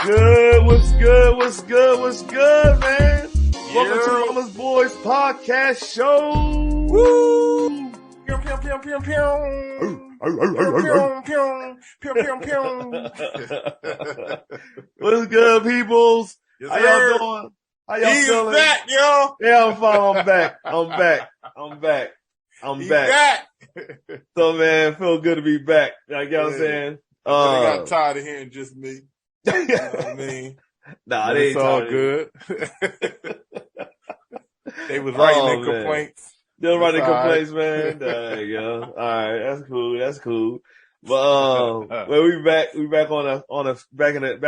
good? What's good? What's good? What's good, man? Welcome to the Mama's Boys Podcast Show. Woo! Pew, pew, pew, pew, pew. Pew, pew, pew. What's good, peoples? Yes, How sir. y'all doing? How y'all He's feeling? back, yo. Yeah, I'm fine. I'm He's back. back. So, man, feel good to be back. Like, you know what I'm saying? But I got tired of hearing just me. You know what I mean? Nah, But they it's ain't all tired good. They was writing their man. complaints. Still writing It's all right. complaints, man. There you go. All right, that's cool. But well, we back back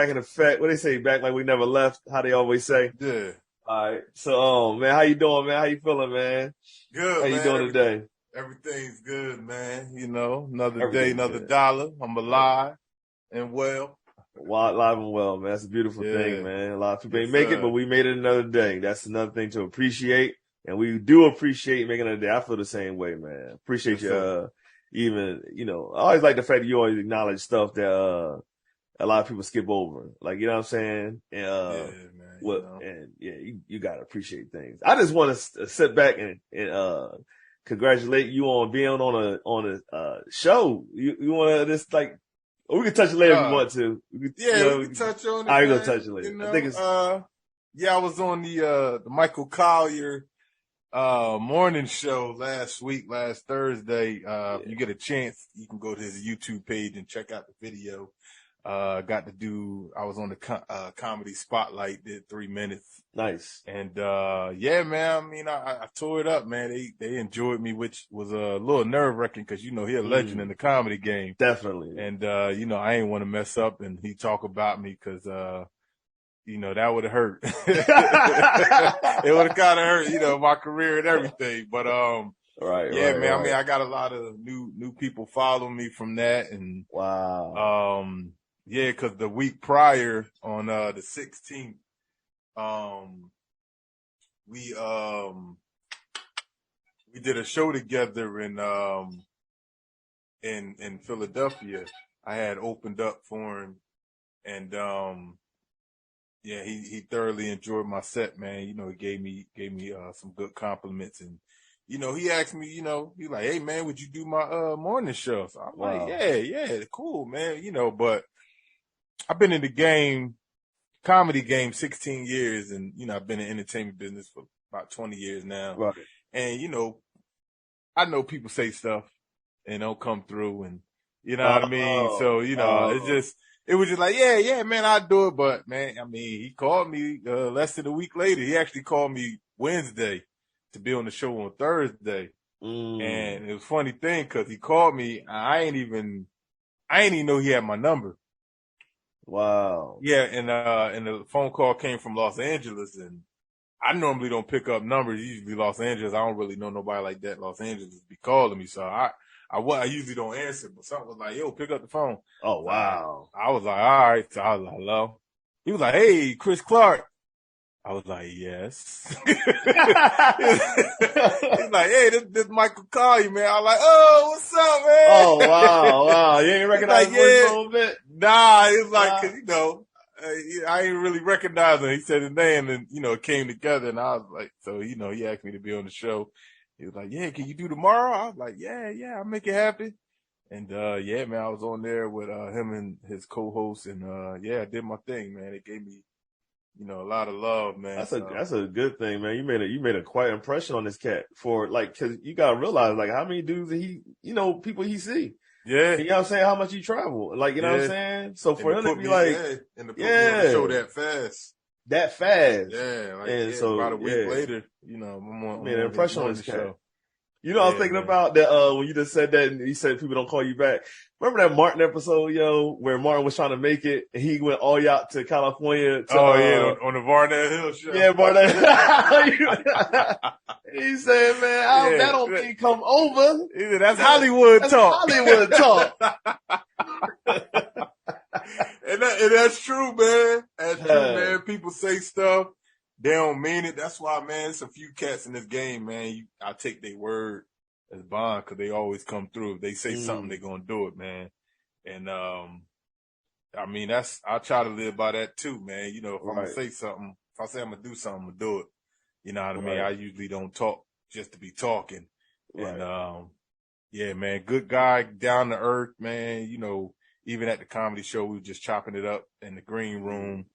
in effect. What they say, back like we never left. How they always say. Yeah. All right. So, man, how you doing, man? How you feeling, man? Good, How you man. doing today? Everything's good, man. You know, another day, Everything's another good. dollar. I'm alive and well. Live and well, man. That's a beautiful thing, man. A lot of people ain't Yes, make sir. it, but we made it another day. That's another thing to appreciate. And we do appreciate making it a day. I feel the same way, man. Appreciate Yes, sir. even, I always like the fact that you always acknowledge stuff that, a lot of people skip over. Like, you know what I'm saying? And, Yeah, man. and yeah, you gotta appreciate things. I just want to sit back and congratulate you on being on a show. You want to just like, we can touch it later if you want to. We can touch on it. I ain't man. gonna touch it later. You know, I think it's, I was on the Michael Collier morning show last Thursday. If you get a chance, you can go to his YouTube page and check out the video. I was on the comedy spotlight, did 3 minutes. nice. And man, I mean, I tore it up, man. They enjoyed me, which was a little nerve wracking because, he a legend in the comedy game. Definitely. And, I ain't want to mess up and he talk about me because, that would have hurt. It would have kind of hurt, my career and everything. But, right. man, Right. I mean, I got a lot of new people following me from that. And, wow. cause the week prior on, the 16th, we did a show together in Philadelphia. I had opened up for him and, he thoroughly enjoyed my set, man. He gave me some good compliments and, he asked me, he like, hey man, would you do my, morning show? So I'm Wow. like, yeah, cool, man. But I've been in the comedy game 16 years and, I've been in entertainment business for about 20 years now. Right. And, I know people say stuff and don't come through and, you know what I mean? So, it was just like, yeah, man, I'll do it. But man, I mean, he called me, less than a week later. He actually called me Wednesday to be on the show on Thursday. And it was a funny thing because he called me. I ain't even know he had my number. Wow. Yeah, and the phone call came from Los Angeles, and I normally don't pick up numbers. Usually Los Angeles, I don't really know nobody like that. Los Angeles be calling me, so I usually don't answer. But something was like, "Yo, pick up the phone." Oh wow. I was like, "All right." So I was like, "Hello." He was like, "Hey, Chris Clark." I was like, "Yes." He's like, "Hey, this Michael Collier, man." I was like, "Oh, what's up, man?" Oh wow. You ain't recognize his voice a little bit? Nah, it was like, cause I ain't really recognize him. He said his name and, it came together and I was like, so, he asked me to be on the show. He was like, yeah, can you do tomorrow? I was like, yeah, I'll make it happen. And, man, I was on there with, him and his co-host and, I did my thing, man. It gave me, a lot of love, man. That's a good thing, man. You made a quite impression on this cat for like, cause you gotta realize like how many dudes people he see. Yeah. You know what I'm saying? How much he travel. Like, you know what I'm saying? So for him to be like, and to put me on the show that fast. Yeah. And so about a week later, I'm made an impression on this cat. show. I was thinking about that, when you just said that and you said people don't call you back. Remember that Martin episode, where Martin was trying to make it and he went all out to California on the Varnett Hill show. Yeah, Varnett. He said, man, that don't mean come over. He said, that's Hollywood talk. Hollywood talk. And that's true, man. That's true, man. People say stuff. They don't mean it. That's why, man, it's a few cats in this game, man. I take their word as bond because they always come through. If they say something, they're going to do it, man. And I mean, I try to live by that too, man. You know, if I'm Right. gonna say something, if I say I'm gonna do something, I'm gonna do it. You know what I mean? Right. I usually don't talk just to be talking. Right. And, yeah, man, good guy, down to earth, man. You know, even at the comedy show, we were just chopping it up in the green room.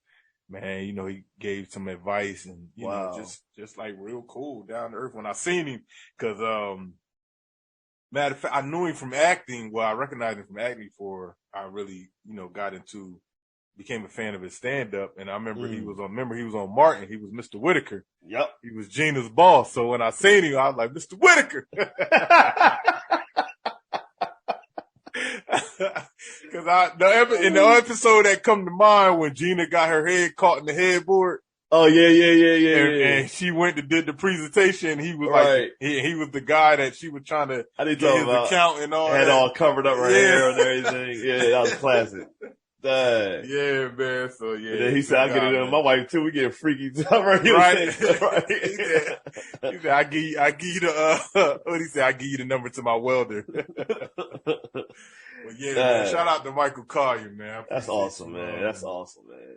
Man, you know, he gave some advice and, you know, just like real cool, down to earth when I seen him. Cause, matter of fact, I knew him from acting. Well, I recognized him from acting before I really, you know, became a fan of his stand up. And I remember he was on Martin. He was Mr. Whitaker. Yep. He was Gina's boss. So when I seen him, I was like, Mr. Whitaker. Cause in the episode that come to mind when Gina got her head caught in the headboard. Oh yeah. And she went and did the presentation. He was right. like, he was the guy that she was trying to get his account and all. Had that. all covered up her hair and everything. Yeah, that was classic. Dang. Yeah, man. So yeah. And then he said, "I get it in my wife too. We get freaky." Right. Right. He said, "I give you the what he said? I give you the number to my welder." Well, yeah, man. Shout out to Michael Collier, man. That's awesome, man. That's awesome, man.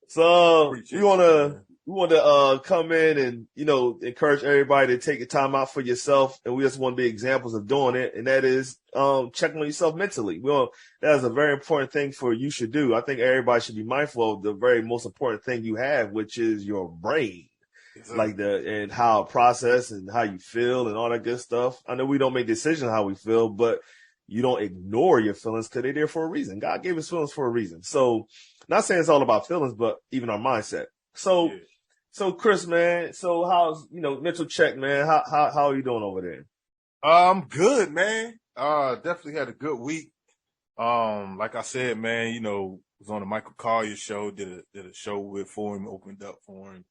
So we want to come in and, you know, encourage everybody to take the time out for yourself. And we just want to be examples of doing it. And that is, checking on yourself mentally. That is a very important thing you should do. I think everybody should be mindful of the very most important thing you have, which is your brain. Exactly. And how it process and how you feel and all that good stuff. I know we don't make decisions how we feel, but you don't ignore your feelings because they're there for a reason. God gave us feelings for a reason. So not saying it's all about feelings, but even our mindset. So, So Chris, man, so how's, you know, mental check, man? How are you doing over there? I'm good, man. Definitely had a good week. Like I said, man, you know, was on the Michael Collier show, did a show for him, opened up for him.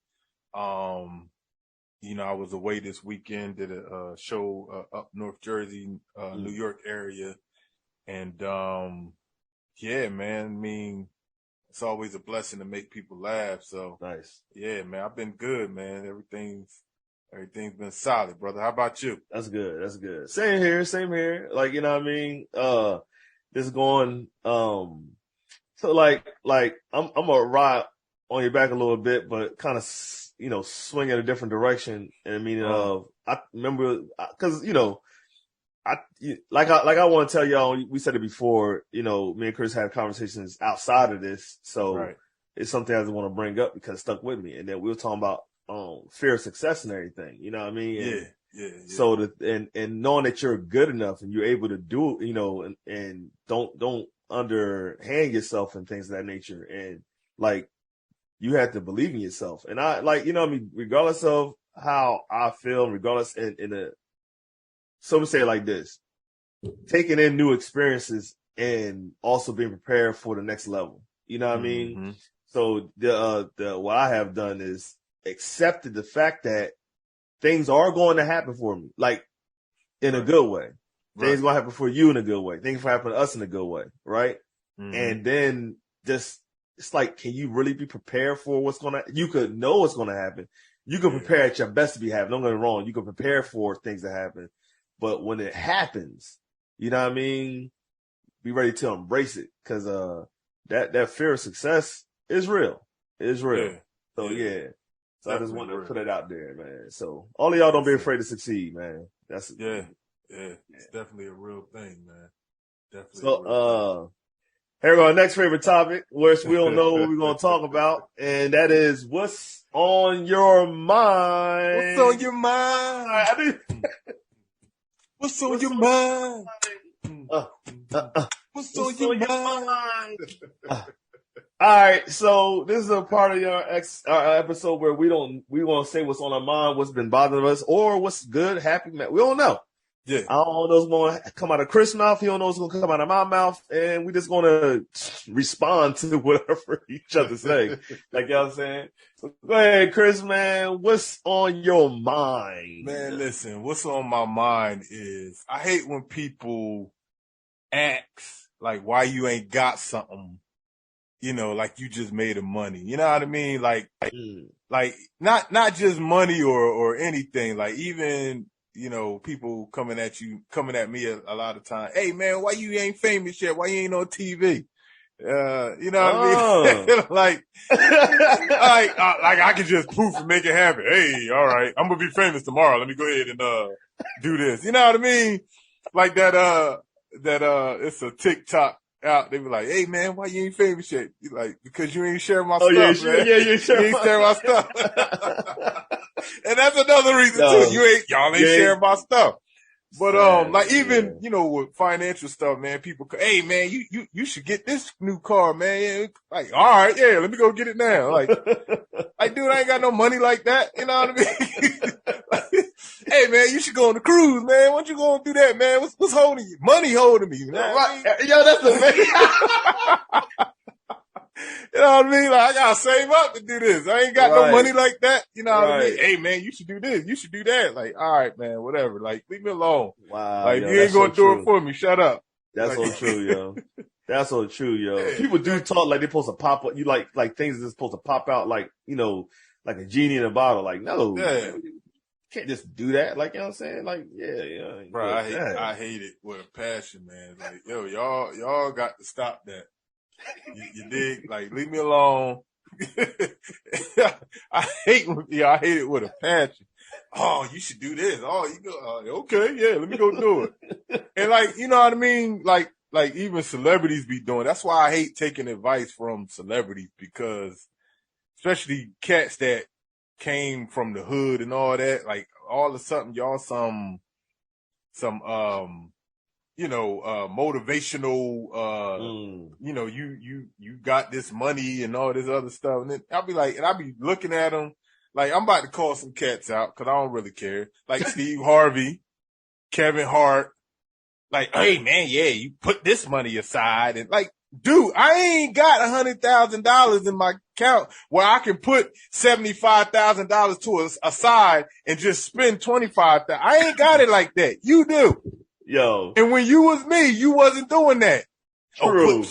You know, I was away this weekend, did a show up North Jersey, New York area. And yeah, man, I mean, it's always a blessing to make people laugh. So nice. Yeah, man, I've been good, man. Everything's been solid, brother. How about you? That's good. Same here. Like, you know what I mean? Just going, so like I'm gonna ride on your back a little bit, but kind of, you know, swing in a different direction. And I mean, I remember, cause, you know, I want to tell y'all, we said it before, you know, me and Chris had conversations outside of this. So it's something I just want to bring up because it stuck with me. And then we were talking about, fear of success and everything, you know what I mean? Yeah. So and knowing that you're good enough and you're able to do, you know, and don't underhand yourself and things of that nature. And like, you have to believe in yourself. And I like, you know what I mean? Regardless of how I feel, regardless so we say it like this, taking in new experiences and also being prepared for the next level. You know what I mean? Mm-hmm. So what I have done is accepted the fact that things are going to happen for me, like in a good way. Things going to happen for you in a good way. Things will happen to us in a good way. Right. Mm-hmm. And then it's like, can you really be prepared for what's going to, you could know what's going to happen. You can prepare at your best to be happening. Don't get me wrong. You can prepare for things to happen. But when it happens, you know what I mean? Be ready to embrace it. Cause, that fear of success is real. It is real. Yeah. So yeah. So definitely I just wanted to put it out there, man. So all of y'all don't be afraid to succeed, man. That's yeah. It's definitely a real thing, man. Definitely. So, here we go. Our next favorite topic, which we don't know what we're going to talk about. And that is what's on your mind. What's on your mind? What's on your mind? What's on your mind? All right, so this is a part of our episode where we want to say what's on our mind, what's been bothering us, or what's good, happy. We don't know. Yeah, I don't know what's going to come out of Chris' mouth. He don't know what's going to come out of my mouth, and we just going to respond to whatever each other say. Like y'all saying. So go ahead, Chris, man. What's on your mind? Man, listen. What's on my mind is I hate when people ask like why you ain't got something. You know, like you just made the money. You know what I mean? Like not just money or anything. Like even, you know, people coming at me a lot of time. Hey man, why you ain't famous yet? Why you ain't on TV? You know what I mean? like I could just poof and make it happen. Hey, all right, I'm gonna be famous tomorrow. Let me go ahead and do this. You know what I mean? Like that it's a TikTok out. They be like, hey man, why you ain't famous yet? You like, because you ain't sharing my stuff, man. Yeah, you ain't sharing my stuff. And that's another reason too. Y'all ain't sharing my stuff. But like even you know with financial stuff, man, people, hey man, you should get this new car, man. Like, all right, yeah, let me go get it now. Like dude, I ain't got no money like that. You know what I mean? Hey man, you should go on the cruise, man. Why don't you go and do that, man? What's holding you? Money holding me. You know what I mean? Yo, that's amazing. You know what I mean? Like, I gotta save up to do this. I ain't got no money like that. You know what I mean? Hey man, you should do this. You should do that. Like, all right, man, whatever. Like, leave me alone. Wow. Like, you ain't gonna do it for me. Shut up. That's so true, yo. That's so true, yo. Yeah. People do talk like they're supposed to pop up. You like things that's supposed to pop out like, you know, like a genie in a bottle. Like, no. Yeah. You can't just do that. Like, you know what I'm saying? Like, yeah. Bro, I hate it with a passion, man. Like, yo, y'all got to stop that. You dig? Like, leave me alone. I hate it with a passion. Oh, you should do this. Oh, you go. Okay, yeah, let me go do it. And like, you know what I mean? Like even celebrities be doing. That's why I hate taking advice from celebrities, because especially cats that came from the hood and all that. Like, all of a sudden, y'all some you know, motivational, you know, you got this money and all this other stuff. And then I'll be looking at them like, I'm about to call some cats out because I don't really care. Like Steve Harvey, Kevin Hart. Like, hey man, yeah, you put this money aside. And like, dude, I ain't got $100,000 in my account where I can put $75,000 to aside and just spend $25,000. I ain't got it like that. You do. Yo. And when you was me, you wasn't doing that. True.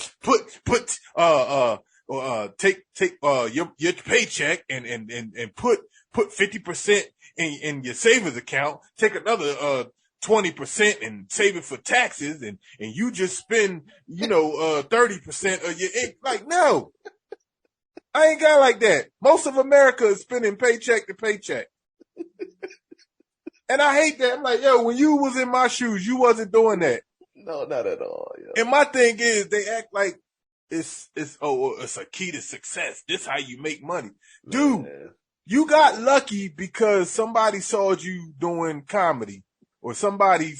Take your paycheck and put 50% in your savings account. Take another 20% and save it for taxes, and you just spend 30% of your like, no. I ain't got like that. Most of America is spending paycheck to paycheck. And I hate that. I'm like, yo, when you was in my shoes, you wasn't doing that. No, not at all. Yo. And my thing is, they act like it's a key to success. This how you make money. Dude, you got lucky because somebody saw you doing comedy, or somebody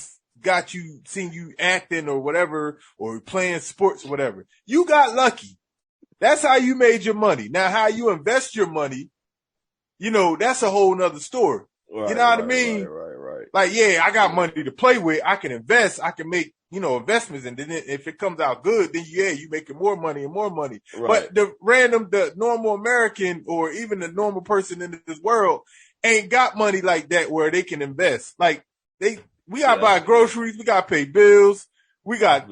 seen you acting or whatever, or playing sports or whatever. You got lucky. That's how you made your money. Now, how you invest your money, that's a whole nother story. Right, you know what I mean? Right. Like, yeah, I got money to play with. I can invest. I can make, investments. And then if it comes out good, then you making more money and more money. Right. But the normal American, or even the normal person in this world, ain't got money like that where they can invest. Like, we got to buy groceries. We got to pay bills. We got,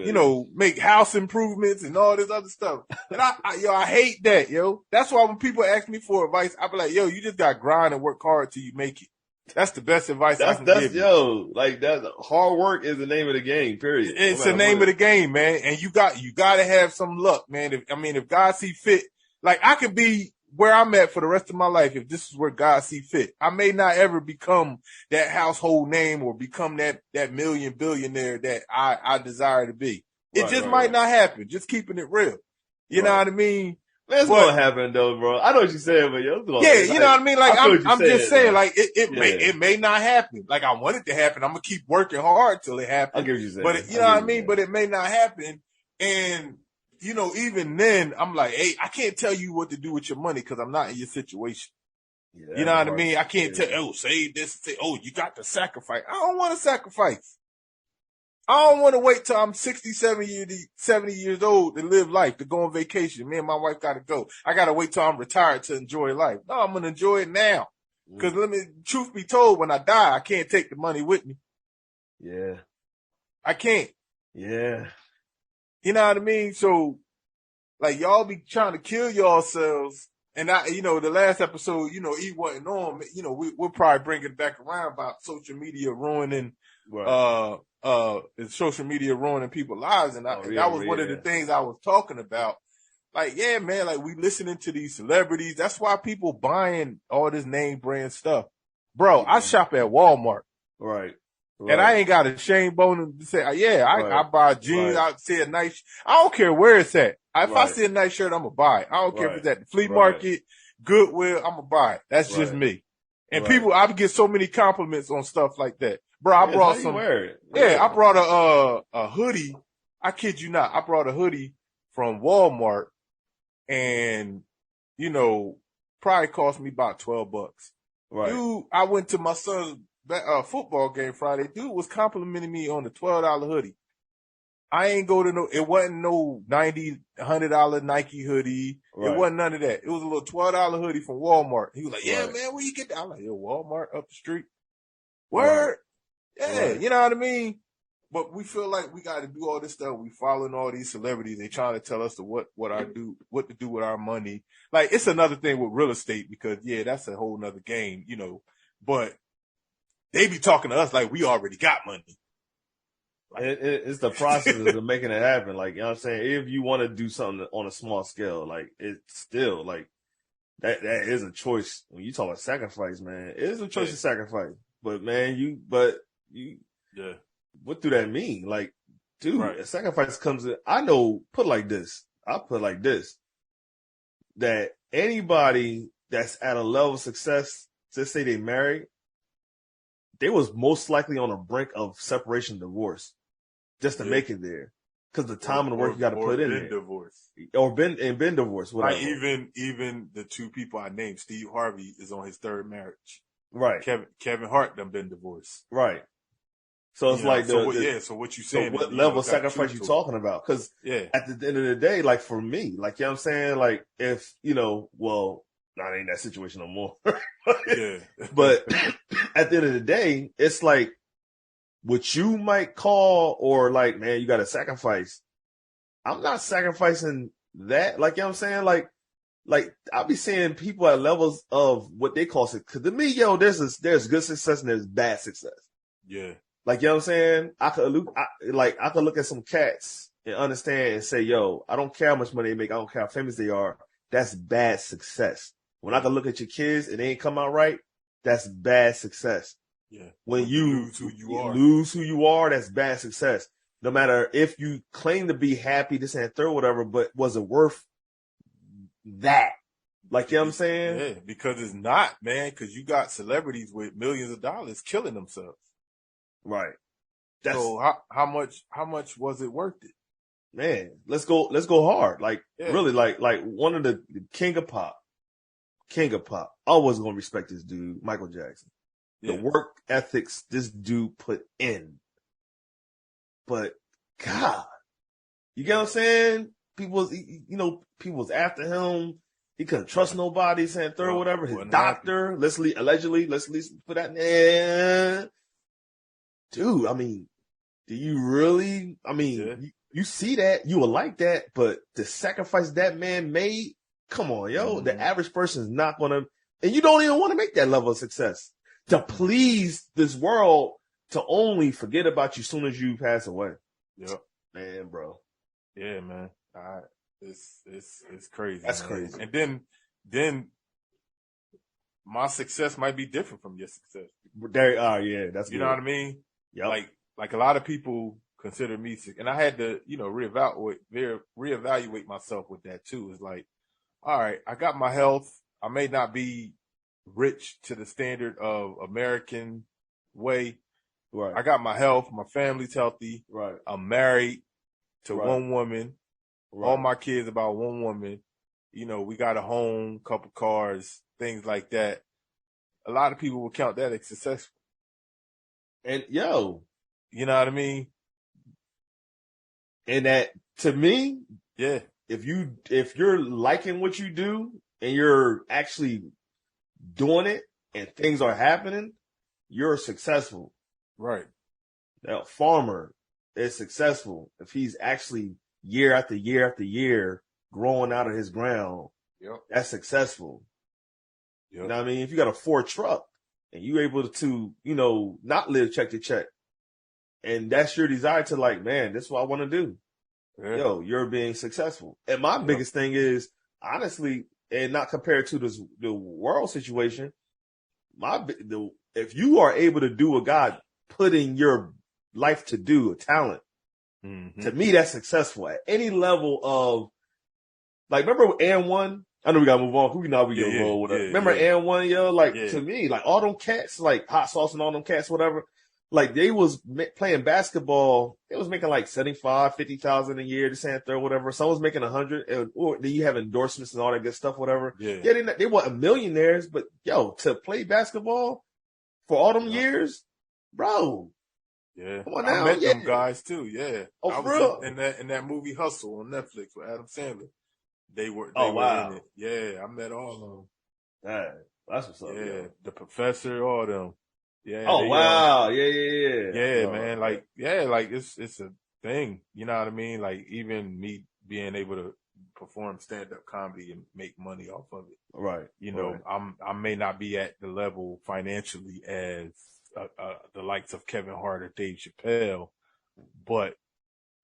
make house improvements and all this other stuff. And I hate that, yo. That's why when people ask me for advice, I be like, yo, you just got to grind and work hard till you make it. That's the best advice I can give you. Yo, like, that hard work is the name of the game, period. It's the name of the game, man. And you got to have some luck, man. If God see fit, like, I could be where I'm at for the rest of my life if this is where God see fit. I may not ever become that household name or become that million billionaire that I desire to be. It might not happen. Just keeping it real. You know what I mean? It's gonna happen though, bro. I know what you're saying, but you know what I mean? Like, I'm just saying, like, it may not happen. Like, I want it to happen. I'm gonna keep working hard till it happens. I get what you're saying. But you know what I mean? But it may not happen. And, even then, I'm like, hey, I can't tell you what to do with your money because I'm not in your situation. Yeah, you know what I mean? I can't tell, save this, you got to sacrifice. I don't want to sacrifice. I don't want to wait till I'm 60, 70 years old to live life, to go on vacation. Me and my wife got to go. I got to wait till I'm retired to enjoy life. No, I'm going to enjoy it now. Because truth be told, when I die, I can't take the money with me. Yeah. I can't. Yeah. You know what I mean? So, like, y'all be trying to kill yourselves. And the last episode, he wasn't on. We'll probably bring it back around about social media ruining, social media ruining people's lives. And that was one of the things I was talking about. like, yeah, man, like we listening to these celebrities. That's why people buying all this name brand stuff. Bro, I shop at Walmart. Right. And I ain't got a shame bone to say, I buy jeans. I see a nice, I don't care where it's at. If I see a nice shirt, I'm going to buy it. I don't care if it's at the flea market, Goodwill, I'm going to buy it. That's just me. And people, I get so many compliments on stuff like that. Bro, I brought some. I brought a hoodie. I kid you not. I brought a hoodie from Walmart and, probably cost me about $12. Right. Dude, I went to my son's football game Friday. Dude was complimenting me on the $12 hoodie. I ain't go to it wasn't no $90, $100 Nike hoodie. Right. It wasn't none of that. It was a little $12 hoodie from Walmart. He was like, yeah, man, where you get that? I'm like, Walmart up the street. Word. Right. Yeah, you know what I mean? But we feel like we got to do all this stuff. We following all these celebrities. They trying to tell us what to do with our money. Like, it's another thing with real estate because, that's a whole nother game, but they be talking to us like we already got money. Like, it's the process of making it happen. Like, you know what I'm saying? If you want to do something on a small scale, like, it's still like that is a choice. When you talk about sacrifice, man, it is a choice to sacrifice. But man, what do that mean? Like, dude, a sacrifice comes in. I know, I'll put it like this, that anybody that's at a level of success, just say they married, they was most likely on the brink of separation, divorce, just to make it there. Because the time and the work you got to put in there. Been divorced. Whatever. Like even the two people I named, Steve Harvey is on his third marriage. Right. Kevin Hart done been divorced. Right. So it's like so what you saying? So what level of sacrifice you talking about? Because at the end of the day, like for me, like, you know what I'm saying? Like if, not in that situation no more. But at the end of the day, it's like what you might call or like, man, you got to sacrifice. I'm not sacrificing that. Like, you know what I'm saying? Like I'll be seeing people at levels of what they call it. Cause to me, there's good success and there's bad success. Yeah. Like, you know what I'm saying? I could look at some cats and understand and say, I don't care how much money they make. I don't care how famous they are. That's bad success. When I can look at your kids and they ain't come out right, that's bad success. Yeah. When you lose who you are, that's bad success. No matter if you claim to be happy, this and third, whatever, but was it worth that? Like, you know what I'm saying? Yeah, because it's not, man, because you got celebrities with millions of dollars killing themselves. Right. So how much was it worth it? Man, let's go hard. Like, really, like one of the king of pop. I always gonna respect this dude, Michael Jackson. The work ethics this dude put in. But God, you get what I'm saying? People was after him. He couldn't trust nobody, saying third, whatever. His doctor, allegedly, let's at least put that in there. Dude, I mean, do you really? I mean, you see that, you will like that, but the sacrifice that man made, come on, the average person is not going to, and you don't even want to make that level of success to please this world to only forget about you as soon as you pass away. Yep. Man, bro. Yeah, man. It's crazy. That's man. crazy. And then my success might be different from your success. There are, that's you know what I mean? Yeah. Like a lot of people consider me sick, and I had to, reevaluate myself with that too. It's like, all right, I got my health. I may not be rich to the standard of American way. Right. I got my health. My family's healthy. Right. I'm married to one woman. Right. All my kids about one woman. We got a home, couple cars, things like that. A lot of people will count that as successful. And you know what I mean? And that, to me, yeah. If you're liking what you do and you're actually doing it and things are happening, you're successful. Right. That farmer is successful if he's actually year after year after year growing out of his ground. Yep. That's successful. Yep. You know what I mean? If you got a Ford truck and you're able to, not live check to check, and that's your desire to, like, man, this is what I want to do. yo, you're being successful. And my biggest thing is, honestly, and not compared to the world situation, if you are able to do what God put in your life to do, a talent, to me, that's successful at any level of, like, remember and one? I know we gotta move on. We know we get roll with it. Remember and one, yo? Like, to me, like, all them cats, like Hot Sauce and all them cats, whatever, like, they was playing basketball. They was making like 75, 50,000 a year, this and that, whatever. Some was making 100, or then you have endorsements and all that good stuff, whatever. They weren't millionaires, but yo, to play basketball for all them years, bro. Yeah, come on now. I met them guys too. Yeah, oh, I for real? in that movie Hustle on Netflix with Adam Sandler. They were wow. in it. Yeah, I met all of them. That's what's up. Yeah, the professor, all them. Yeah. Oh wow. Yeah. Yeah, man. Like, it's a thing. You know what I mean? Like, even me being able to perform stand-up comedy and make money off of it. Right. You know, I may not be at the level financially as the likes of Kevin Hart or Dave Chappelle, but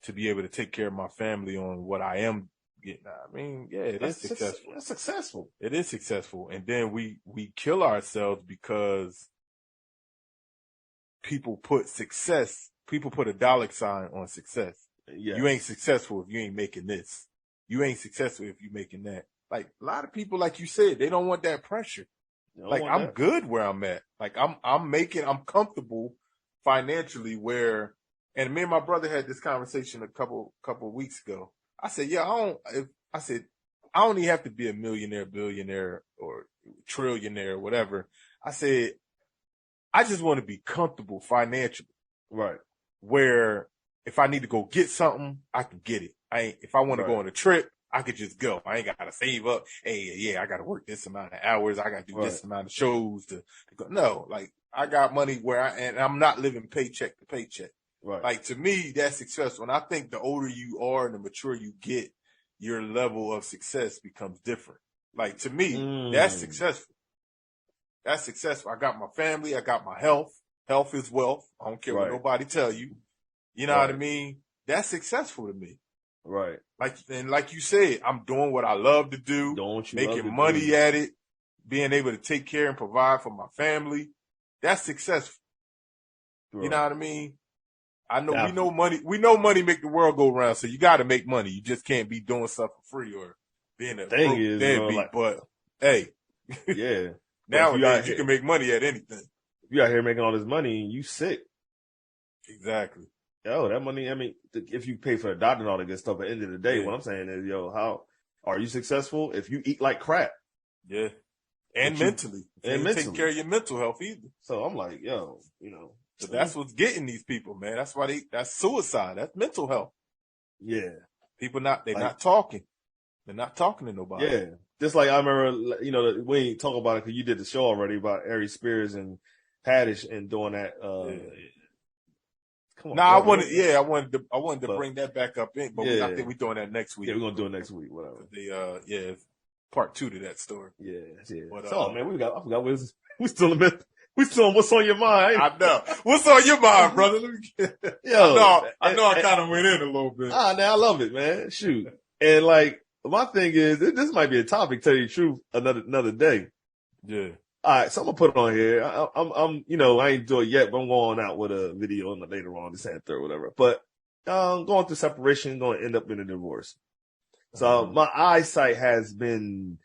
to be able to take care of my family on what I am getting, I mean, it is successful. That's successful. It is successful. And then we kill ourselves because people put a dollar sign on success. Yeah. You ain't successful if you ain't making this. You ain't successful if you making that. Like, a lot of people, like you said, they don't want that pressure. Like, I'm good where I'm at. Like, I'm comfortable financially where, and me and my brother had this conversation a couple of weeks ago. I said, I don't even have to be a millionaire, billionaire, or trillionaire, or whatever. I said, I just want to be comfortable financially. Right. Where if I need to go get something, I can get it. If I want to go on a trip, I could just go. I ain't got to save up. Hey, I got to work this amount of hours. I got to do this amount of shows to go. No, like, I got money and I'm not living paycheck to paycheck. Right. Like, to me, that's successful. And I think the older you are and the mature you get, your level of success becomes different. Like, to me, that's successful. That's successful. I got my family. I got my health. Health is wealth. I don't care what nobody tell you. You know what I mean? That's successful to me. Right. Like you said, I'm doing what I love to do, making money at it, being able to take care and provide for my family. That's successful. Right. You know what I mean? I know we know money make the world go round, so you got to make money. You just can't be doing stuff for free or being a thing is, deadbeat. But hey, yeah, nowadays you can make money at anything. If you out here making all this money and you sick, exactly. Yo, that money. I mean, if you pay for a doctor and all that good stuff, at the end of the day, what I'm saying is, how are you successful if you eat like crap? Yeah, and mentally, take care of your mental health either. So I'm like, So that's what's getting these people, man. That's why that's suicide. That's mental health. Yeah. People not talking. They're not talking to nobody. Yeah. Just like I remember, we ain't talk about it because you did the show already about Ari Spears and Paddish and doing that. Come on. I wanted to bring that back up in, but I think we're doing that next week. Yeah, we're going to do it next week, whatever. Part 2 to that story. Yeah. But, so, man, I forgot we still in What's on your mind? I know. What's on your mind, brother? I know I kind of went in a little bit. Now I love it, man. Shoot. And like, my thing is, this might be a topic, tell you the truth, another day. Yeah. All right. So I'm going to put it on here. I ain't do it yet, but I'm going out with a video later on, this and third, whatever. But, going through separation, going to end up in a divorce. So my eyesight has been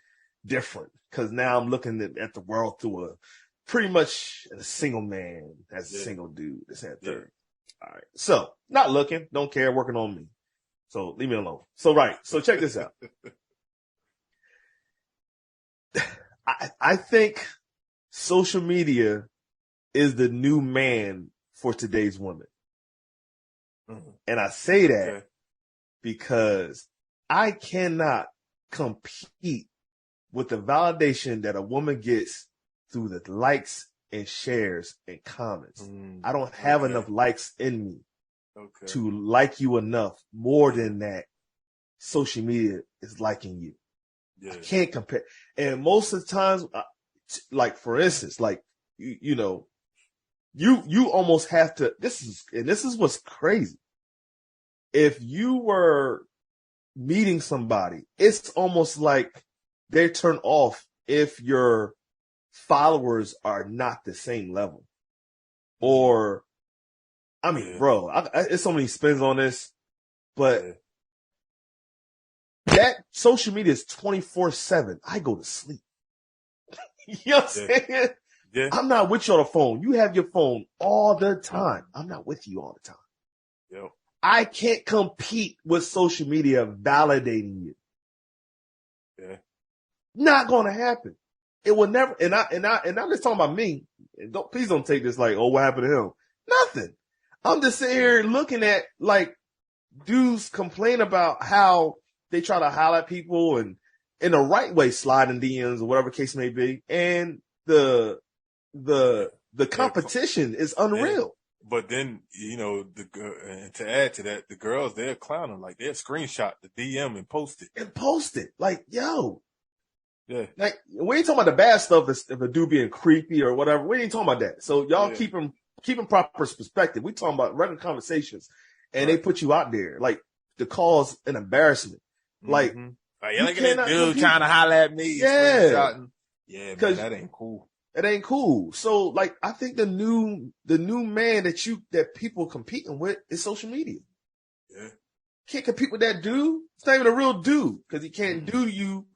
different because now I'm looking at the world through pretty much a single man as a single dude. This and third. All right. So not looking, don't care, working on me. So leave me alone. So check this out. I think social media is the new man for today's women. Mm-hmm. And I say that because I cannot compete with the validation that a woman gets through the likes and shares and comments. I don't have enough likes in me to like you enough more than that social media is liking you. Yeah. I can't compare. And most of the times, like for instance, like, you almost have to, this is what's crazy. if you were meeting somebody, it's almost like they're turned off if your followers are not the same level. Or, I mean, bro, it's so many spins on this, but that social media is 24/7. I go to sleep. You know what I'm saying? Yeah. I'm not with you on the phone. You have your phone all the time. I'm not with you all the time. Yep. I can't compete with social media validating you. Yeah. Not gonna happen. It will never. And I'm just talking about me. And please don't take this like, oh, what happened to him? Nothing. I'm just sitting here looking at like dudes complain about how they try to highlight people and in the right way sliding DMs or whatever case may be, and the competition is unreal. But then, and to add to that, the girls, they're clowning. Like, they'll screenshot the DM and post it. Like, yo. Yeah. Like, we ain't talking about the bad stuff if a dude being creepy or whatever. We ain't talking about that. So y'all keep him proper perspective. We talking about regular conversations. And they put you out there. Like, to cause an embarrassment. Like, look at that dude trying to holler at me. Yeah. Yeah, man, that ain't cool. It ain't cool. So, like, I think the new man that people competing with is social media. Yeah. Can't compete with that dude. It's not even a real dude because he can't do you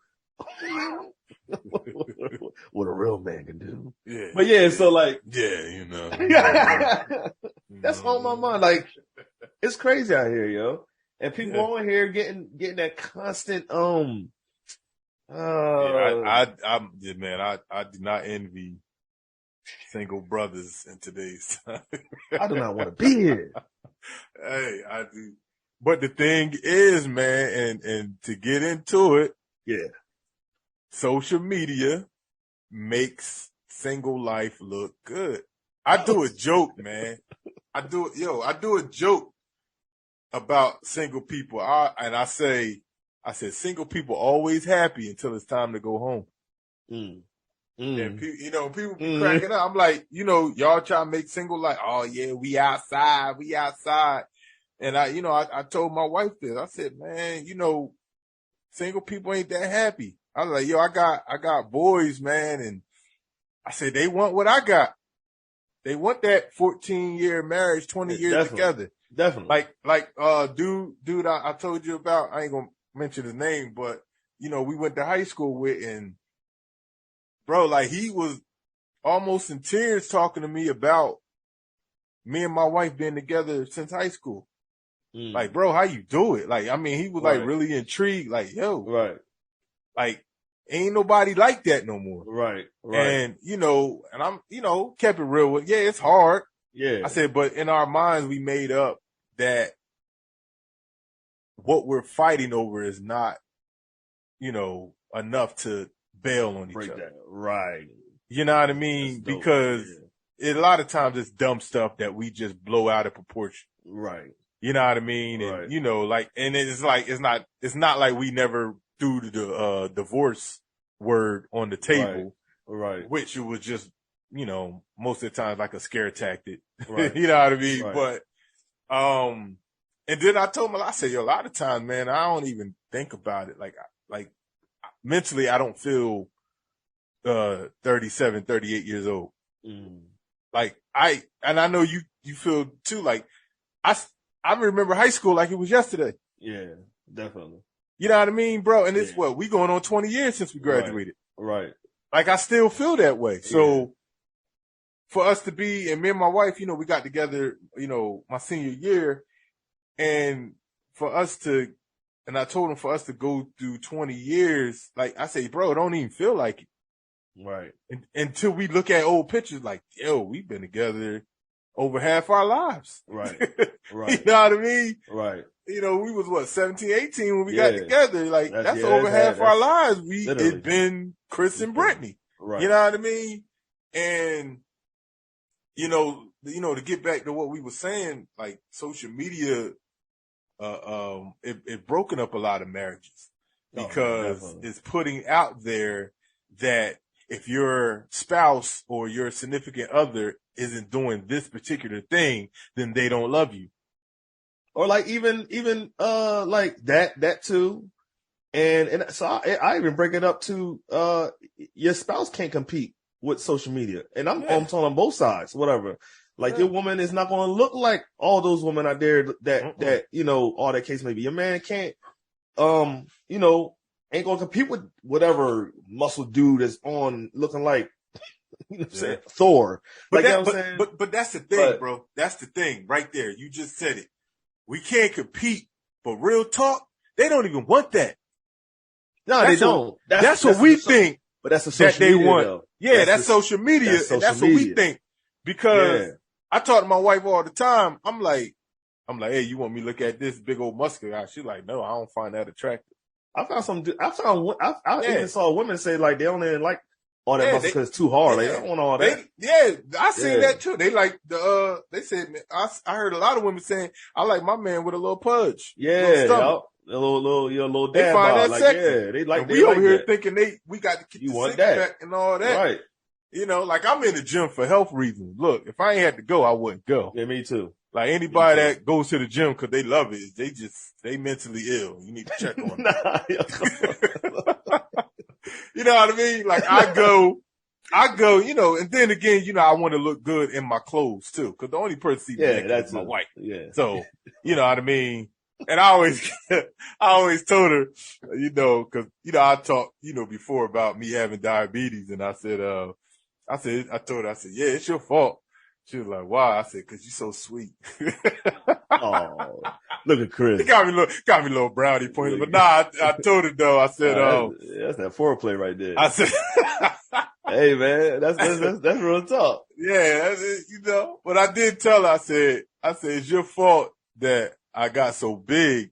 what a real man can do. Yeah. But yeah, so like, that's on my mind. Like, it's crazy out here, yo. And people on here getting that constant, I do not envy single brothers in today's time. I do not want to be here. Hey, I do. But the thing is, man, and to get into it, social media makes single life look good. I do a joke, man. I do a joke about single people. I said single people always happy until it's time to go home. And people be cracking up. I'm like, y'all try to make single life. Oh yeah, we outside. And I told my wife this. I said, man, single people ain't that happy. I was like, yo, I got boys, man, and I said they want what I got. They want that 14-year marriage, 20 years together. Definitely. Like dude I told you about, I ain't gonna mention his name, but we went to high school with, and bro, like, he was almost in tears talking to me about me and my wife being together since high school. Like, bro, how you do it? Like, I mean, he was like really intrigued, like, yo, like, ain't nobody like that no more. Right. And, and I'm, kept it real with, it's hard. Yeah. I said, but in our minds, we made up that what we're fighting over is not, enough to bail on each other. Right. You know what I mean? Because a lot of times it's dumb stuff that we just blow out of proportion. Right. You know what I mean? And, and it's like, it's not like we never threw the divorce word on the table. Right. Which it was just, most of the time like a scare tactic. Right. You know what I mean? Right. But, and then I told him, I said, yo, a lot of times, man, I don't even think about it. Like mentally, I don't feel, 37, 38 years old. Like, I know you feel too, like, I remember high school like it was yesterday. Yeah, definitely. You know what I mean, bro? And it's we going on 20 years since we graduated. Right. Like, I still feel that way. So for us to be, and me and my wife, we got together, my senior year, and for us to, and I told him for us to go through 20 years, like, I say, bro, it don't even feel like it. Right. Until we look at old pictures, like, yo, we've been together over half our lives. Right. You know what I mean? Right. We was 17, 18 when we got together. Like, that's over half our lives. It's been Chris and Brittany. Right. You know what I mean? And, to get back to what we were saying, like, social media, it broken up a lot of marriages because it's putting out there that if your spouse or your significant other isn't doing this particular thing, then they don't love you. or like even like that too. And so I even bring it up to your spouse can't compete with social media, and I'm talking on both sides, whatever. Like your woman is not going to look like all those women out there that all that case may be. Your man can't ain't going to compete with whatever muscle dude is on looking like saying Thor. But like, saying? But that's the thing, bro. That's the thing right there. You just said it. We can't compete, but real talk, they don't even want that. No, they don't. That's what we think. But that's the social that they media, want. though. Yeah, that's social media. And that's what we think. Because I talk to my wife all the time. I'm like, hey, you want me to look at this big old muscular guy? She's like, no, I don't find that attractive. I even saw women say like they don't even like all that muscle because it's too hard. Like, they don't want all that. I seen that too. They like they said, I heard a lot of women saying, I like my man with a little pudge. Yeah, a little dad. They find that like, sexy. Yeah, they like. And we over here thinking we got to get you the want six that pack and all that. Right. Like I'm in the gym for health reasons. Look, if I ain't had to go, I wouldn't go. Yeah, me too. Like anybody that goes to the gym because they love it, they mentally ill. You need to check on them. You know what I mean? Like I go, and then again, I want to look good in my clothes too. Cause the only person see me is my wife. Yeah. So, you know what I mean? And I always told her, cause, I talked, before about me having diabetes. And I told her, yeah, it's your fault. She was like, why? I said, cause you're so sweet. Oh, look at Chris. It got me a little brownie points. But nah, I told her though, I said, that's that foreplay right there. I said, hey man, that's real talk. Yeah, but I did tell her, I said, it's your fault that I got so big.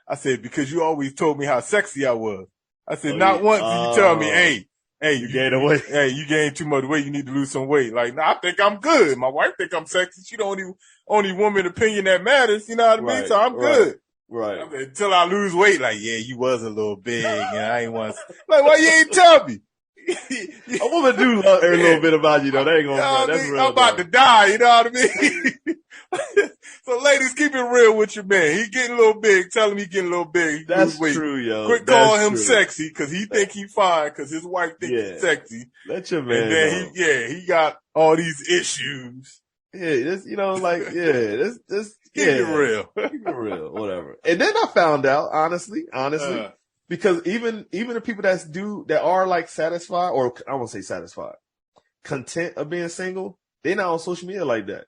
I said, because you always told me how sexy I was. I said, once did you tell me, hey, you gained weight. Hey, you gained too much weight. You need to lose some weight. Like, I think I'm good. My wife think I'm sexy. She the only woman opinion that matters. You know what I mean? So I'm good. Right. I mean, until I lose weight, like, yeah, you was a little big, and I ain't want to. Like, why you ain't tell me? A woman do love every little bit about you, though. They ain't gonna. That's real. I'm about to die. You know what I mean? So, ladies, keep it real with your man. He getting a little big. Tell him he getting a little big. That's true, yo. Quit calling him sexy because he think he fine because his wife think he's sexy. Let your man. And then he got all these issues. Yeah, this, this. Keep it real. Keep it real. Whatever. And then I found out, honestly, because even the people that are like satisfied, or I won't say satisfied, content of being single, they're not on social media like that.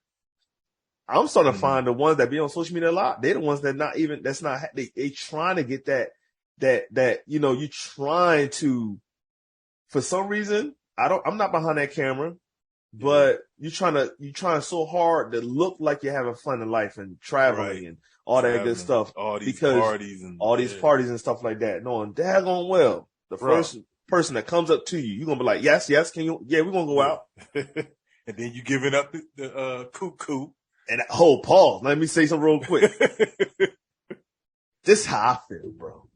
I'm starting to find the ones that be on social media a lot. They're the ones that they trying to get that you trying to, for some reason, I'm not behind that camera, but you're trying so hard to look like you're having fun in life and traveling and all that good stuff. All these parties and stuff like that. Knowing daggone well, the first person that comes up to you, you're going to be like, yes, can you, we're going to go out. And then you giving up the cuckoo. And pause. Let me say something real quick. This is how I feel, bro.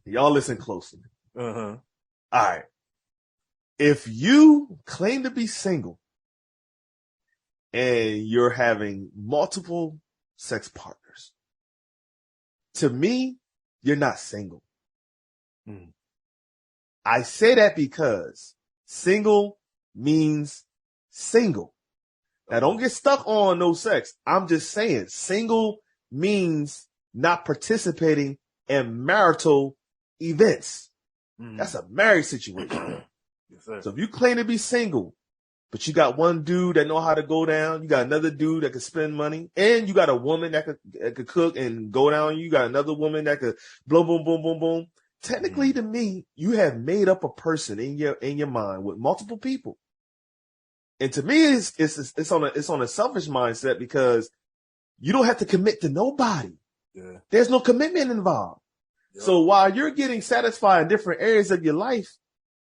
Y'all listen closely. Uh-huh. All right. If you claim to be single and you're having multiple sex partners, to me, you're not single. I say that because single means single. Now, don't get stuck on no sex. I'm just saying single means not participating in marital events. That's a marriage situation. Yes, sir. So if you claim to be single, but you got one dude that know how to go down, you got another dude that can spend money, and you got a woman that could cook and go down, you got another woman that could boom, boom, boom, boom, boom. Technically, to me, you have made up a person in your mind with multiple people. And to me, it's on a selfish mindset because you don't have to commit to nobody. Yeah. There's no commitment involved. Yep. So while you're getting satisfied in different areas of your life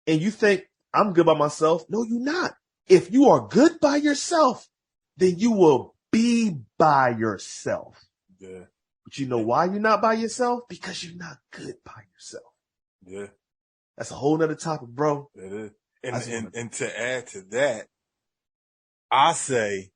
and you think I'm good by myself, no, you're not. If you are good by yourself, then you will be by yourself. Yeah. But you know why you're not by yourself? Because you're not good by yourself. Yeah. That's a whole nother topic, bro. It is. And to add to that, I say,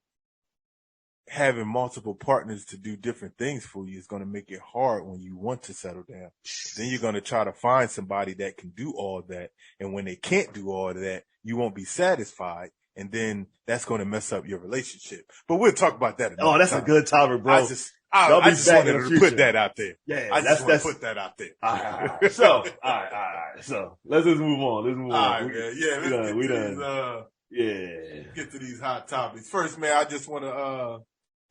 having multiple partners to do different things for you is going to make it hard when you want to settle down. Then you're going to try to find somebody that can do all that. And when they can't do all of that, you won't be satisfied. And then that's going to mess up your relationship. But we'll talk about that another that's time. a good topic, bro. I just wanted to put that out there. Yeah, I just want to put that out there. All right. So, all right. So let's just move on. All right, man. Yeah, we done. Get to these hot topics. First, man, I just want to,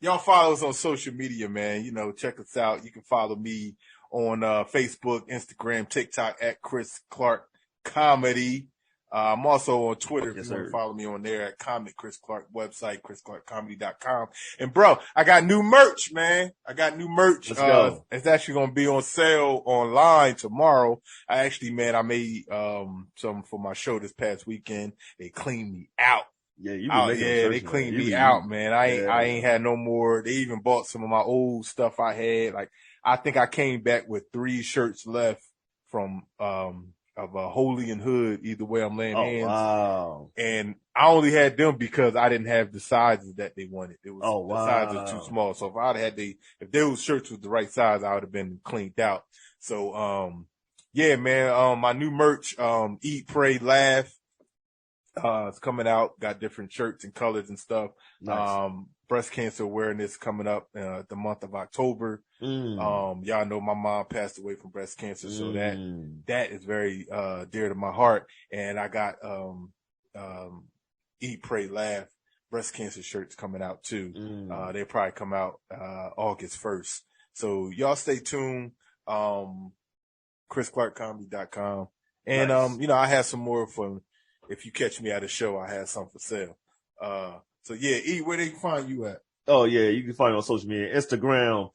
y'all follow us on social media, man. You know, check us out. You can follow me on Facebook, Instagram, TikTok at Chris Clark Comedy. I'm also on Twitter if you want to follow me on there at Comic Chris Clark, website, chrisclarkcomedy.com. And bro, I got new merch, man. Let's go. It's actually going to be on sale online tomorrow. I made some for my show this past weekend. They cleaned me out. Yeah, they cleaned me out, man. I ain't had no more. They even bought some of my old stuff I had. Like, I think I came back with 3 shirts left from, of Holy and Hood. Either way, I'm laying hands. Wow. And I only had them because I didn't have the sizes that they wanted. It was the sizes are too small. So if those shirts was the right size, I would have been cleaned out. So, yeah, man, my new merch, Eat, Pray, Laugh, it's coming out, got different shirts and colors and stuff. Nice. Breast cancer awareness coming up, the month of October. Y'all know my mom passed away from breast cancer. So that is very, dear to my heart. And I got, Eat, Pray, Laugh breast cancer shirts coming out too. They probably come out, August 1st. So y'all stay tuned. chrisclarkcomedy.com. And, nice. you know, I have some more for, if you catch me at a show, I have some for sale. So yeah, E, where they can find you at? Oh yeah, you can find me on social media, Instagram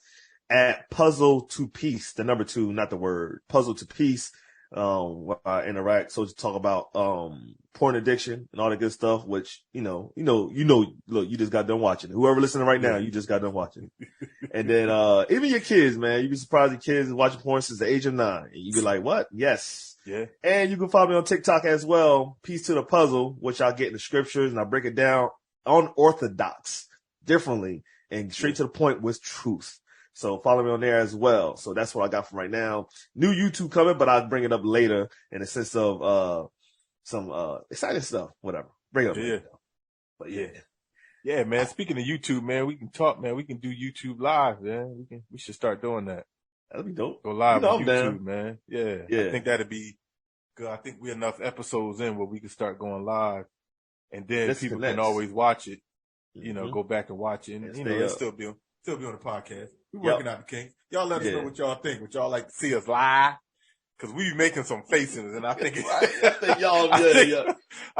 at Puzzle to Peace, the number 2, not the word, Puzzle to Peace. Where I interact, so to talk about porn addiction and all that good stuff, which look, you just got done watching. Whoever listening right now, you just got done watching. And then even your kids, man, you'd be surprised your kids is watching porn since the age of 9. And you'd be like, what? Yes. Yeah. And you can follow me on TikTok as well, Piece to the Puzzle, which I get in the scriptures and I break it down unorthodox, differently, and straight to the point with truth. So follow me on there as well. So that's what I got for right now. New YouTube coming, but I'll bring it up later in the sense of some exciting stuff. Whatever. Bring it up later. But yeah. Yeah, man. Speaking of YouTube, man, we can talk, man. We can do YouTube live, man. We should start doing that. That'd be dope. Go live on YouTube, down. man. Yeah. I think that'd be good. I think we're enough episodes in where we can start going live. And then people can always watch it. You know, go back and watch it. And, it'll still be on the podcast. We're working out the kinks. Y'all let us know what y'all think. Would y'all like to see us live? Because we be making some faces, and I think I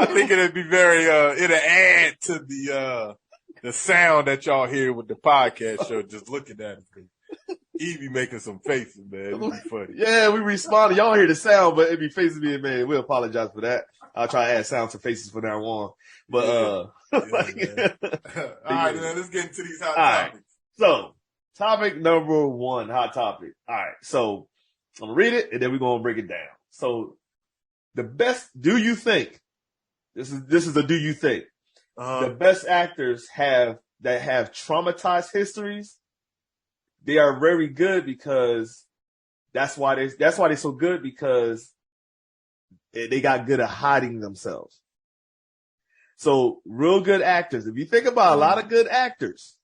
think it'd be very it'll add to the sound that y'all hear with the podcast show. Just looking at it, he be making some faces, man. It'd be funny. Yeah, we responded. Y'all hear the sound, but it be faces being made. We apologize for that. I'll try to add sounds to faces from now on. But all right, man. Let's get into these hot topics. So, topic number 1, hot topic. All right, so I'm gonna read it and then we're gonna break it down. So, the best. Do you think? This is a do you think? The best actors that have traumatized histories. They are very good because that's why they're so good, because they got good at hiding themselves. So real good actors. If you think about a lot of good actors,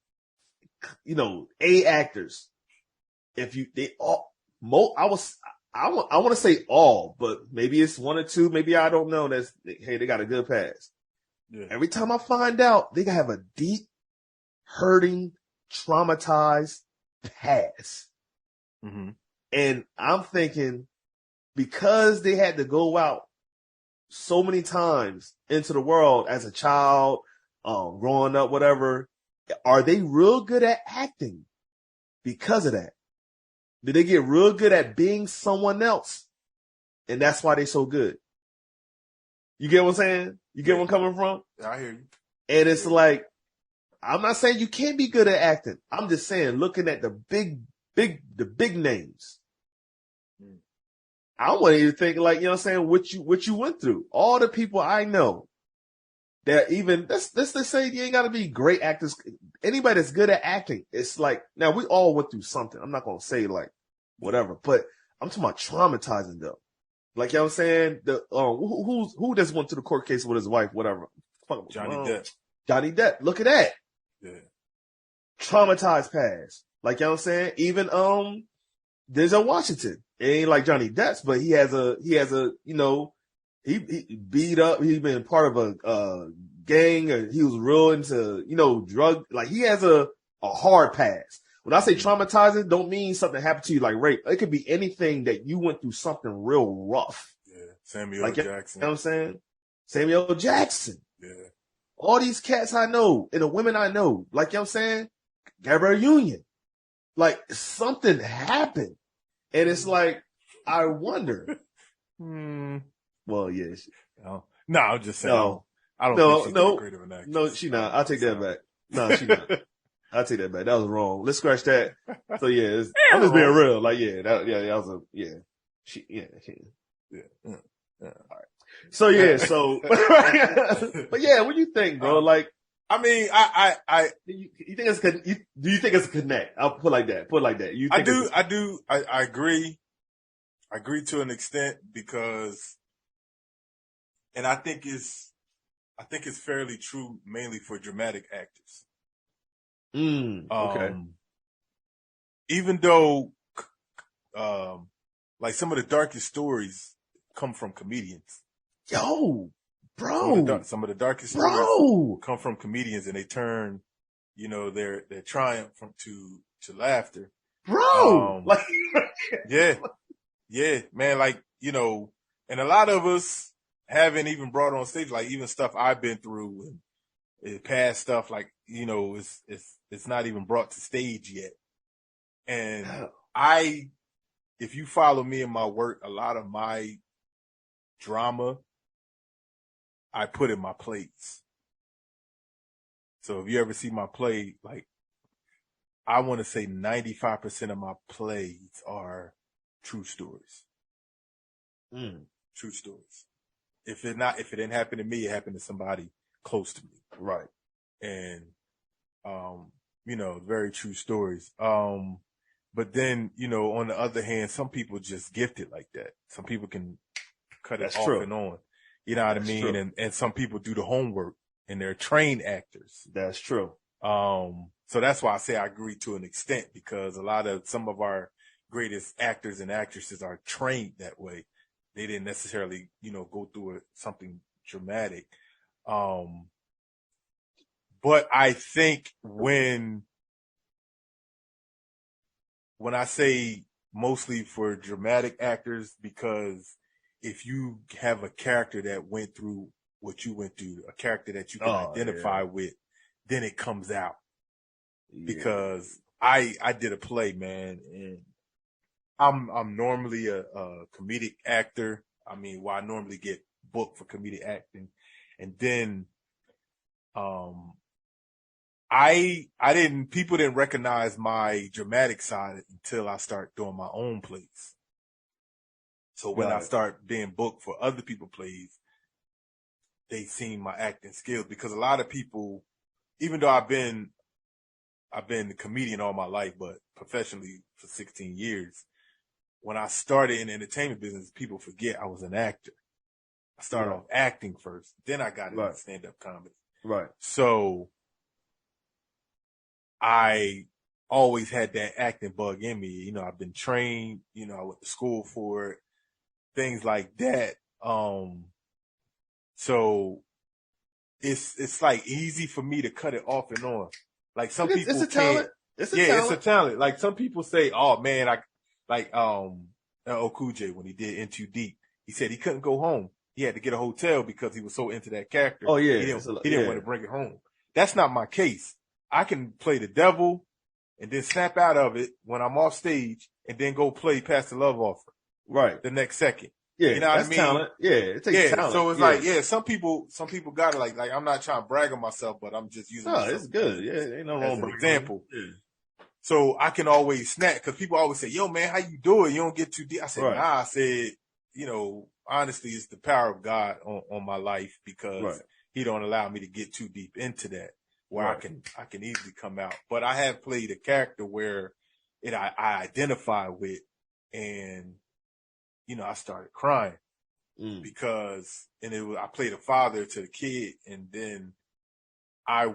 A actors. I want to say all, but maybe it's 1 or 2. Maybe I don't know. They got a good past. Yeah. Every time I find out, they have a deep, hurting, traumatized past. Mm-hmm. And I'm thinking, because they had to go out so many times into the world as a child, growing up, whatever, are they real good at acting because of that? Did they get real good at being someone else? And that's why they're so good. You get what I'm saying? You get where I'm coming from? Yeah, I hear you. And it's like, I'm not saying you can't be good at acting. I'm just saying, looking at the big names. I want you to think, like, what I'm saying, what you went through. All the people I know that even let's say you ain't got to be great actors. Anybody that's good at acting, it's like now we all went through something. I'm not gonna say like whatever, but I'm talking about traumatizing them. Like you know what I'm saying, the who just went to the court case with his wife, whatever. Johnny Depp. Johnny Depp. Look at that. Yeah. Traumatized past. Like you know what I'm saying. Even Denzel Washington. It ain't like Johnny Depp's, but he has a you know he beat up. He's been part of a gang, or he was real into you know drug. Like he has a hard past. When I say traumatizing, don't mean something happened to you like rape. It could be anything that you went through something real rough. Yeah, Samuel Jackson. You know what I'm saying? Samuel Jackson. Yeah. All these cats I know and the women I know, like you know what I'm saying? Gabrielle Union. Like something happened. And it's like, I wonder. Well, yeah. No, I'm just saying. No. I don't think she's that great of an actress. No, she not. I'll take that back. No, she not. I'll take that back. That was wrong. Let's scratch that. So yeah, I'm just being real. Like, that was all right. So yeah, but yeah, what do you think, bro? Like, I mean, you think it's do you think it's a connect? I'll put it like that. You think I agree. I agree to an extent because, and I think it's fairly true mainly for dramatic actors. Okay. Even though, like some of the darkest stories come from comedians. Yo, bro. Some of the darkest stories come from comedians, and they turn, you know, their triumph to laughter. Bro, like, yeah, man. Like, you know, and a lot of us haven't even brought on stage, like even stuff I've been through and past stuff, like, you know, it's not even brought to stage yet. And if you follow me in my work, a lot of my drama I put in my plays. So if you ever see my play, like, I want to say 95% of my plays are true stories. True stories. If it didn't happen to me, it happened to somebody close to me. Right. And, you know, very true stories. But then, you know, on the other hand, some people just gifted like that. Some people can cut it off and on. You know what I mean? And some people do the homework and they're trained actors. That's true. So that's why I say I agree to an extent, because some of our greatest actors and actresses are trained that way. They didn't necessarily, you know, go through something dramatic. But I think when I say mostly for dramatic actors, because if you have a character that went through what you went through, a character that you can identify with, then it comes out. Yeah. Because I did a play, man, and I'm normally a comedic actor. I mean, I normally get booked for comedic acting. And then people didn't recognize my dramatic side until I start doing my own plays. So when I start being booked for other people's plays, they seen my acting skills, because a lot of people, even though I've been a comedian all my life, but professionally for 16 years, when I started in the entertainment business, people forget I was an actor. I started off acting first, then I got into stand-up comedy. Right. So I always had that acting bug in me. You know, I've been trained, you know, I went to school for it, things like that. So it's like easy for me to cut it off and on. Like some people it's a talent. It's a talent. Like some people say, oh man, LL Cool J, when he did In Too Deep, he said he couldn't go home. He had to get a hotel because he was so into that character. Oh yeah. He didn't want to bring it home. That's not my case. I can play the devil and then snap out of it when I'm off stage and then go play Pass the Love Offer. Right. The next second. Yeah. You know what I mean? Talent. Yeah. It takes talent. So it's like, some people got it. Like I'm not trying to brag on myself, but I'm just using myself. It's good. Ain't no wrong as an example. Yeah. So I can always snap, because people always say, yo man, how you do it? You don't get too deep. I said, nah, I said, you know, honestly, it's the power of God on my life, because he don't allow me to get too deep into that where Right. I can easily come out. But I have played a character where I identify with, and I started crying because I played a father to the kid, and then I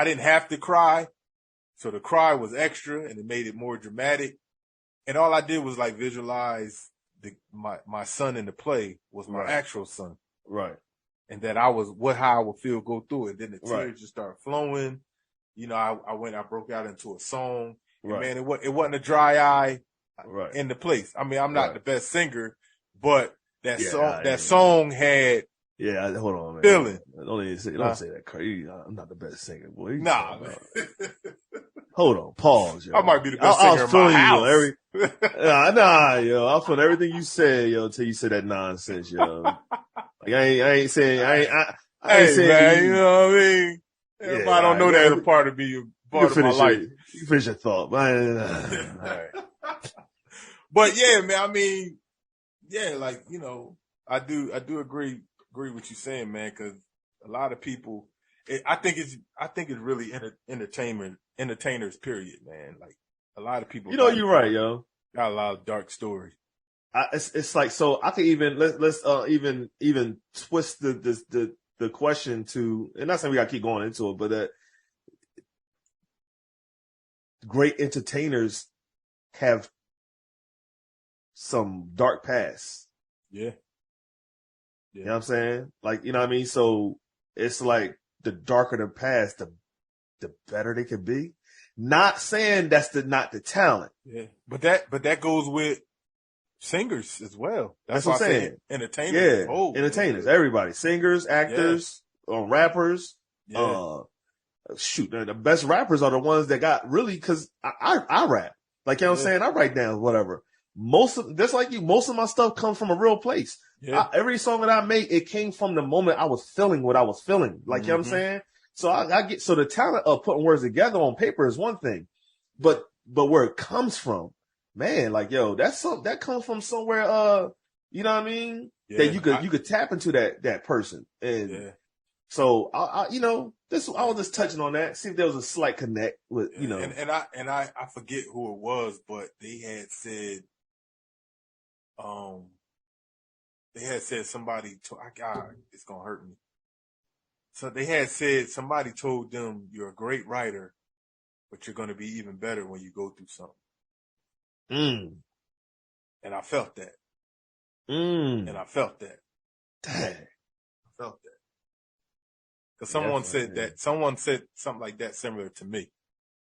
didn't have to cry. So the cry was extra and it made it more dramatic. And all I did was like visualize my son in the play was my actual son. Right. And that how I would feel go through it. Then the tears just started flowing. I broke out into a song. And man, it wasn't a dry eye in the place. I mean, I'm not the best singer, but that song had hold on, man. Feeling. Don't say that crazy. I'm not the best singer, boy. Nah, man. Hold on, pause, yo. I might be the best singer in my house. Yo. I was feeling everything you said, yo, until you said that nonsense, yo. Like I ain't saying, hey, saying, man, you know what I mean? Everybody don't know that as a part of me, part of my life. You finish your thought, man. All right. But yeah, man, I mean, yeah, like, I do agree with you saying, man, because a lot of people, I think it's really entertainers, period, man. Like a lot of people, you're right, yo. Got a lot of dark stories. It's like, so I could even let's even twist the question to, and not saying we gotta keep going into it, but that great entertainers have some dark past. Yeah. You know what I'm saying? Like, you know what I mean? So it's like the darker the past, the better they could be. Not saying that's not the talent. Yeah. But that goes with singers as well. That's what I'm saying. Entertainers. Yeah. Entertainers. Everybody. Singers, actors, rappers. Yeah. The best rappers are the ones that got really, cause I rap. Like, you know what I'm saying? I write down whatever. Just like you, most of my stuff comes from a real place. Yeah. Every song that I make, it came from the moment I was feeling what I was feeling. Like, you know what I'm saying? So so the talent of putting words together on paper is one thing, but where it comes from, man, like, yo, that comes from somewhere, you know what I mean? Yeah, that you could tap into that person. And so I was just touching on that, see if there was a slight connect with, And I forget who it was, but they had said somebody God, it's gonna hurt me. So they had said somebody told them, you're a great writer, but you're gonna be even better when you go through something. And I felt that. And I felt that. Dang. I felt that. Because someone said something like that similar to me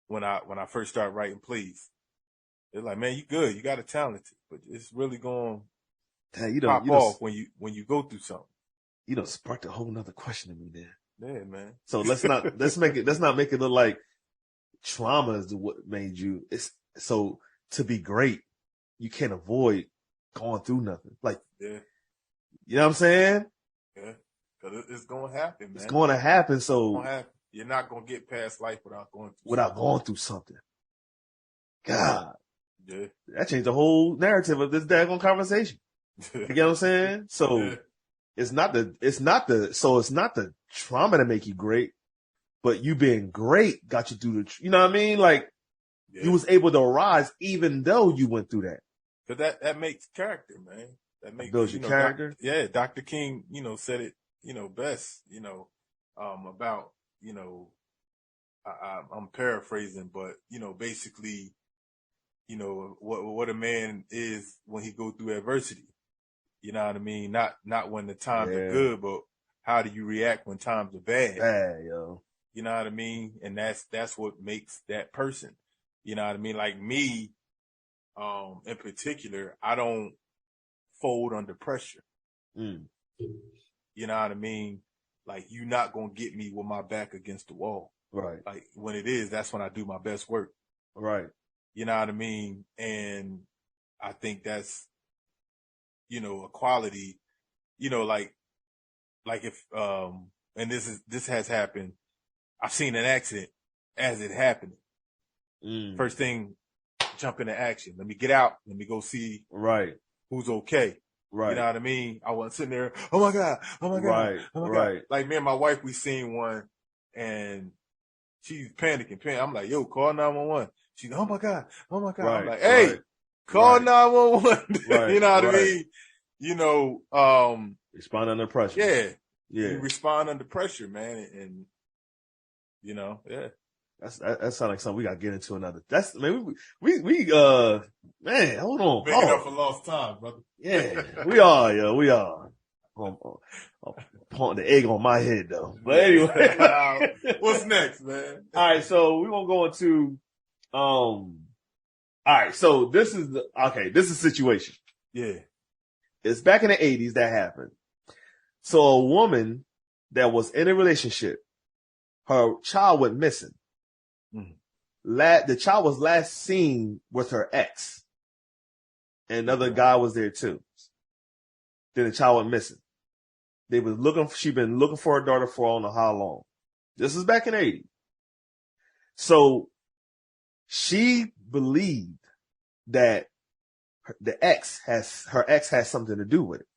when I first started writing plays. They're like, man, you good, you got a talent, but it's really going to pop off when you go through something. You don't sparked a whole nother question in me there. Yeah, man. So let's not make it look like trauma is what made you. It's so to be great, you can't avoid going through nothing. Like, you know what I'm saying? Yeah, because it's going to happen, man. It's going to happen. So you're not going to get past life without going through something. God, yeah, that changed the whole narrative of this daggone conversation. You get what I'm saying? So it's not the trauma to make you great, but you being great got you through you know what I mean? Like, you was able to rise even though you went through that. Because that makes character, man. That builds your character. Dr. King, said it, best, about, I'm paraphrasing, but, basically, what a man is when he go through adversity. You know what I mean? Not when the times are good, but how do you react when times are bad? Bad, yo. You know what I mean? And that's what makes that person. You know what I mean? Like me, in particular, I don't fold under pressure. You know what I mean? Like, you're not going to get me with my back against the wall. Right. Like, when it is, that's when I do my best work. Right. You know what I mean? And I think that's, a quality, like if, and this has happened. I've seen an accident as it happened. First thing, jump into action. Let me get out. Let me go see who's okay. Right. You know what I mean? I wasn't sitting there, oh my God, oh my God, Right. oh my Right. God. Like me and my wife, we seen one and she's panicking. I'm like, yo, call 911. She's, oh my God, oh my God. Right. I'm like, hey, Right. call Right. 911. Right. You know what I Right. mean? You know, Respond under pressure. yeah. Yeah. You respond under pressure, man. And you know, yeah. That sounds like something we got to get into another. That's, man, we man, hold on. Making up for lost time, brother. Yeah, we are, yo, we are. I'm pouring the egg on my head, though. But anyway. What's next, man? All right, so we're going to go into, all right, so this is the situation. Yeah. It's back in the 80s that happened. So a woman that was in a relationship, her child went missing. Mm-hmm. The child was last seen with her ex. And another guy was there too. Then the child went missing. She'd been looking for her daughter for I don't know how long. This is back in the 80s. So she believed that her ex has something to do with it.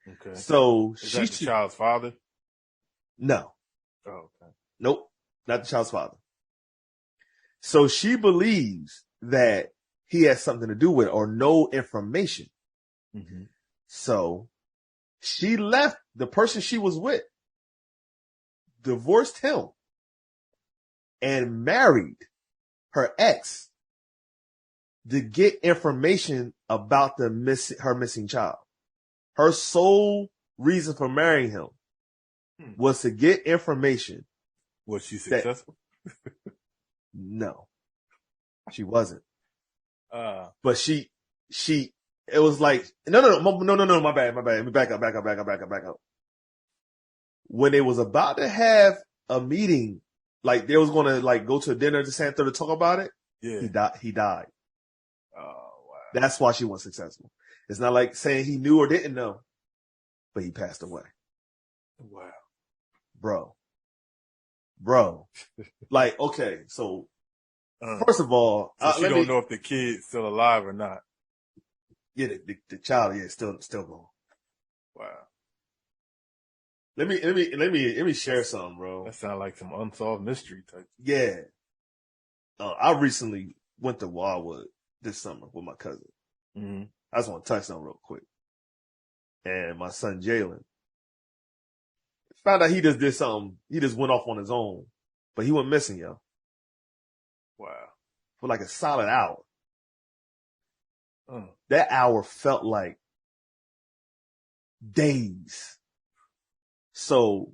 Okay. So is that the child's father? No. Oh, okay. Nope. Not the child's father. So she believes that he has something to do with it or no information. Mm-hmm. So she left the person she was with, divorced him, and married her ex to get information about her missing child. Her sole reason for marrying him was to get information. Was she successful? No, she wasn't. But it was like, no, my bad. Let me back up. When they was about to have a meeting, like they was going to like go to dinner to Santa to talk about it. Yeah. He died. Oh, wow. That's why she wasn't successful. It's not like saying he knew or didn't know, but he passed away. Wow. Bro. Like, okay, so first of all, so she don't know if the kid's still alive or not. Yeah, the child, still gone. Wow. Let me share something, bro. That sounds like some unsolved mystery type. Yeah. I recently went to Wildwood this summer with my cousin. Mm-hmm. I just want to touch on real quick. And my son Jalen found out he just did something. He just went off on his own, but he went missing, yo. Wow. For like a solid hour. That hour felt like days. So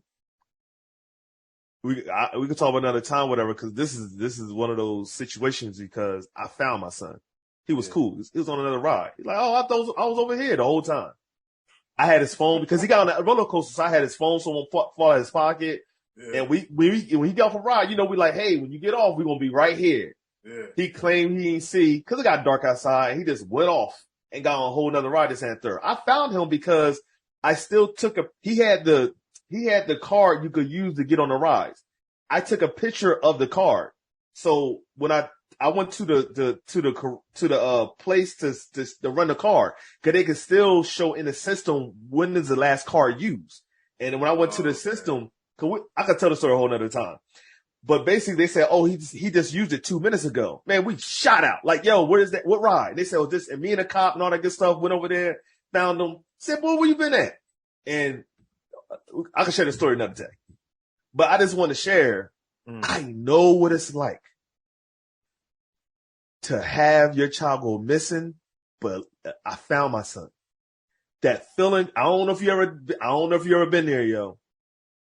we could talk about another time, whatever, because this is one of those situations because I found my son. He was cool. He was on another ride. He's like, oh, I was over here the whole time. I had his phone because he got on that roller coaster, so I had his phone, so it won't fall out of his pocket. Yeah. And when he got off a ride, we like, hey, when you get off, we're gonna be right here. Yeah. He claimed he didn't see because it got dark outside. And he just went off and got on a whole nother ride this and third. I found him because I still took he had the card you could use to get on the rides. I took a picture of the card. So when I went to the place to run the card, cause they could still show in the system when is the last card used. And when I went to the system, I could tell the story a whole nother time. But basically they said, oh, he just used it 2 minutes ago. Man, we shot out. Like, yo, where is that? What ride? And they said, oh, this, and me and the cop and all that good stuff went over there, found him, said, boy, where you been at? And I can share the story another day. But I just want to share, I know what it's like to have your child go missing, but I found my son. That feeling, I don't know if you ever been there, yo.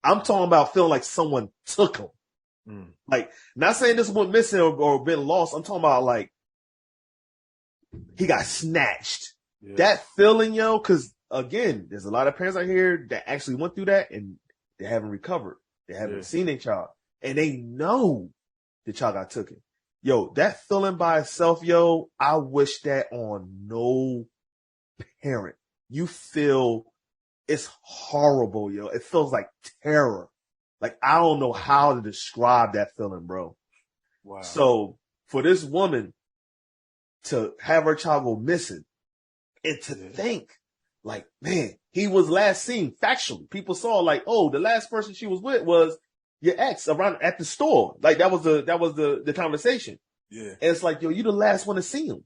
I'm talking about feeling like someone took him. Like, not saying this went missing or been lost. I'm talking about like he got snatched. Yeah. That feeling, yo, because again, there's a lot of parents out here that actually went through that and they haven't recovered. They haven't seen their child, and they know the child got taken. Yo, that feeling by itself, yo, I wish that on no parent. You feel it's horrible, yo. It feels like terror. Like, I don't know how to describe that feeling, bro. Wow. So for this woman to have her child go missing and to think like, man, he was last seen factually. People saw like, oh, the last person she was with was your ex around at the store. Like that was the conversation. Yeah. And it's like, yo, you the last one to see him.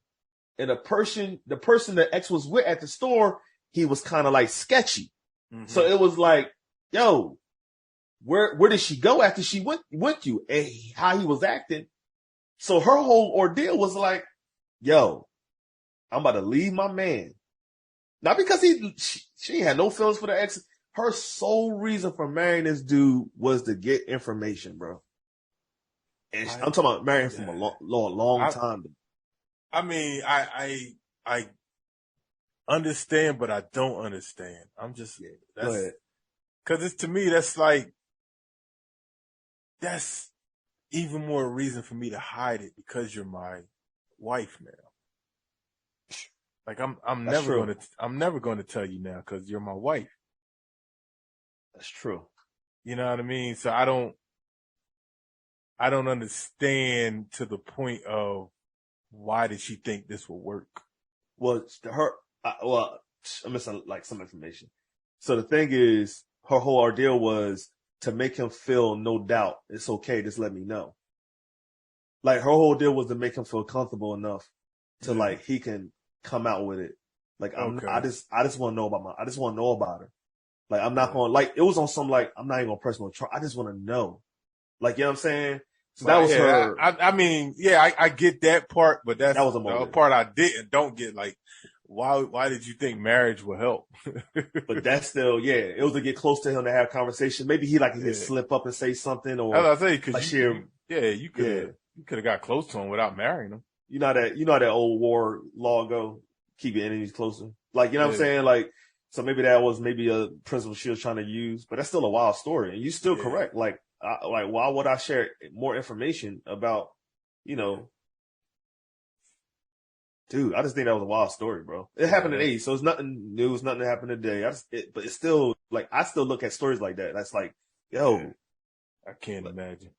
And the person the ex was with at the store, he was kind of like sketchy. Mm-hmm. So it was like, yo, where did she go after she went you? And how he was acting. So her whole ordeal was like, yo, I'm about to leave my man. Not because she had no feelings for the ex. Her sole reason for marrying this dude was to get information, bro. And I'm talking about marrying from a long time. I mean, I understand, but I don't understand. I'm just, because to me, that's even more reason for me to hide it because you're my wife now. Like I'm never going to tell you now because you're my wife. That's true. You know what I mean? So I don't understand to the point of why did she think this will work? Well, I'm missing like some information. So the thing is, her whole ordeal was to make him feel no doubt. It's okay. Just let me know. Like her whole deal was to make him feel comfortable enough to like he can come out with it. Like I just want to know about her. Like I'm not going like it was on some like I'm not even gonna personal charge. I just want to know. Like you know what I'm saying? So that was her. I mean, I get that part, but that was the part I don't get. Like, why did you think marriage would help? But that's still, it was to get close to him to have conversation. Maybe he could slip up and say something, or as I say, because you could have got close to him without marrying him. You know that old war law go, keep your enemies closer. Like you know what I'm saying? Like so maybe that was a principle she was trying to use, but that's still a wild story, and you're still correct. Like why would I share more information about, dude, I just think that was a wild story, bro. It happened in the 80s, so it's nothing new. It's nothing that happened today. But it's still, like, I still look at stories like that. That's like, yo. I can't imagine.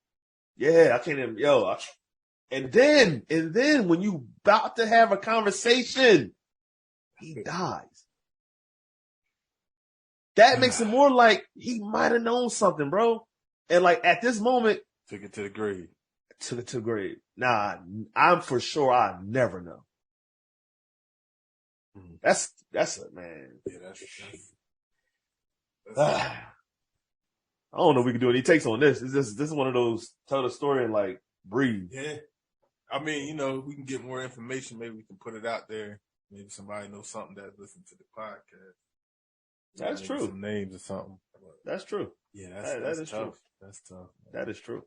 Yeah, I can't even, And then when you about to have a conversation, he dies. That makes it more like he might have known something, bro. And like at this moment, took it to the grave. Nah, I'm for sure I never know. That's it, man. Yeah, that's I don't know if we can do any takes on this. This is one of those tell the story and like breathe. Yeah. I mean, we can get more information. Maybe we can put it out there. Maybe somebody knows something that listens to the podcast. That's true. Some names or something. That's true. Yeah, that's tough. True. That's tough. Man. That is true.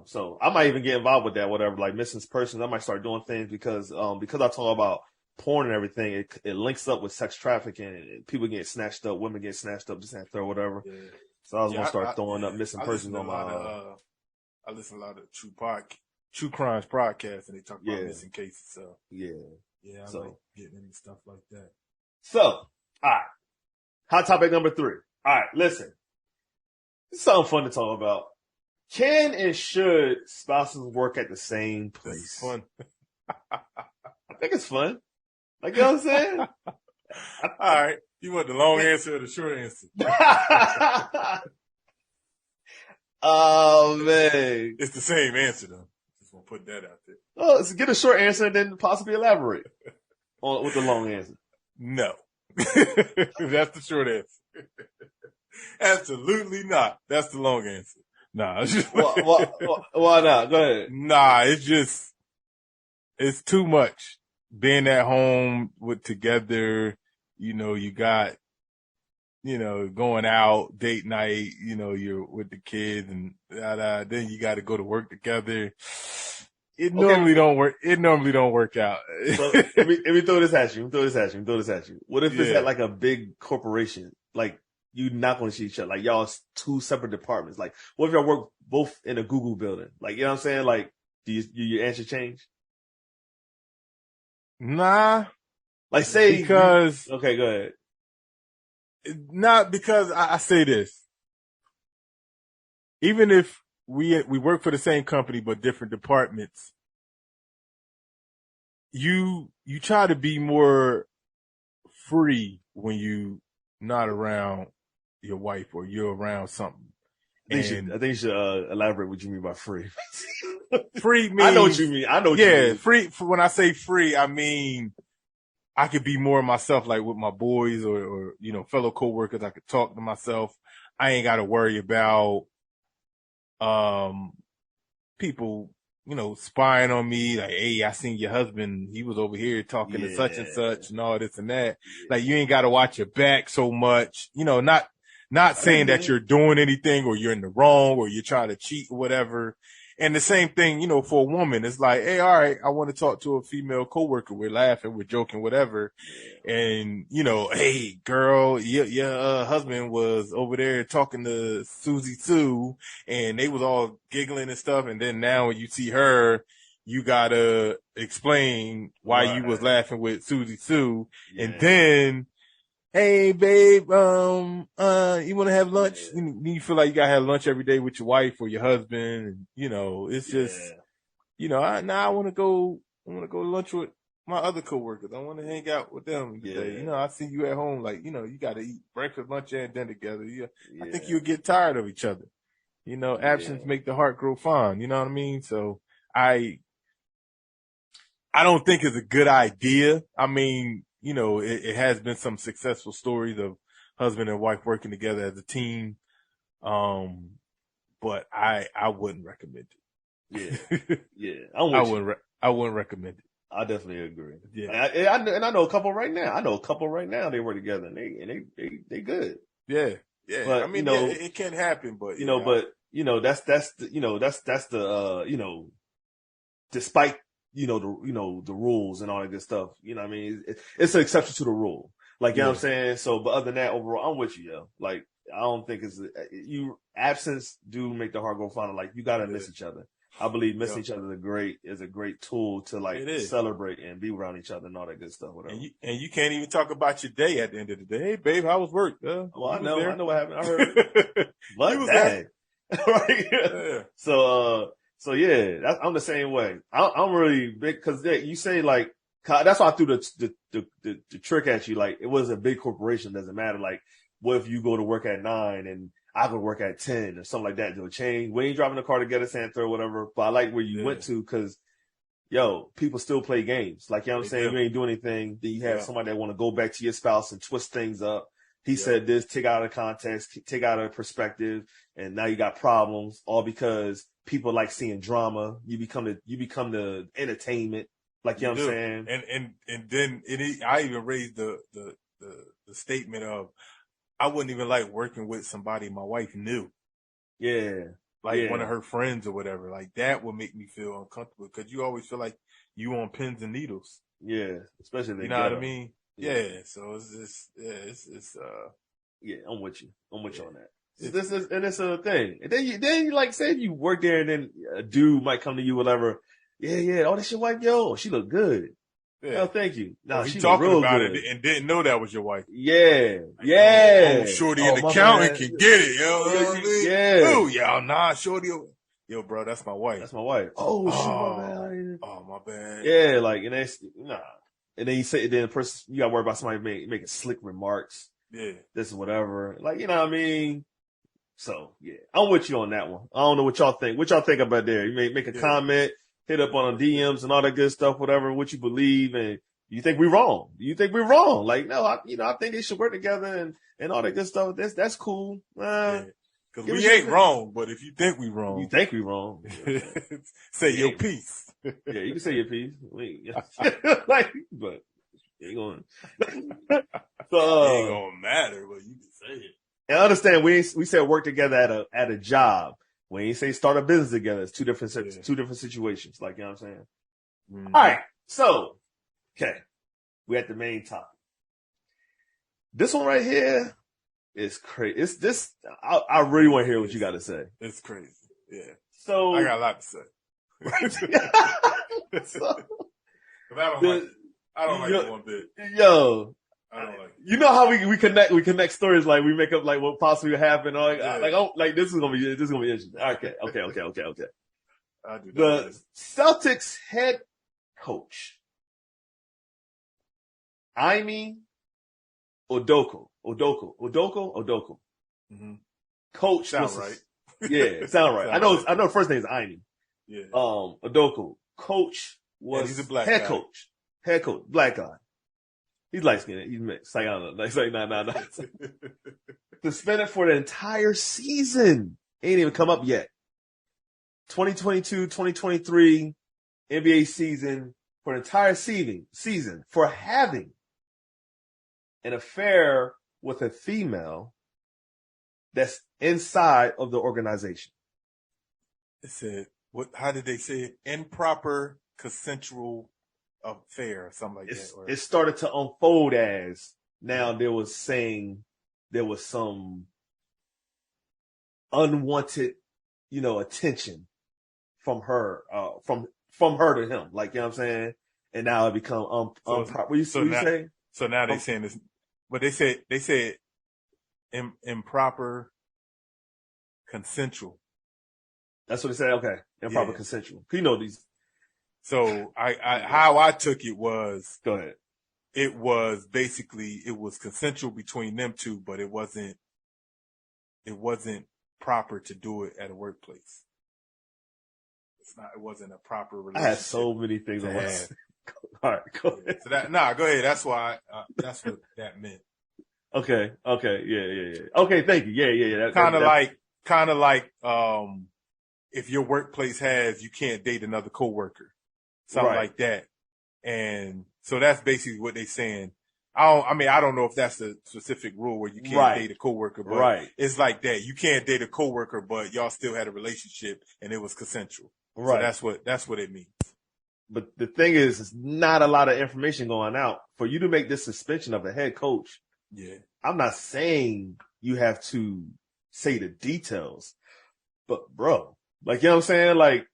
So I might even get involved with that, whatever, like missing persons. I might start doing things because I talk about porn and everything. It links up with sex trafficking and people get snatched up, women get snatched up, just have to whatever. Yeah. So I was going to start throwing up missing persons on my, I listen to a lot of true crimes podcasts and they talk about missing cases. So yeah, I like getting into stuff like that. So, all right. Hot topic number 3. All right, listen. It's something fun to talk about. Can and should spouses work at the same place? It's fun. I think it's fun. Like, you know what I'm saying? All right. You want the long answer or the short answer? Oh, man. It's the same answer, though. Just want to put that out there. Oh, let's get a short answer and then possibly elaborate with the long answer. No. That's the short answer. Absolutely not. That's the long answer. Nah. Why not? Go ahead. Nah, it's too much. Being at home together, you got, going out, date night, you're with the kids and then you got to go to work together. It normally don't work. It normally don't work out. So, let me throw this at you. What if it's at like a big corporation? Like you not going to see each other. Like y'all 2 separate departments. Like what if y'all work both in a Google building? Like, you know what I'm saying? Like, do your answer change? Nah. Like say because okay, go ahead. Not because I say this. Even if we work for the same company but different departments, you try to be more free when you not around your wife or you're around something. I think you should elaborate what you mean by free. Free means, I know what you mean. Yeah, free. When I say free, I mean I could be more myself, like with my boys or fellow coworkers. I could talk to myself. I ain't got to worry about people, spying on me. Like, hey, I seen your husband. He was over here talking to such and such and all this and that. Like, you ain't got to watch your back so much. Not saying that you're doing anything or you're in the wrong or you're trying to cheat or whatever. And the same thing, for a woman, it's like, hey, all right, I want to talk to a female coworker. We're laughing, we're joking, whatever. And, hey, girl, your husband was over there talking to Susie Sue and they was all giggling and stuff. And then now when you see her, you gotta explain why you was laughing with Susie Sue. Yeah. And then, hey, babe, you want to have lunch? You feel like you gotta have lunch every day with your wife or your husband. And, it's just, I want to go to lunch with my other coworkers. I want to hang out with them today. I see you at home. Like, you got to eat breakfast, lunch, and dinner together. I think you'll get tired of each other. Absence make the heart grow fond. You know what I mean? So I don't think it's a good idea. I mean, it has been some successful stories of husband and wife working together as a team. But I wouldn't recommend it. Yeah. I wouldn't recommend it. I definitely agree. Yeah. And I know a couple right now. They work together and they good. Yeah. Yeah. But, I mean, it can happen, but that's the despite the rules and all that good stuff. I mean, it's an exception to the rule. Like, you know what I'm saying? So, but other than that, overall, I'm with you, yo. Like, I don't think absence do make the heart go fonder. Like, you gotta miss each other. I believe missing each other is a great tool to like celebrate and be around each other and all that good stuff, whatever. And you can't even talk about your day at the end of the day. Hey, babe, how was work? Well, I know what happened. I heard. But dang. Right? Yeah. So yeah, I'm the same way. I'm really big because you say like, that's why I threw the trick at you. Like, it was a big corporation. Doesn't matter. Like, what if you go to work at 9 and I could work at 10 or something like that? Do a change. We ain't driving the car together, Santa or whatever. But I like where you went to because, people still play games. Like, you know what I'm saying? You ain't doing anything. Then you have somebody that want to go back to your spouse and twist things up. He said this, take out of context, take out of perspective, and now you got problems all because people like seeing drama. You become the entertainment. Like, you know what I'm saying? And then I even raised the statement of, I wouldn't even like working with somebody my wife knew. Yeah. Like one of her friends or whatever. Like, that would make me feel uncomfortable because you always feel like you on pins and needles. Yeah. Especially you know what I mean? Yeah. So it's just, I'm with you. I'm with you on that. It's a thing. And then you like, say if you work there and then a dude might come to you, whatever. Yeah. Oh, that's your wife, yo. She look good. Yeah. Oh, thank you. No, she talking about it and didn't know that was your wife. Yeah. Like, oh, shorty an accountant can get it, yo. You know what I mean? Yeah. Oh, yeah, nah, shorty. Yo, bro, that's my wife. That's my wife. Oh, shit, my bad. Oh, my bad. Yeah, like, and that's, nah. And then the person, you gotta worry about somebody making slick remarks. Yeah. This is whatever. Like, you know what I mean? So, yeah. I'm with you on that one. I don't know what y'all think. What y'all think about there? You may make a comment, hit up on the DMs and all that good stuff, whatever, what you believe, and you think we're wrong. You think we're wrong. Like, no, I think they should work together and all that good stuff. That's cool. Cause we ain't wrong, but if you think we wrong. You think we wrong. Say your piece. Yeah, you can say your piece. But it ain't going. So, it ain't gonna matter, but you can say it. And understand, we said work together at a job. When you say start a business together, it's two different situations. Like, you know what I'm saying? Mm-hmm. All right. So, okay. We're at the main topic. This one right here is crazy. It's this. I really want to hear what you got to say. It's crazy. Yeah. So I got a lot to say. I don't like it one bit. Yo. I don't like it. You know how we connect stories, like we make up like what possibly happened. Like this is gonna be interesting. Okay. I do that. The Celtics head coach, Ime Udoka. Mm-hmm. Coach. Sound right. Yeah, sound right. I know the first name is Ime. Yeah. Udoka. Coach was he's a black head guy. coach. Head coach. Black guy. He's light skinned. He's mixed. Like, I don't know. Like, nah. Suspended for the entire season. Ain't even come up yet. 2022-2023 NBA season for the entire season for having an affair with a female that's inside of the organization. It said, how did they say it? Improper consensual affair or something like that. It started to unfold as now there was some unwanted, attention from her, from her to him. Like, you know what I'm saying? And now it become improper. What you say? So now they saying this, but they said improper consensual. That's what they said. Okay. Improper consensual. You know these. So how I took it was, go ahead. It was basically, it was consensual between them two, but it wasn't proper to do it at a workplace. It wasn't a proper relationship. I had so many things I had. All right, go ahead. So go ahead. That's why, that's what that meant. Okay. Yeah. Okay, thank you. Yeah. Kind of like, if your workplace has, you can't date another coworker, something like that. And so that's basically what they're saying. I don't know if that's a specific rule where you can't date a coworker, but it's like that. You can't date a coworker, but y'all still had a relationship and it was consensual. Right. So that's what it means. But the thing is, it's not a lot of information going out for you to make this suspension of a head coach. Yeah. I'm not saying you have to say the details, but bro, like, you know what I'm saying? Like,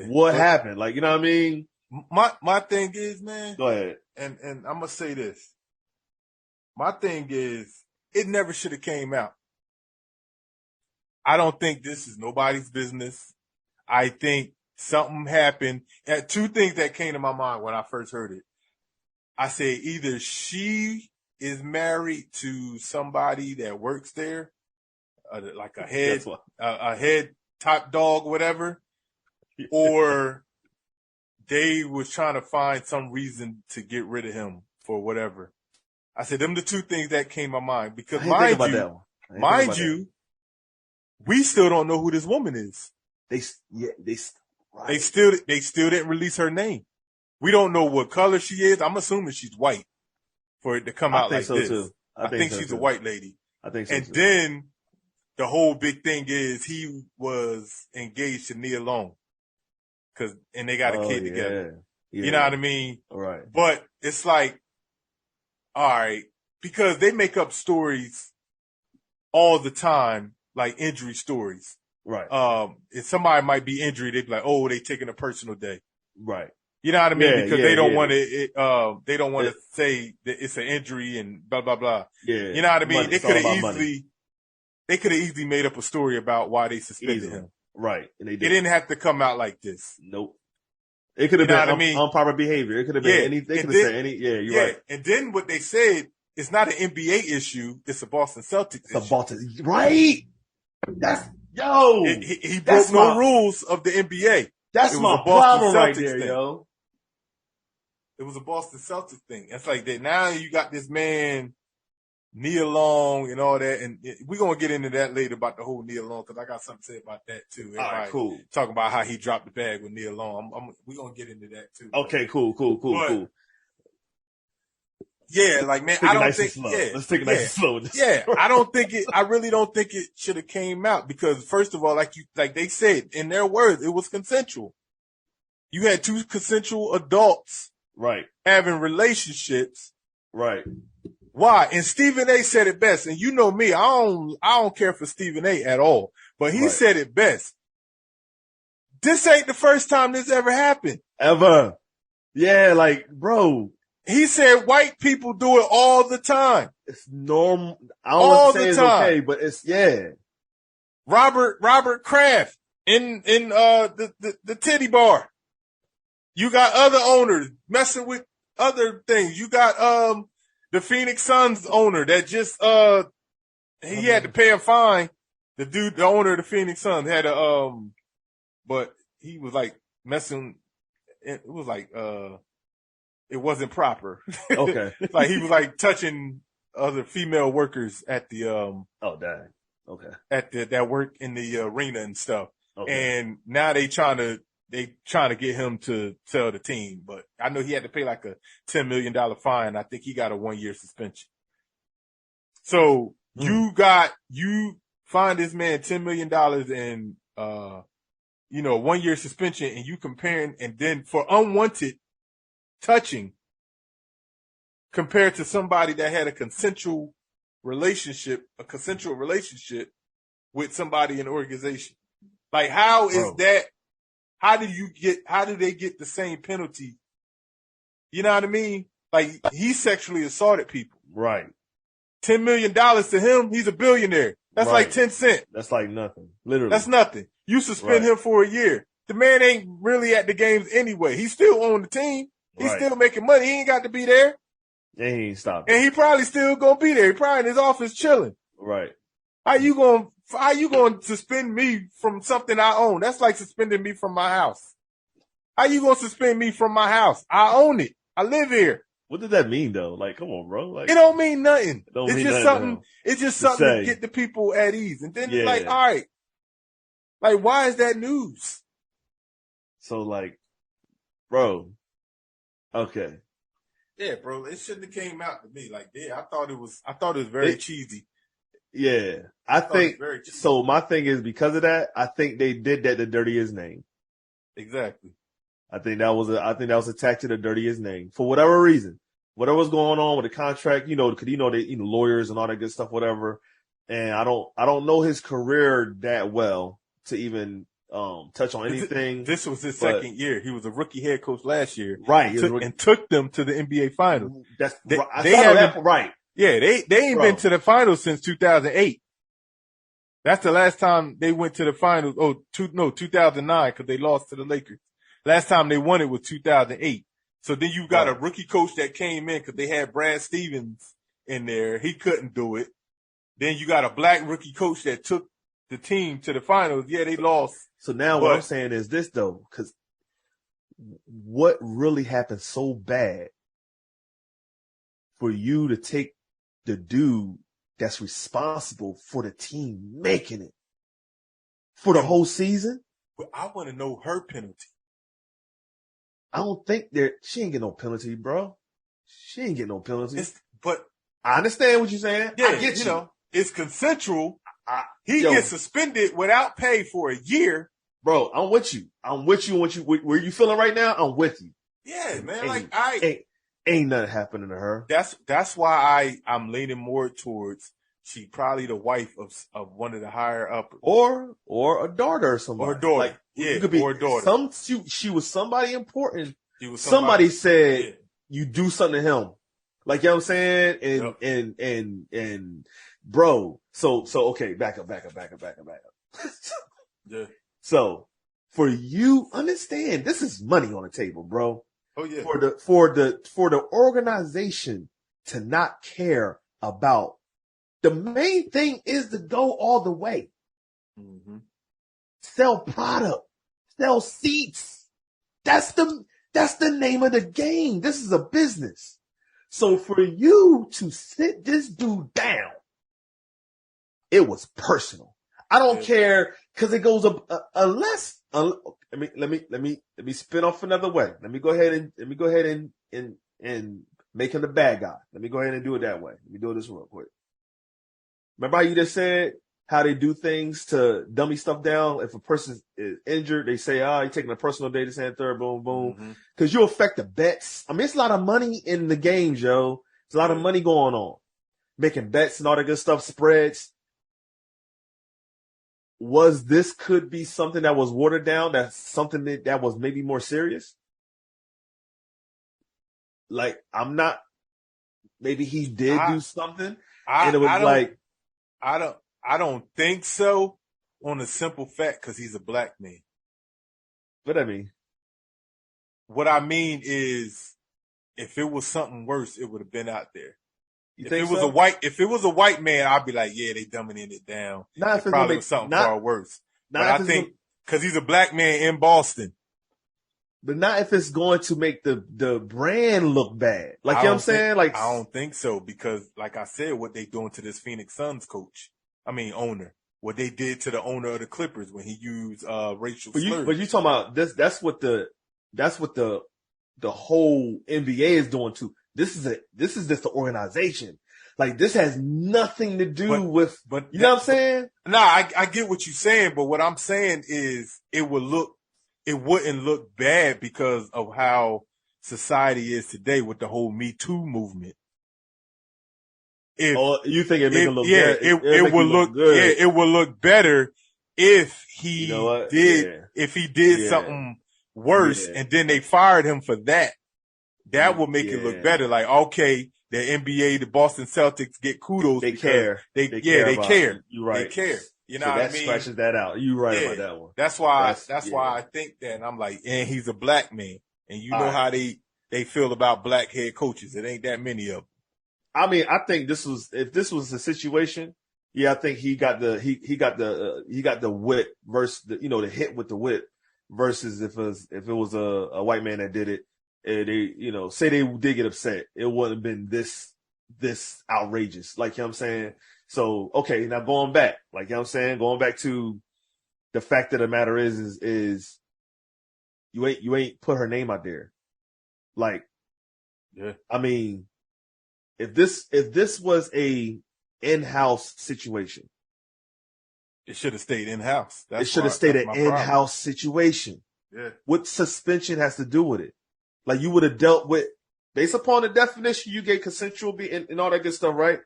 what happened? Like, you know what I mean? My thing is, man. Go ahead. And I'm gonna say this. My thing is, it never should have came out. I don't think this is nobody's business. I think something happened. And two things that came to my mind when I first heard it. I said either she is married to somebody that works there, like a head top dog, whatever, or they was trying to find some reason to get rid of him for whatever. I said, them the two things that came to my mind because mind you, we still don't know who this woman is. They still didn't release her name. We don't know what color she is. I'm assuming she's white for it to come out like this. Too. I think she's a white lady. I think so. And then the whole big thing is he was engaged to Nia Long. And they got a kid together. Yeah. You know what I mean? Right. But it's like, all right, because they make up stories all the time, like injury stories. Right. If somebody might be injured, they'd be like, oh, they taking a personal day. Right. You know what I mean? Because they don't want to, they don't want to say that it's an injury and blah, blah, blah. Yeah. You know what I mean? They could have easily made up a story about why they suspended him. Right. And it didn't have to come out like this. Nope. It could have been improper behavior. It could have been anything. They could have said any. Yeah, you're right. And then what they said, it's not an NBA issue. It's a Boston Celtics issue. It's a Boston. Right. He broke no rules of the NBA. That's my problem right there, thing. yo. It was a Boston Celtics thing. It's like that. Now you got this man, Nia Long and all that. And we're going to get into that later about the whole Nia Long because I got something to say about that too. All right, cool. Talking about how he dropped the bag with Nia Long. We're going to get into that too. Okay, cool. Yeah, like, man, I don't think, let's take it nice and slow. I really don't think it should have came out because first of all, like they said in their words, it was consensual. You had two consensual adults. Right. Having relationships. Right. Why? And Stephen A said it best. And you know me, I don't care for Stephen A at all, but he said it best. This ain't the first time this ever happened. Ever. Yeah, like, bro. He said white people do it all the time. It's normal. I don't want to say it's okay, but it's, Robert Kraft in the titty bar. You got other owners messing with other things. You got, the Phoenix Suns owner that just he had to pay a fine. The owner of the Phoenix Suns had a but he was like messing. It was like it wasn't proper. Okay. Like he was like touching other female workers at the oh dang. Okay. At that work in the arena and stuff. Okay. And now they trying to get him to sell the team, but I know he had to pay like a $10 million fine. I think he got a 1-year suspension. So you find this man $10 million and 1-year suspension, and you comparing, and then for unwanted touching compared to somebody that had a consensual relationship with somebody in the organization. Like, how is that? How do they get the same penalty? You know what I mean? Like, he sexually assaulted people. Right. $10 million to him, he's a billionaire. That's like 10 cents. That's like nothing. Literally. That's nothing. You suspend him for a year. The man ain't really at the games anyway. He still on the team. He's still making money. He ain't got to be there. And he ain't stopping. And he probably still gonna be there. He probably in his office chilling. Right. How you gonna suspend me from something I own? That's like suspending me from my house. How you gonna suspend me from my house? I own it. I live here. What does that mean though? Like, come on, bro. Like, it don't mean nothing. It's just something to get the people at ease. And then it's like, all right. Like, why is that news? So like, bro. Okay. Yeah, bro. It shouldn't have came out to me like that. I thought it was very cheesy. Yeah. I think so. My thing is, because of that, I think they did that to dirty his name. Exactly. I think that was attacked to the dirty his name for whatever reason. Whatever was going on with the contract, because they, lawyers and all that good stuff, whatever. And I don't know his career that well to even touch on anything. This was his second year. He was a rookie head coach last year, right? And took them to the NBA Finals. Right. Yeah, they ain't been to the finals since 2008. That's the last time they went to the finals. 2009, because they lost to the Lakers. Last time they won it was 2008. So then you got a rookie coach that came in because they had Brad Stevens in there. He couldn't do it. Then you got a black rookie coach that took the team to the finals. Yeah, they lost. So now what I'm saying is this, though, because what really happened so bad for you to take the dude that's responsible for the team making it for the whole season? But I want to know her penalty. I don't think she ain't get no penalty, bro. She ain't get no penalty. But I understand what you're saying. Yeah, I get you. It's consensual. He gets suspended without pay for a year. Bro, I'm with you. Where you feeling right now? I'm with you. Yeah, man. Ain't nothing happening to her. That's why I'm leaning more towards she probably the wife of one of the higher up, or a daughter or somebody. Or a daughter. Like, yeah, could be or a daughter. She was somebody important. Somebody said you do something to him. Like, you know what I'm saying? And bro, so okay, back up. Yeah. So for you, understand this is money on the table, bro. Oh yeah. For the organization to not care about the main thing is to go all the way. Mm-hmm. Sell product, sell seats. That's the name of the game. This is a business. So for you to sit this dude down, it was personal. I don't care because it goes up unless. Let me spin off another way. Let me go ahead and make him the bad guy. Let me go ahead and do it that way. Let me do this real quick. Remember how you just said how they do things to dummy stuff down? If a person is injured, they say, you're taking a personal day, this and third, boom, boom. Because you affect the bets. I mean, it's a lot of money in the games, yo. There's a lot of money going on. Making bets and all that good stuff, spreads. This could be something that was watered down? That's something that was maybe more serious? Like, maybe he did do something. And it was like, I don't think so, on a simple fact, because he's a black man. What I mean? What I mean is, if it was something worse, it would have been out there. You If think it was so? if it was a white man, I'd be like, yeah, they dumbing it down. Not if It it's probably gonna was something far worse. But I think gonna, because he's a black man in Boston. but not if it's going to make the brand look bad. Like, you know what I'm saying? Like, I don't think so because, like I said, what they doing to this Phoenix Suns owner, what they did to the owner of the Clippers when he used racial slurs. But you talking about this? That's what the whole NBA is doing too. This is just the organization. Like, this has nothing to do with. But you know what I'm saying? I get what you're saying, but what I'm saying is it wouldn't look bad because of how society is today with the whole Me Too movement. You think it make it look good? It would look good. Yeah, it would look better if he did something worse and then they fired him for that. That would make it look better. Like, okay, the NBA, the Boston Celtics get kudos. They care. They care. You're right. They care. You know so what I that mean? scratches that out. You're right about that one. That's why I think that. And I'm like, and he's a black man. And you know how they feel about black head coaches. It ain't that many of them. I mean, I think if this was the situation, I think he got the whip versus the hit with the whip versus if it was a white man that did it, and they say they did get upset, it wouldn't have been this outrageous. Like, you know what I'm saying? So, okay, now going back, like, you know what I'm saying, going back to the fact of the matter is you ain't put her name out there. Like, I mean, if this was a in-house situation, it should have stayed in-house. It should have stayed an in-house situation. Yeah. What suspension has to do with it? Like, you would have dealt with, based upon the definition you gave, consensual and all that good stuff, right?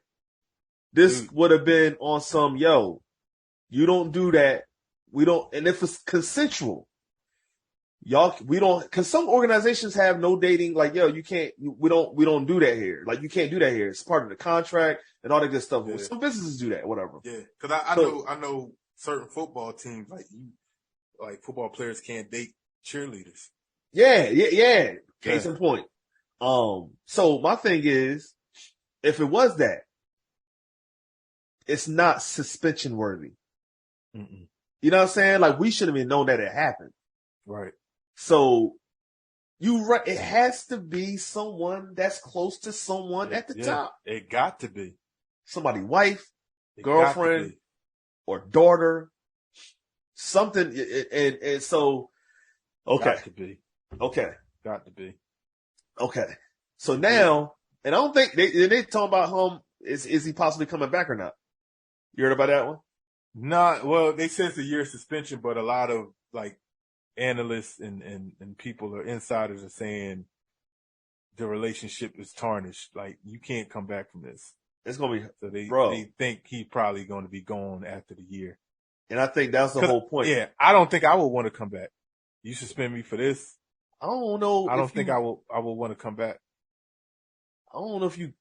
This would have been on some, you don't do that. We don't, and if it's consensual, we don't, because some organizations have no dating, like, you can't, we don't do that here. Like, you can't do that here. It's part of the contract and all that good stuff. Yeah. Some businesses do that, whatever. Yeah. Cause I know certain football teams, like football players can't date cheerleaders. Yeah. Case in point. So my thing is, if it was that, it's not suspension worthy. Mm-mm. You know what I'm saying? Like, we should have even known that it happened. Right. So it has to be someone that's close to someone at the top. It got to be. Somebody wife, girlfriend, or daughter. Something and so okay. Got to be. Okay. Got to be. Okay. So now, and I don't think they talking about him, is he possibly coming back or not? You heard about that one? No, well, they said it's a year suspension, but a lot of analysts and people or insiders are saying the relationship is tarnished. Like, you can't come back from this. It's gonna be so they think he's probably going to be gone after the year. And I think that's the whole point. Yeah, I don't think I would want to come back. You suspend me for this. I don't know. I don't think I will want to come back. I don't know if you,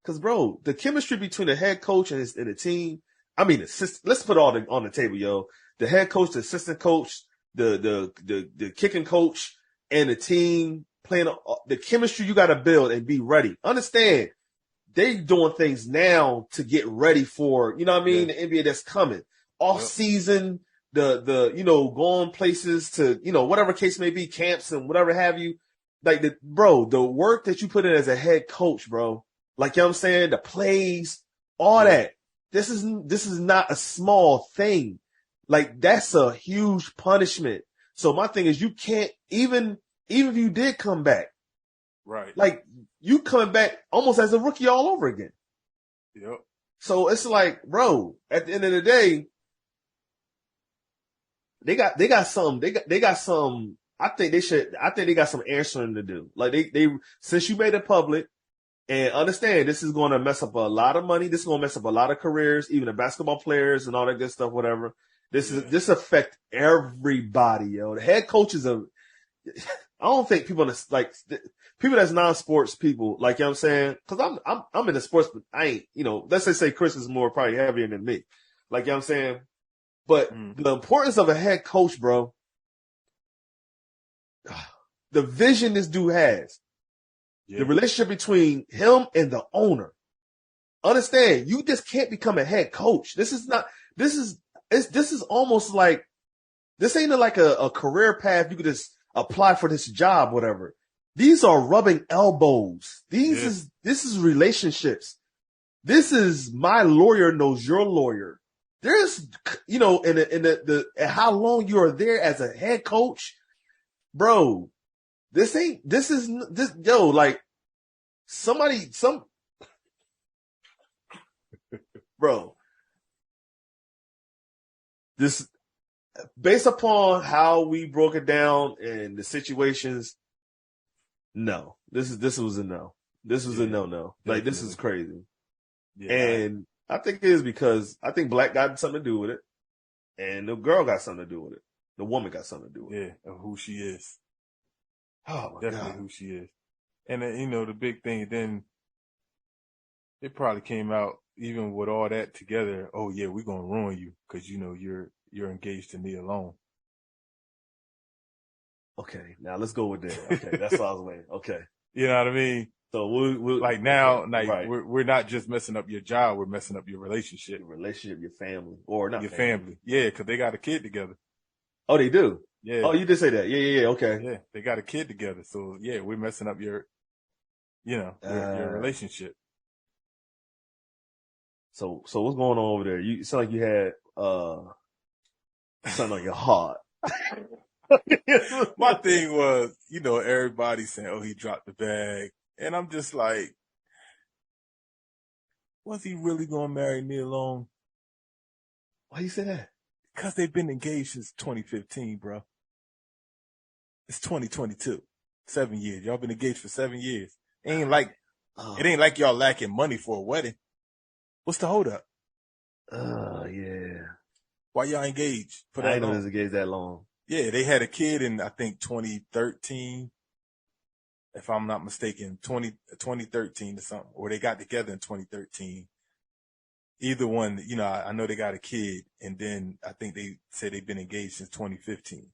because bro, the chemistry between the head coach and the team. I mean, let's put all on the table, yo. The head coach, the assistant coach, the kicking coach, and the team playing the chemistry you got to build and be ready. Understand, they doing things now to get ready for, you know what I mean, the NBA that's coming. Off season, the going places to, whatever case may be, camps and whatever have you. Like, the work that you put in as a head coach, bro, like, you know what I'm saying, the plays, all that. This is not a small thing. Like, that's a huge punishment. So my thing is, you can't, even if you did come back, right? Like, you coming back almost as a rookie all over again. Yep. So it's like, bro, at the end of the day, they got some. I think they got some answering to do. Like, they since you made it public, and understand, this is going to mess up a lot of money. This is going to mess up a lot of careers, even the basketball players and all that good stuff, whatever. This affect everybody, yo. The head coaches I don't think people that's non-sports people, like, you know what I'm saying? Cause I'm in the sports, but I ain't, let's just say Chris is more probably heavier than me. Like, you know what I'm saying? But the importance of a head coach, bro, the vision this dude has, the relationship between him and the owner, understand, you just can't become a head coach. This is almost like, this ain't like a career path you could just apply for this job, whatever. These are rubbing elbows. This is relationships. This is my lawyer knows your lawyer. There's, in the how long you are there as a head coach, bro. Bro, this, based upon how we broke it down and the situations, no, this was a no. This was a no. Like, this is crazy. Yeah, and I think it is because I think Black got something to do with it, and the girl got something to do with it. The woman got something to do with it. Yeah, of who she is. Oh, my definitely God. Who she is. And then, the big thing, then it probably came out, even with all that together, oh yeah, we're gonna ruin you because you're engaged to me alone. Okay, now let's go with that. Okay, that's what I was waiting. Okay, you know what I mean. So we'll like now, right. we're not just messing up your job, we're messing up your relationship, your family, or not your family. Yeah, because they got a kid together. Oh, they do. Yeah. Oh, you did say that. Yeah. Okay. Yeah, they got a kid together. So yeah, we're messing up your relationship. So what's going on over there? You sound like you had something on your heart. My thing was, everybody saying, "Oh, he dropped the bag," and I'm just like, was he really gonna marry me alone? Why you say that? Because they've been engaged since 2015, bro. It's 2022. 7 years. Y'all been engaged for 7 years. It ain't like y'all lacking money for a wedding. What's the hold up? Yeah. Why y'all engaged for that long? I didn't know they was engaged that long. Yeah, they had a kid in, I think, 2013. If I'm not mistaken, 2013 or something. Or they got together in 2013. Either one, I know they got a kid, and then I think they said they've been engaged since 2015.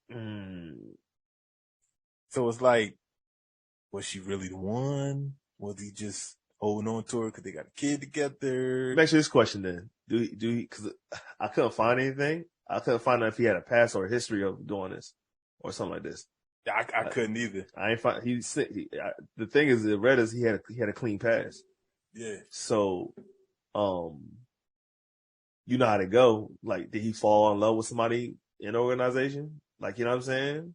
So it's like, was she really the one? Was he just holding on to her because they got a kid together? Let me ask you this question then. Because I couldn't find anything. I couldn't find out if he had a past or a history of doing this or something like this. I couldn't either. I ain't find the thing is, the red is he had a clean past. Yeah. So, you know how to go. Like, did he fall in love with somebody in the organization? Like, you know what I'm saying?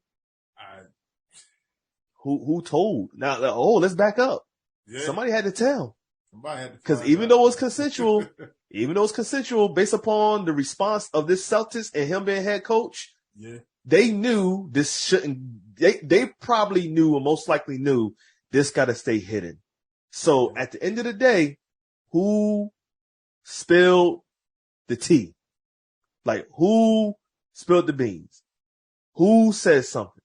Who told? Now, let's back up. Yeah. Somebody had to tell. Somebody had to. Because even though it's consensual, based upon the response of this Celtics and him being head coach, yeah, they knew this shouldn't. They probably knew, or most likely knew, this got to stay hidden. So at the end of the day, who spilled the tea? Like, who spilled the beans? Who said something?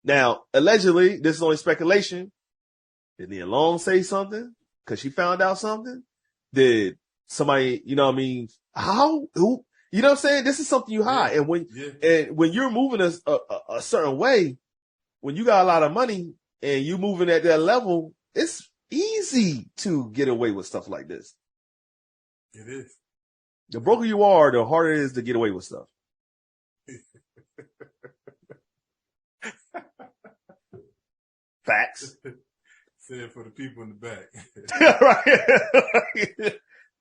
Now, allegedly, this is only speculation. Did Nia Long say something? Because she found out something? Did somebody, how? Who? You know what I'm saying? This is something you hide. And when you're moving a certain way, when you got a lot of money and you moving at that level, it's easy to get away with stuff like this. It is. The broker you are, the harder it is to get away with stuff. Facts. Say it for the people in the back. Right.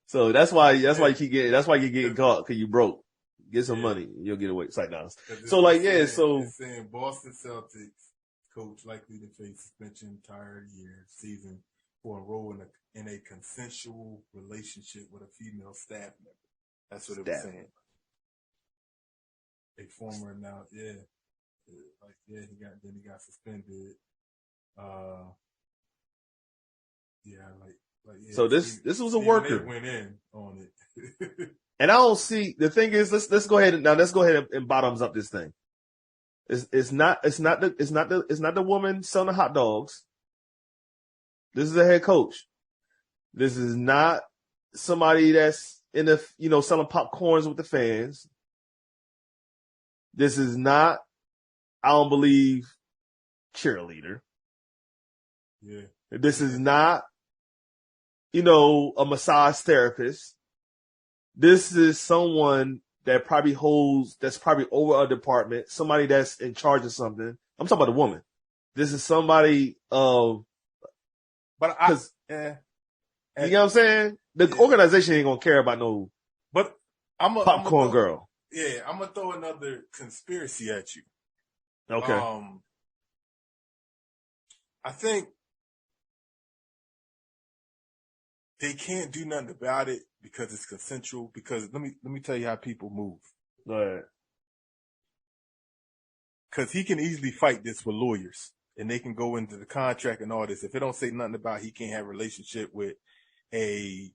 So that's why you keep getting, that's why you're getting caught, because you broke. Get some money, you'll get away. It's like, nah. So like, it's saying Boston Celtics coach likely to face suspension entire season for a role in a consensual relationship with a female staff member. That's what it was saying. A former now, he got suspended. So this was a worker. Went in on it. And I don't see, the thing is, let's go ahead and bottoms up this thing. It's not the woman selling the hot dogs. This is a head coach. This is not somebody that's in the, selling popcorns with the fans. This is not, I don't believe, cheerleader. Yeah. This is not a massage therapist. This is someone that that's probably over a department, somebody that's in charge of something. I'm talking about a woman. This is somebody you know what I'm saying? The organization ain't gonna care about no popcorn girl. Yeah, I'm gonna throw another conspiracy at you. Okay. I think they can't do nothing about it because it's consensual. Because let me tell you how people move. Go ahead. Because he can easily fight this with lawyers, and they can go into the contract and all this. If it don't say nothing about he can't have a relationship with a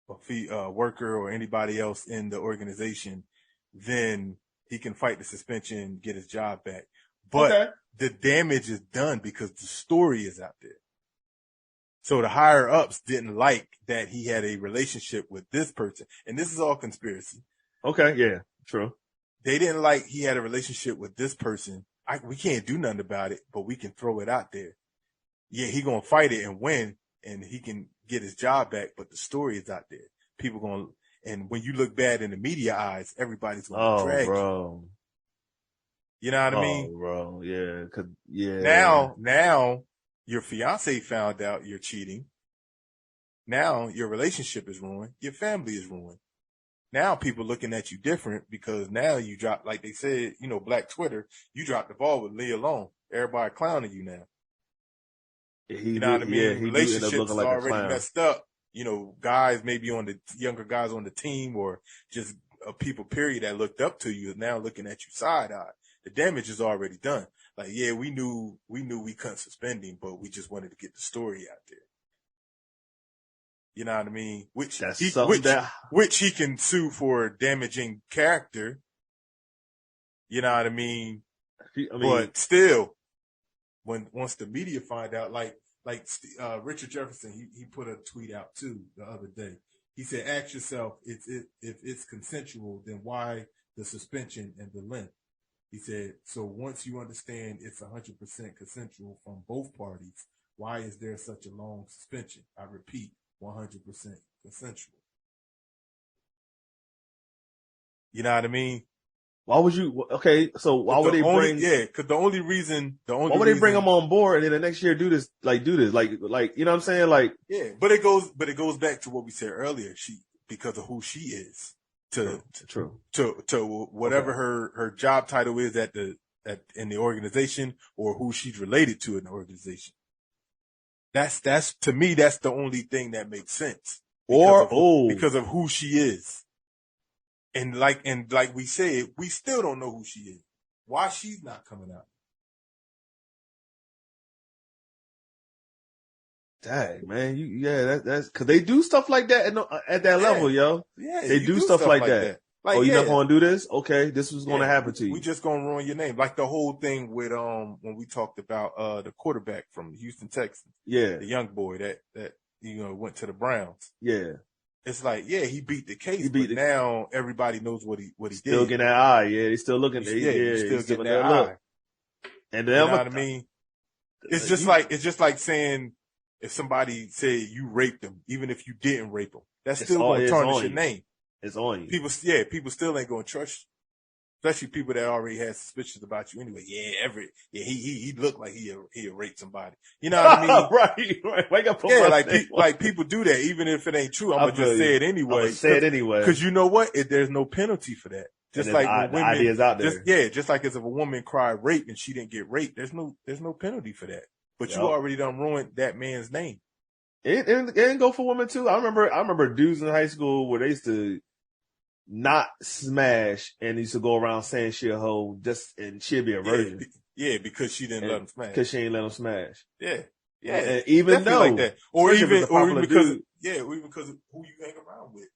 worker or anybody else in the organization, then he can fight the suspension, get his job back. But the damage is done because the story is out there. So the higher ups didn't like that he had a relationship with this person. And this is all conspiracy. Okay, yeah, true. They didn't like he had a relationship with this person. We can't do nothing about it, but we can throw it out there. Yeah, he gonna fight it and win, and he can get his job back, but the story is out there. People gonna, and when you look bad in the media eyes, everybody's gonna drag you. You know what I mean? Bro, yeah, Now your fiance found out you're cheating. Now your relationship is ruined. Your family is ruined. Now people looking at you different because now you drop, like they said, Black Twitter, you dropped the ball with Leah alone. Everybody clowning you now. You know what I mean? Yeah, relationships are already messed up. Guys, maybe younger guys on the team or just people, period, that looked up to you is now looking at you side-eye. The damage is already done. Like, yeah, we knew we couldn't suspend him, but we just wanted to get the story out there. You know what I mean? Which he can sue for damaging character. You know what I mean? But still, once the media find out, like Richard Jefferson, he put a tweet out too the other day. He said, "Ask yourself if it's consensual, then why the suspension and the length?" He said, "So once you understand it's 100% consensual from both parties, why is there such a long suspension?" I repeat, 100% consensual. You know what I mean? Why would you? Okay, so why would they bring? Yeah, because why would they bring him on board and then the next year do this? Like you know what I'm saying? Like, yeah, but it goes back to what we said earlier. Because of who she is, to whatever her job title is in the organization or who she's related to in the organization. That's to me, that's the only thing that makes sense. Because of who she is. And like we said, we still don't know who she is. Why she's not coming out? Dang, man, that's because they do stuff like that at that level, yo. Yeah, they do stuff like that. Like, you're not gonna do this? Okay, this was gonna happen to you. We just gonna ruin your name, like the whole thing with when we talked about the quarterback from Houston Texans, the young boy that went to the Browns. Yeah, it's like he beat the case, but now everybody knows what he did. Still getting that eye, they still looking. Still getting that eye. And then you know what I mean? It's just like saying if somebody said you raped him, even if you didn't rape him, that's still gonna tarnish your name. It's on you. People still ain't gonna trust you. Especially people that already had suspicions about you anyway. He looked like he raped somebody. You know what I mean? right. Wake up. Yeah, people do that, even if it ain't true. I'm gonna just say it anyway. Because you know what? There's no penalty for that. Just like when women, ideas out there. Just like as if a woman cried rape and she didn't get raped, there's no penalty for that. But you already done ruined that man's name. It didn't go for women too. I remember dudes in high school where they used to not smash and used to go around saying she a hoe and she'd be a virgin. Yeah, because she didn't let him smash. Because she ain't let him smash. Yeah. And even though like that. Or even because of who you hang around with.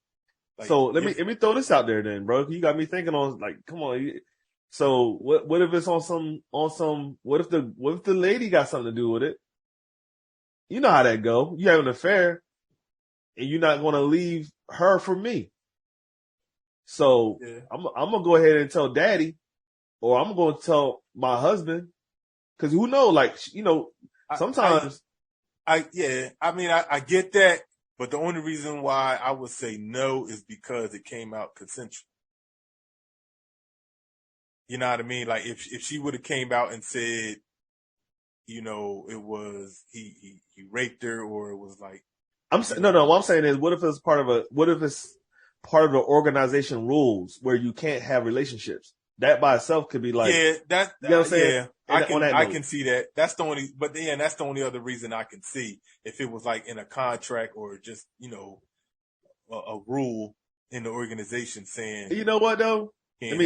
Like, so let me throw this out there then, bro. You got me thinking on like, come on. So what if it's on some what if the lady got something to do with it? You know how that go. You have an affair and you're not gonna leave her for me. So I'm gonna go ahead and tell daddy, or I'm going to tell my husband, because who knows? Like, sometimes. I get that, But the only reason why I would say no is because it came out consensual. You know what I mean? Like if she would have came out and said, you know, it was he raped her, or it was like no. What I'm saying is, what if it's part of the organization rules where you can't have relationships? That by itself could be like, you know what I'm saying? Yeah, I can see that. That's the only other reason I can see, if it was like in a contract or just, you know, a rule in the organization saying. You know what though? Let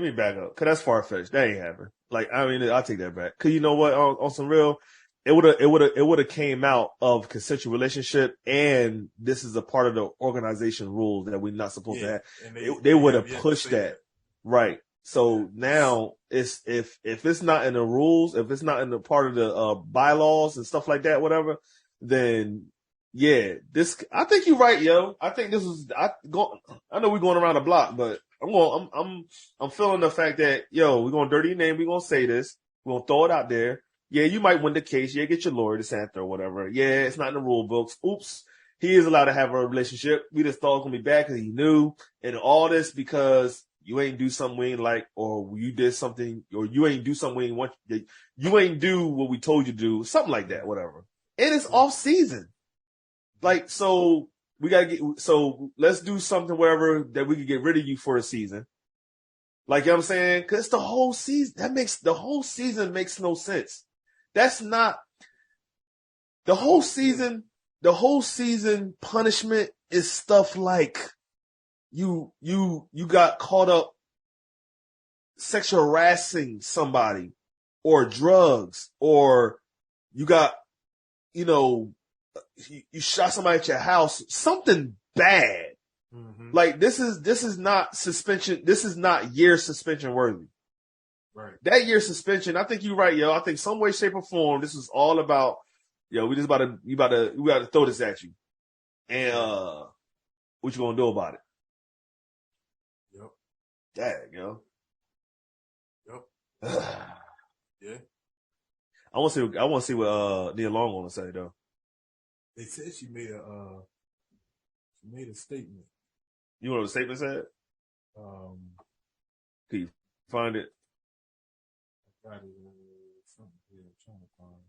me back up, cause that's far fetched. That ain't happening. Like, I mean, I'll take that back. Cause you know what? On some real, it would have came out of consensual relationship, and this is a part of the organization rules that we're not supposed to have. They would have pushed that. Right. So now it's if it's not in the rules, if it's not in the part of the bylaws and stuff like that, whatever, then yeah, I think you're right, yo. I think this is I know we're going around the block, but I'm feeling the fact that, yo, we're gonna dirty your name, we're gonna say this, we're gonna throw it out there. Yeah, you might win the case, yeah, get your lawyer to answer or whatever. Yeah, it's not in the rule books. Oops. He is allowed to have a relationship. We just thought it was gonna be bad because he knew, and all this because you ain't do something we ain't like, or you did something, or you ain't do something we ain't want. You ain't do what we told you to do, something like that, whatever. And it's off season, like, so we gotta let's do something wherever that we can get rid of you for a season. Like, you know what I'm saying? Because the whole season the whole season makes no sense. That's not the whole season. The whole season punishment is stuff like you got caught up sexual harassing somebody, or drugs, or you got, you know, you shot somebody at your house, something bad. Mm-hmm. Like, this is not suspension. This is not year suspension worthy. Right. That year suspension, I think you're right, yo. I think some way, shape, or form, this is all about, yo, we about to throw this at you. And what you gonna do about it? Yep. Dang, yo. Yep. Yeah. I want to see what Nia Long want to say though. They said she made a statement. You know what the statement said? Can you find it? I got it. Something here. I'm trying to find.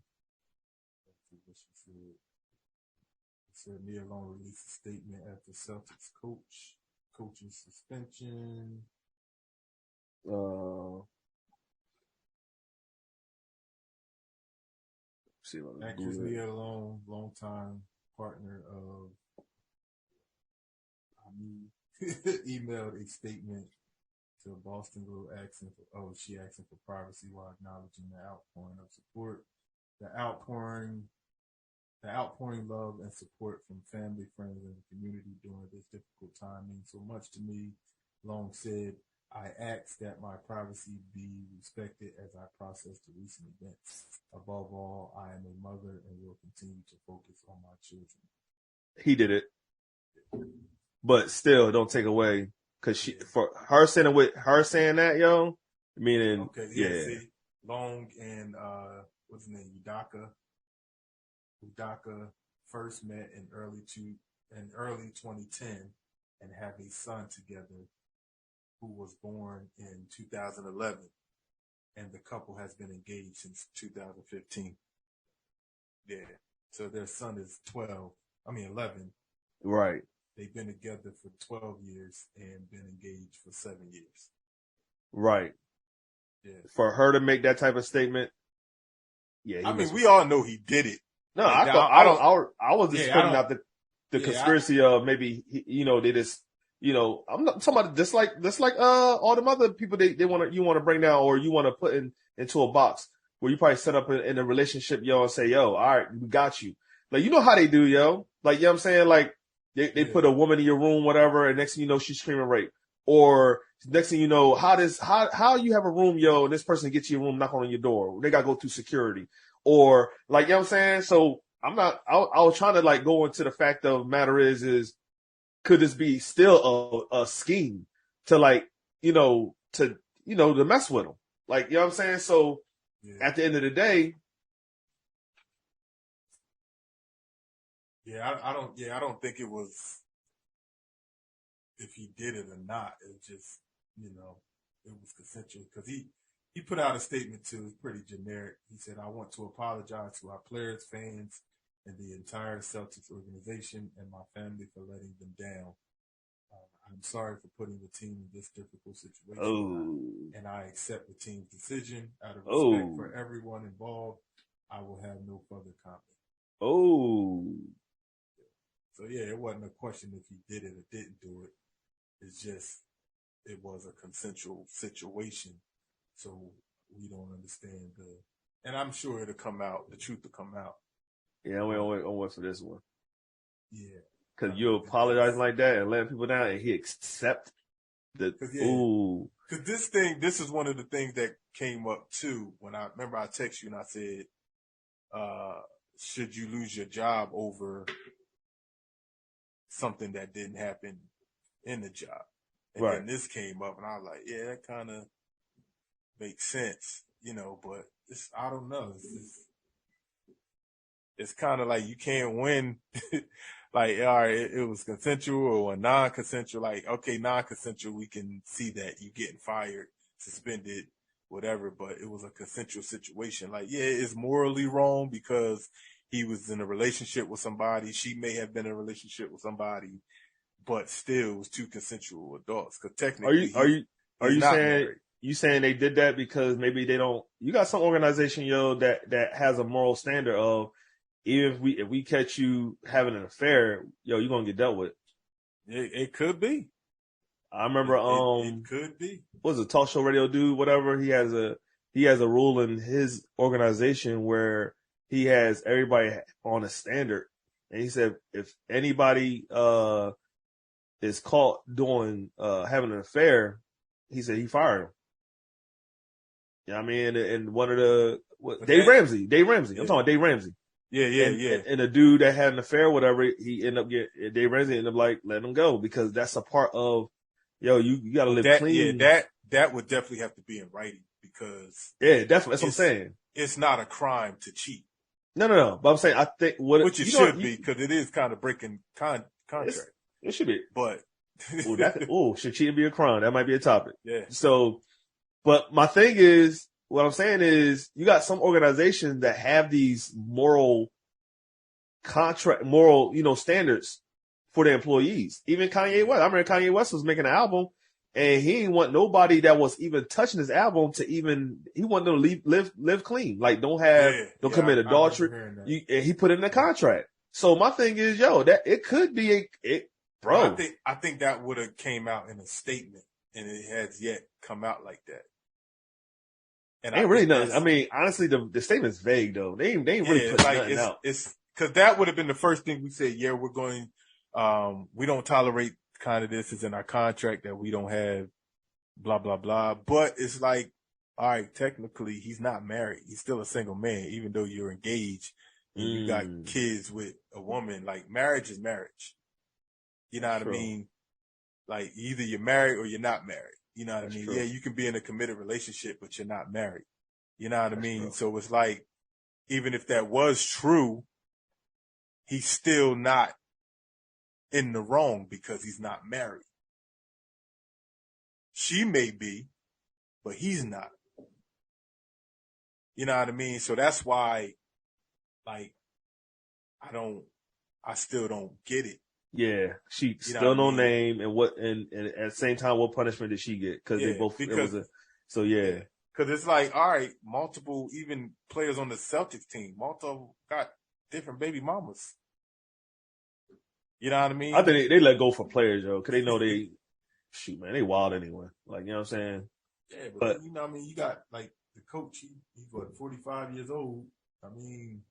What she said. It said Nia Long released a statement after Celtics coaching suspension. Actress Nia Long, longtime partner of emailed a statement to Boston Globe asking for privacy while acknowledging the outpouring of support. The outpouring love and support from family, friends, and the community during this difficult time means so much to me. Long said, I ask that my privacy be respected as I process the recent events. Above all, I am a mother and will continue to focus on my children. He did it. But still, don't take away, because for her saying that, yo, meaning, okay, yeah. See, Long and what's his name, Udoka first met in early 2010 and have a son together who was born in 2011, and the couple has been engaged since 2015. Yeah, so their son is 11. Right. They've been together for 12 years and been engaged for 7 years. Right. Yeah. For her to make that type of statement, yeah. I mean, we all know he did it. No, like, I was just putting out the conspiracy of maybe, they just, I'm not talking about just like all the other people you want to bring down, or you want to put into a box where you probably set up in a relationship, yo, and say, yo, all right, we got you. Like, you know how they do, yo. Like, you know what I'm saying? Like, they put a woman in your room, whatever, and next thing you know, she's screaming rape. Or next thing you know, how you have a room, yo, and this person gets you a room, knock on your door. They got to go through security. Or, like, you know what I'm saying? So I was trying to, like, go into the fact of the matter is could this be still a scheme to, like, to mess with them? Like, you know what I'm saying? So at the end of the day, I don't think it was if he did it or not. It was just, it was consensual because he put out a statement too. It's pretty generic. He said, "I want to apologize to our players, fans, and the entire Celtics organization and my family for letting them down. I'm sorry for putting the team in this difficult situation, and I accept the team's decision. Out of respect for everyone involved, I will have no further comment." So, it wasn't a question if he did it or didn't do it. It's just it was a consensual situation. So we don't understand and I'm sure it'll come out. The truth will come out. Yeah, I'm wait for this one. Yeah. Because you apologizing like that and letting people down, and he accept the Because this is one of the things that came up too. When I remember I texted you and I said, should you lose your job over something that didn't happen in the job? And then this came up and I was like, yeah, that kind of makes sense, but I don't know. It's kind of like you can't win. Like, all right, it was consensual or non-consensual. Like, okay, non-consensual, we can see that you getting fired, suspended, whatever, but it was a consensual situation. Like, yeah, it's morally wrong because he was in a relationship with somebody. She may have been in a relationship with somebody, but still it was two consensual adults. Because technically, are you saying they did that because maybe they don't? You got some organization, that has a moral standard of, even if we catch you having an affair, you're gonna get dealt with. It could be. I remember it could be. What was a talk show radio dude, whatever, he has a rule in his organization where he has everybody on a standard. And he said if anybody is caught doing having an affair, he said he fired him. I mean, and one of the Dave Ramsey. I'm talking about Dave Ramsey. Yeah. And a dude that had an affair, whatever, he ended up Dave Ramsey ended up like letting him go because that's a part of, you got to live clean. Yeah, that would definitely have to be in writing because definitely. That's what I'm saying. It's not a crime to cheat. No. But I'm saying I think which it should be because it is kind of breaking contract. It should be, but should cheating be a crime? That might be a topic. Yeah. So, but my thing is, what I'm saying is, you got some organizations that have these moral standards for their employees. Even Kanye West. I remember Kanye West was making an album, and he didn't want nobody that was even touching his album he wanted them to live clean. Like, don't commit adultery. And he put it in the contract. So my thing is, that it could be bro. I think that would have came out in a statement, and it has yet come out like that. And ain't really nothing. I mean, honestly, the statement's vague though. They ain't really put nothing out. It's because that would have been the first thing we said. Yeah, we're going. We don't tolerate kind of this. It's in our contract that we don't have. Blah blah blah. But it's like, all right, technically he's not married. He's still a single man, even though you're engaged and you got kids with a woman. Like, marriage is marriage. You know what I mean? Like, either you're married or you're not married. You know what I mean? True. Yeah, you can be in a committed relationship, but you're not married. You know what I mean? True. So it's like, even if that was true, he's still not in the wrong because he's not married. She may be, but he's not. You know what I mean? So that's why, like, I still don't get it. Yeah, she still no name, and at the same time, what punishment did she get? Because they both because it's like, all right, multiple even players on the Celtics team, multiple got different baby mamas. You know what I mean? I think they let go for players, because they know they they wild anyway. Like, you know what I'm saying? Yeah, but you know what I mean? You got like the coach, he's 45 years old. I mean.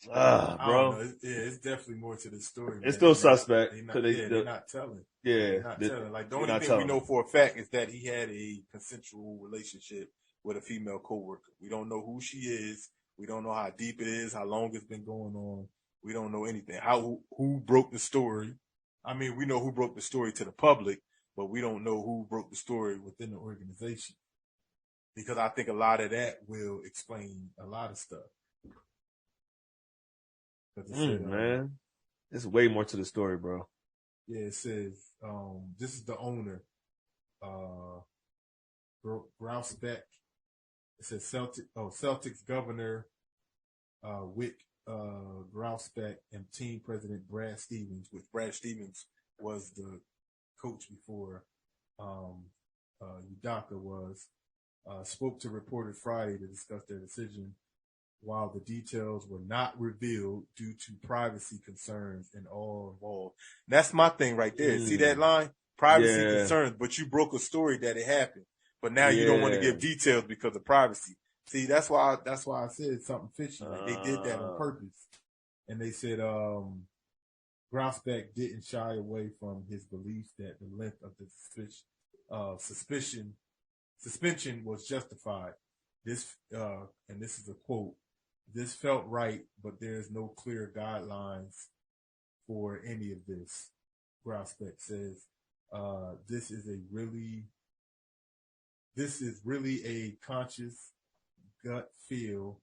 Bro. It's definitely more to the story. It's still suspect. They're not telling. Yeah. They're not telling. Like, the only thing we know for a fact is that he had a consensual relationship with a female coworker. We don't know who she is. We don't know how deep it is, how long it's been going on. We don't know anything. Who broke the story. I mean, we know who broke the story to the public, but we don't know who broke the story within the organization. Because I think a lot of that will explain a lot of stuff. Man, there's way more to the story, bro. Yeah, it says this is the owner, Grousbeck. It says Celtics governor Wick Grousbeck and team president Brad Stevens, which Brad Stevens was the coach before Udoka was, spoke to reporters Friday to discuss their decision, while the details were not revealed due to privacy concerns and all involved. That's my thing right there. See that line? Privacy concerns, but you broke a story that it happened. But now you don't want to give details because of privacy. See, that's why I said something fishy. Like they did that on purpose. And they said Grousbeck didn't shy away from his belief that the length of the suspension was justified. This and this is a quote, "This felt right, but there's no clear guidelines for any of this." Grousbeck says, this is really a conscious gut feel,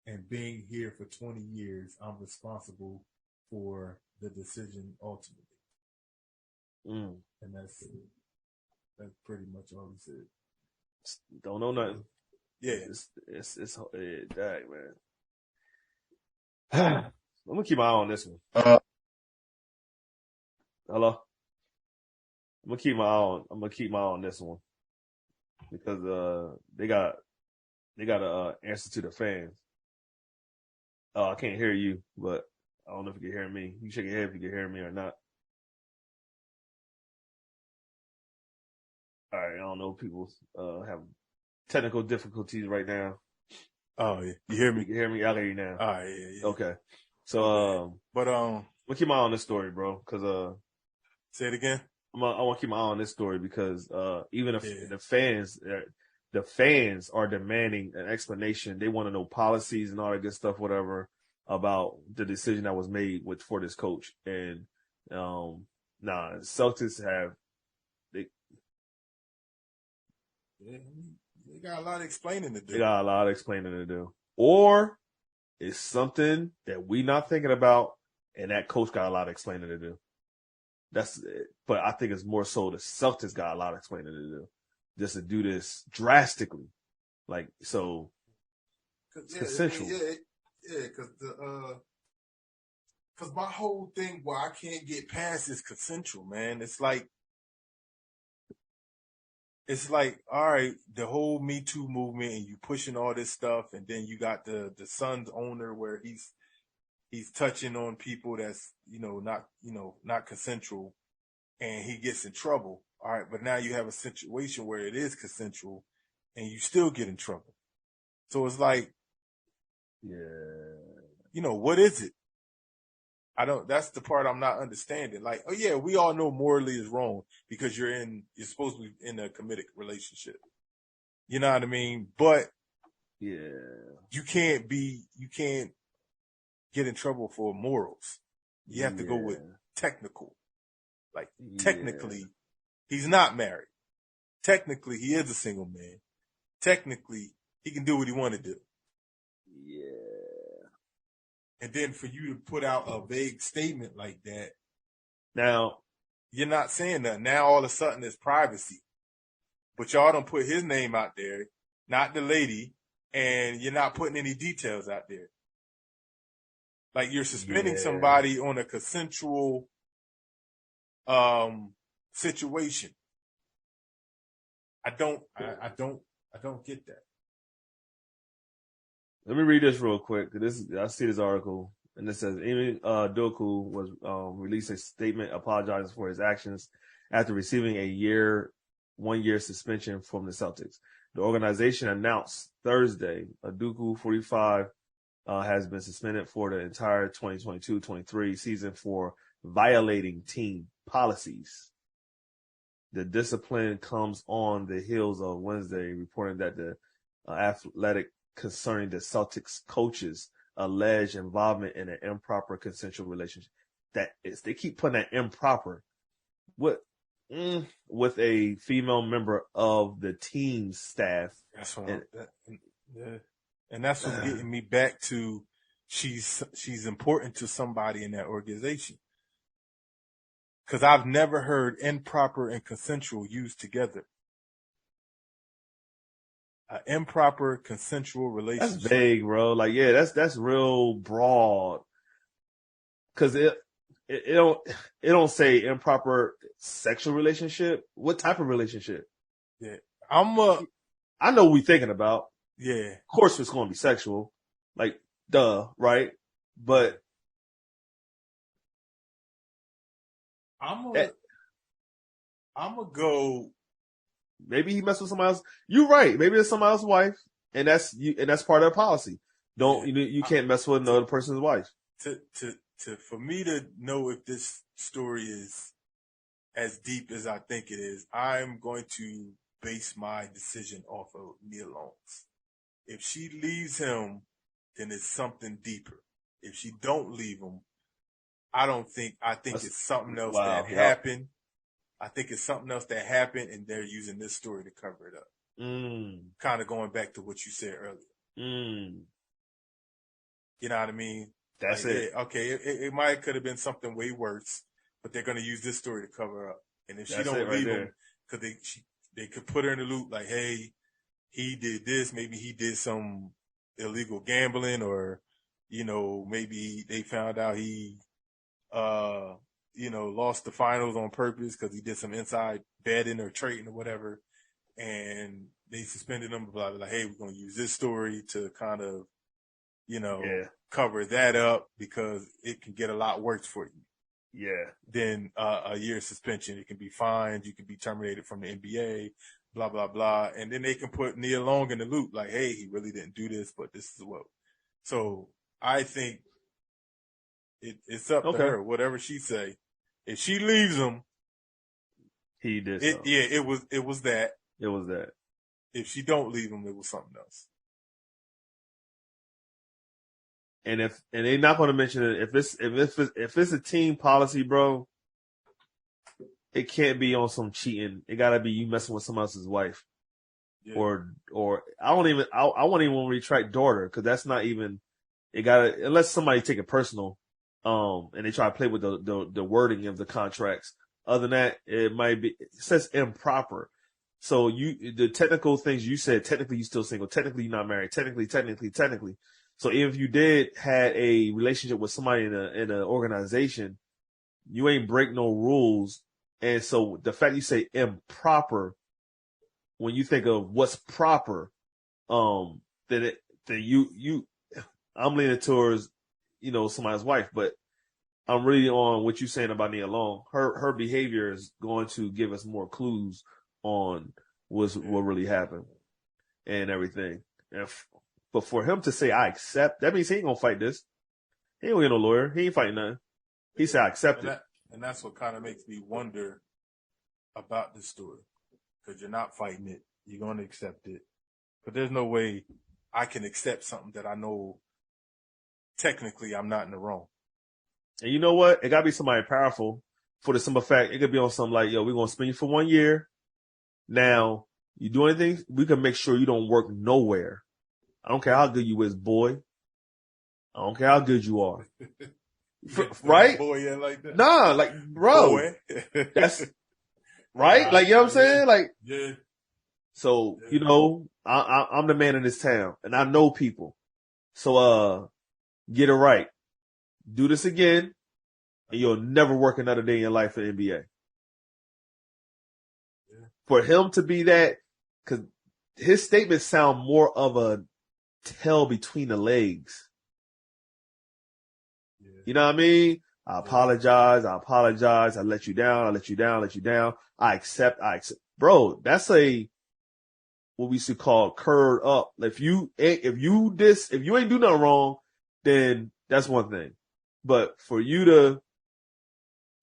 and being here for 20 years, I'm responsible for the decision ultimately." And that's pretty much all he said. Don't know nothing. Yeah, it's dag, man. I'm gonna keep my eye on this one. Hello. I'm gonna keep my eye on this one because they got an answer to the fans. I can't hear you, but I don't know if you can hear me. You shake your head if you can hear me or not. All right, I don't know. People have technical difficulties right now. Oh, yeah. You hear me? You can hear me? I hear you now. All right, yeah. Okay. So, but we'll keep my eye on this story, bro. Because say it again. I want to keep my eye on this story because even if the fans are demanding an explanation, they want to know policies and all that good stuff, whatever, about the decision that was made for this coach. And Celtics have they got a lot of explaining to do. They got a lot of explaining to do. Or it's something that we not thinking about, and that coach got a lot of explaining to do. But I think it's more so the Celtics got a lot of explaining to do, just to do this drastically, like so. It's consensual. Because my whole thing, where I can't get past is consensual, man. It's like, all right, the whole Me Too movement, and you pushing all this stuff, and then you got the Suns owner where he's touching on people that's not consensual, and he gets in trouble. All right, but now you have a situation where it is consensual, and you still get in trouble. So it's like, what is it? That's the part I'm not understanding. Like, oh yeah, we all know morally is wrong because you're supposed to be in a committed relationship. You know what I mean? But you can't get in trouble for morals. You have to go with technical. Like, technically, he's not married. Technically, he is a single man. Technically, he can do what he want to do. And then for you to put out a vague statement like that, now you're not saying that. Now all of a sudden it's privacy, but y'all don't put his name out there, not the lady, and you're not putting any details out there. Like, you're suspending somebody on a consensual situation. I don't get that. Let me read this real quick. I see this article, and it says Ime Udoka was released a statement apologizing for his actions after receiving a 1-year suspension from the Celtics. The organization announced Thursday Udoka, 45, has been suspended for the entire 2022-23 season for violating team policies. The discipline comes on the heels of Wednesday reporting that the Athletic concerning the Celtics coaches' alleged involvement in an improper consensual relationship. They keep putting that improper with a female member of the team's staff. That's what and that's what's getting me back to she's important to somebody in that organization. Because I've never heard improper and consensual used together. An improper consensual relationship. That's vague, bro. Like, yeah, that's real broad. Because it don't say improper sexual relationship. What type of relationship? Yeah, I know what we're thinking about. Yeah, of course it's going to be sexual, like duh, right? But I'm gonna go. Maybe he messed with somebody else. You're right. Maybe it's somebody else's wife, and that's part of their policy. You can't mess with another person's wife. For me to know if this story is as deep as I think it is, I'm going to base my decision off of Nia Long's. If she leaves him, then it's something deeper. If she don't leave him, I think it's something else that happened. I think it's something else that happened, and they're using this story to cover it up. Kind of going back to what you said earlier. You know what I mean? That's it. Yeah, okay, it might could have been something way worse, but they're going to use this story to cover up. And if she don't leave him, because they could put her in the loop, like, hey, he did this, maybe he did some illegal gambling, or maybe they found out he lost the finals on purpose because he did some inside betting or trading or whatever, and they suspended him. Blah, blah, blah. Hey, we're going to use this story to kind of, cover that up because it can get a lot worse for you. Yeah. Than a year suspension. It can be fined. You can be terminated from the NBA. Blah blah blah. And then they can put Nia Long in the loop, like, hey, he really didn't do this, but this is what. So I think it's up to her. Whatever she say. If she leaves him, he did. It was that. It was that. If she don't leave him, it was something else. And they're not going to mention it, if it's a team policy, bro, it can't be on some cheating. It got to be you messing with someone else's wife, or I won't even want to retract daughter, because that's not even. It got to, unless somebody take it personal, and they try to play with the wording of the contracts. Other than that, it might be. It says improper. So the technical things you said, technically you're still single. Technically you're not married. Technically. So if you had a relationship with somebody in an organization, you ain't break no rules. And so the fact you say improper, when you think of what's proper, I'm leaning towards, somebody's wife, but I'm really on what you're saying about Nia Long. Her behavior is going to give us more clues on what really happened and everything. But for him to say, I accept, that means he ain't going to fight this. He ain't going to get no lawyer. He ain't fighting nothing. He said, I accept it. And that's what kind of makes me wonder about this story. Because you're not fighting it. You're going to accept it. But there's no way I can accept something that I know technically I'm not in the wrong. And you know what? It got to be somebody powerful for the simple fact. It could be on something like, we're going to spend you for 1 year. Now, you do anything, we can make sure you don't work nowhere. I don't care how good you is, boy. I don't care how good you are. Right? Boy, yeah, like that. Nah, like, bro. Boy. That's right? Like, you know what I'm saying? Like, yeah. So, I'm the man in this town, and I know people. So, get it right. Do this again, and you'll never work another day in your life for the NBA. Yeah. For him to be that, because his statements sound more of a tail between the legs. Yeah. You know what I mean? I apologize. I let you down. I accept. Bro, that's what we used to call curd up. If you ain't do nothing wrong, then that's one thing. But for you to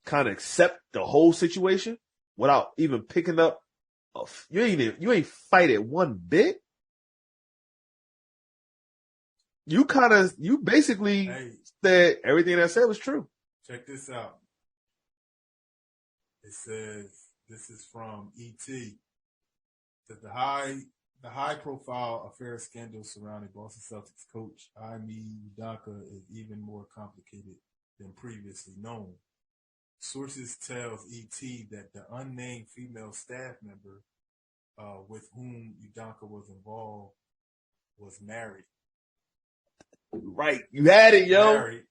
kind of accept the whole situation without even picking up, you ain't fight it one bit. You basically said everything I said was true. Check this out. It says, this is from E.T. that the high The high-profile affair scandal surrounding Boston Celtics coach Ime Udoka is even more complicated than previously known. Sources tells ET that the unnamed female staff member with whom Udoka was involved was married. Right. You had it, yo. Married,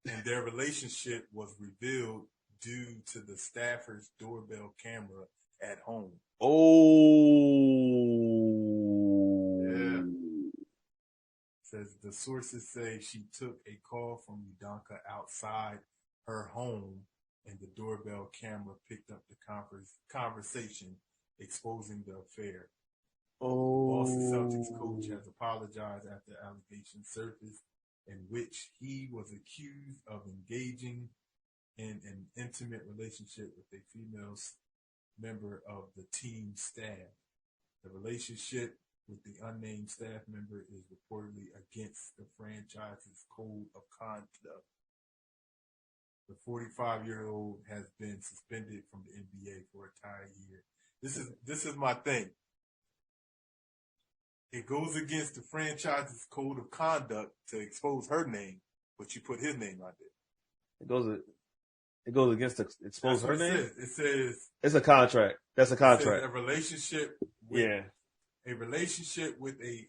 and their relationship was revealed due to the staffer's doorbell camera at home. Oh. Yeah. Says the sources say she took a call from Udoka outside her home, and the doorbell camera picked up the conversation, exposing the affair. Oh. Boston Celtics coach has apologized after allegations surfaced in which he was accused of engaging in an intimate relationship with a female member of the team staff. The relationship with the unnamed staff member is reportedly against the franchise's code of conduct. The 45-year-old has been suspended from the NBA for an entire year. This is my thing. It goes against the franchise's code of conduct to expose her name, but you put his name out there. It goes against the expose her name. It says it's a contract. That's a contract. A relationship. A relationship with the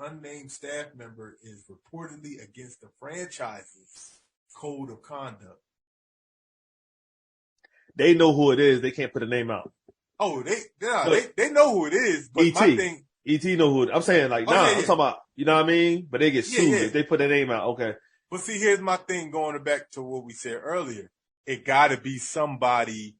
unnamed staff member is reportedly against the franchise's code of conduct. They know who it is. They can't put a name out. Oh, they know who it is. But my thing. ET know who it is. I'm saying I'm talking about, you know what I mean? But they get sued if they put a name out. Okay. But see, here's my thing going back to what we said earlier. It got to be somebody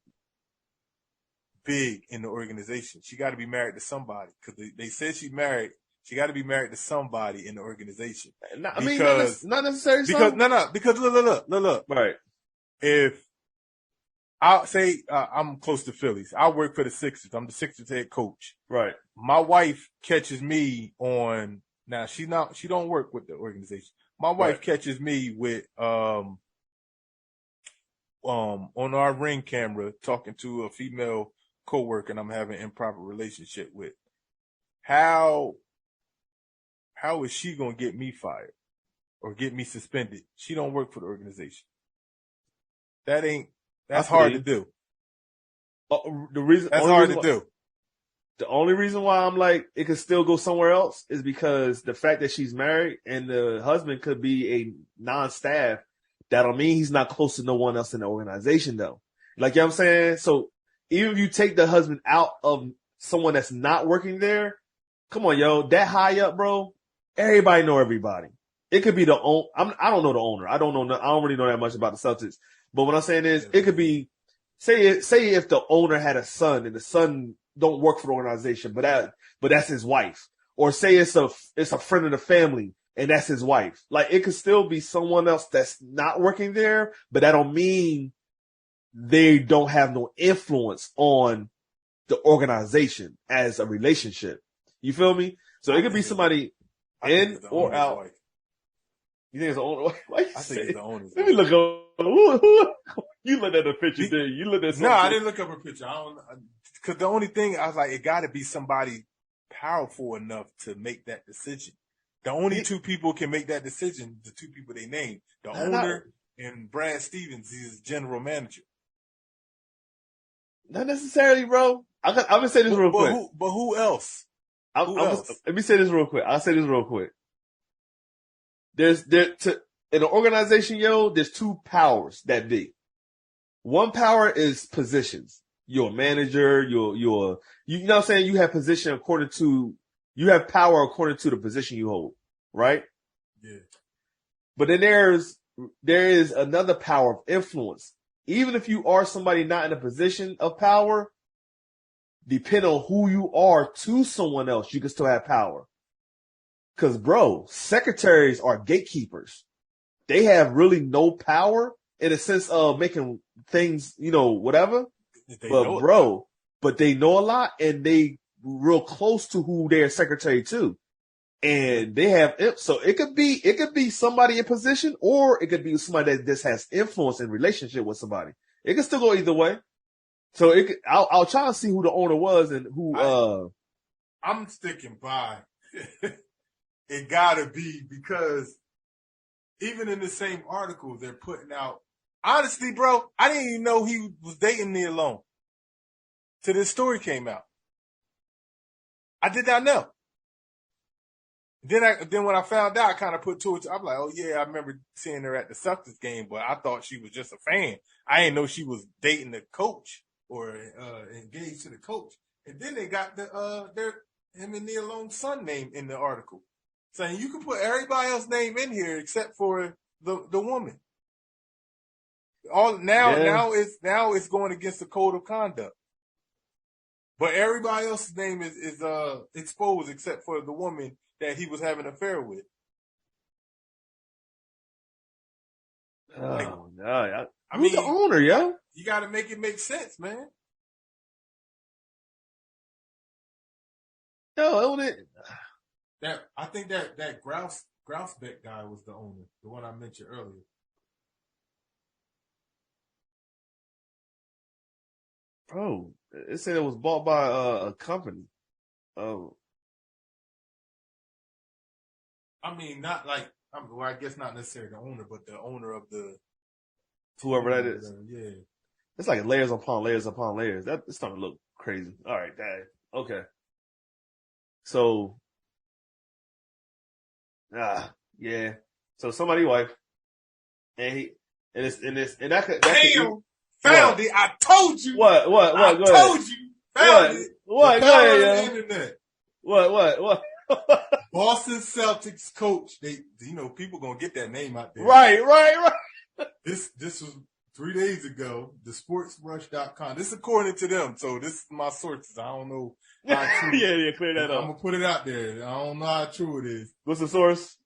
big in the organization. She got to be married to somebody because they said she's married. She got to be married to somebody in the organization. Not necessarily. Because look. Right. If I'll say I'm close to Phillies, I work for the Sixers. I'm the Sixers head coach. Right. My wife catches me on. Now she don't work with the organization. My wife catches me with on our Ring camera talking to a female coworker, and I'm having an improper relationship with. How is she gonna get me fired or get me suspended? She don't work for the organization. That's hard to do. The only reason why I'm like it could still go somewhere else is because the fact that she's married and the husband could be a non-staff. That don't mean he's not close to no one else in the organization, though. Like, you know what I'm saying? So even if you take the husband out of someone that's not working there, come on, yo, that high up, bro, everybody know everybody. It could be the owner. I don't know the owner. I don't really know that much about the Celtics. But what I'm saying is, it could be, say if the owner had a son and the son don't work for the organization, but that's his wife. Or say it's a friend of the family. And that's his wife. Like, it could still be someone else that's not working there, but that don't mean they don't have no influence on the organization as a relationship. You feel me? So it could be somebody in or out. Wife. You think it's the owner? Why you I think it's the owner's Let me look up. Who? You looked at the picture, did you? You looked at something. No, I didn't look up her picture. Because the only thing, I was like, it got to be somebody powerful enough to make that decision. The only two people can make that decision, the two people they named, the owner and Brad Stevens, he's general manager. Not necessarily, bro. I'm going to say this real quick. But who else? Let me say this real quick. I'll say this real quick. In an organization, yo, there's two powers that be. One power is positions. You're a manager, you know what I'm saying? You have position you have power according to the position you hold, right? Yeah. But then there is another power of influence. Even if you are somebody not in a position of power, depending on who you are to someone else, you can still have power. Because, bro, secretaries are gatekeepers. They have really no power in a sense of making things, whatever. But they know a lot, and they real close to who they're secretary to. And they have, so it could be somebody in position, or it could be somebody that just has influence in relationship with somebody. It could still go either way. So I'll try and see who the owner was and who, I'm sticking by. It gotta be, because even in the same article, they're putting out. Honestly, bro, I didn't even know he was dating Nia Long till this story came out. I did not know. Then when I found out, I kind of put two and two. I'm like, oh yeah, I remember seeing her at the Celtics game, but I thought she was just a fan. I didn't know she was dating the coach or engaged to the coach. And then they got him and Nia Long's son name in the article, saying you can put everybody else's name in here except for the woman. Now it's going against the code of conduct. But everybody else's name is exposed except for the woman that he was having an affair with. Oh, no. Who's the owner, yo? You got to make it make sense, man. No, it. I think that Grousebeck guy was the owner, the one I mentioned earlier. Bro, it said it was bought by a company. Oh. I mean, not like, well, I guess not necessarily the owner, but the owner of the... Whoever that is. Yeah. It's like layers upon layers upon layers. It's starting to look crazy. All right, Dad. Okay. So, yeah. So somebody's wife, and that could... Damn! Found it. I told you. What? I Go told ahead. you. Found it. What? The Go power ahead, of the internet. What? Boston Celtics coach. People gonna get that name out there. Right. This was 3 days ago. The sportsrush.com. This is according to them. So this is my sources. I don't know how true. Yeah, clear that up. I'm gonna put it out there. I don't know how true it is. What's the source?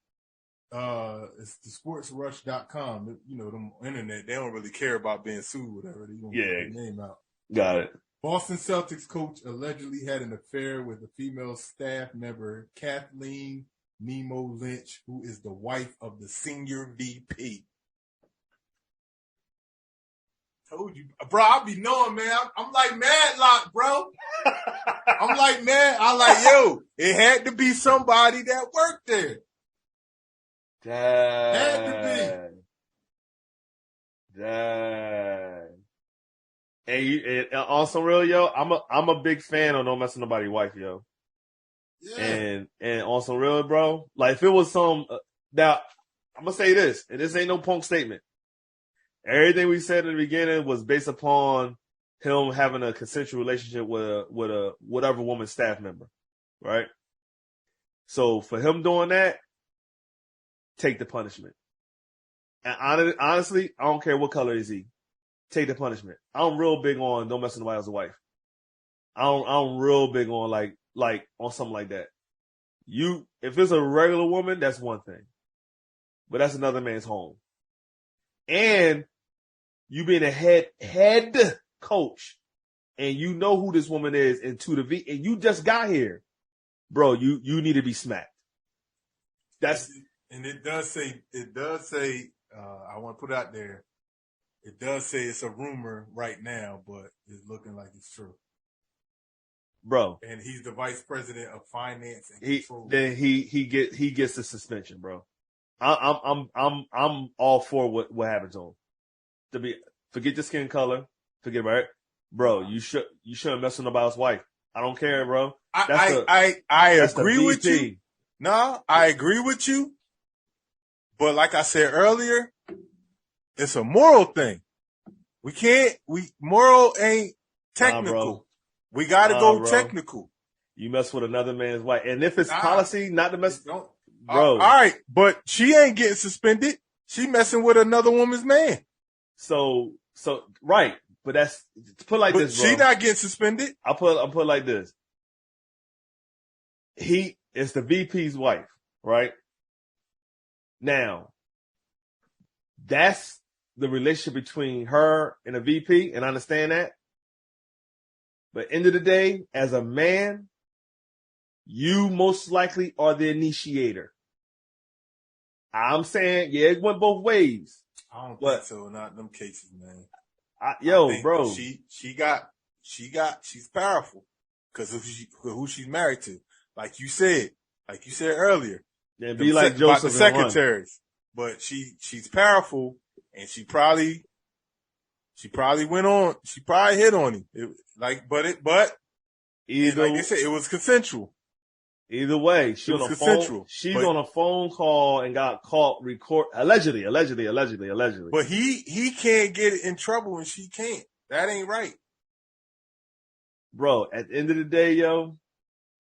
It's the sportsrush.com. Them internet, they don't really care about being sued, whatever. They gonna get their name out. Got it. Boston Celtics coach allegedly had an affair with a female staff member, Kathleen Nemo Lynch, who is the wife of the senior VP. Told you, bro. I be knowing, man. I'm like Madlock, bro. I'm like, man. Yo, it had to be somebody that worked there. Had to be. And also real, yo, I'm a big fan of No Messing Nobody's Wife, yo. Yeah. And also real, bro. Like if it was some, now I'm gonna say this, and this ain't no punk statement. Everything we said in the beginning was based upon him having a consensual relationship with a whatever woman staff member, right? So for him doing that, take the punishment. And honestly, I don't care what color is he. Take the punishment. I'm real big on don't mess with nobody else's wife. I'm real big on like on something like that. If it's a regular woman, that's one thing, but that's another man's home. And you being a head coach, and you know who this woman is, and and you just got here, bro. You need to be smacked. And it does say. I want to put it out there. It does say it's a rumor right now, but it's looking like it's true, bro. And he's the vice president of finance and control. Then he gets the suspension, bro. I'm all for what happened to him. Forget the skin color, right, bro. You shouldn't mess with nobody's wife. I don't care, bro. I agree with you. No, I agree with you. But like I said earlier, it's a moral thing. Moral ain't technical. We got to go technical. You mess with another man's wife. And if it's policy not to mess, bro. All right. But she ain't getting suspended. She messing with another woman's man. So right. But that's, put like this, bro. She not getting suspended. I'll put it like this. It's the VP's wife, right? Now, that's the relationship between her and a VP, and I understand that. But end of the day, as a man, you most likely are the initiator. I'm saying, yeah, it went both ways. I don't think so. Not in them cases, man. Bro. She's powerful. because of who she's married to. Like you said earlier. Yeah, be like Joseph the secretaries. But she's powerful, and she probably went on. She probably hit on him. Either, like they said, it was consensual. Either way, she's on a phone call and got caught allegedly. But he can't get in trouble and she can't. That ain't right. Bro, at the end of the day, yo,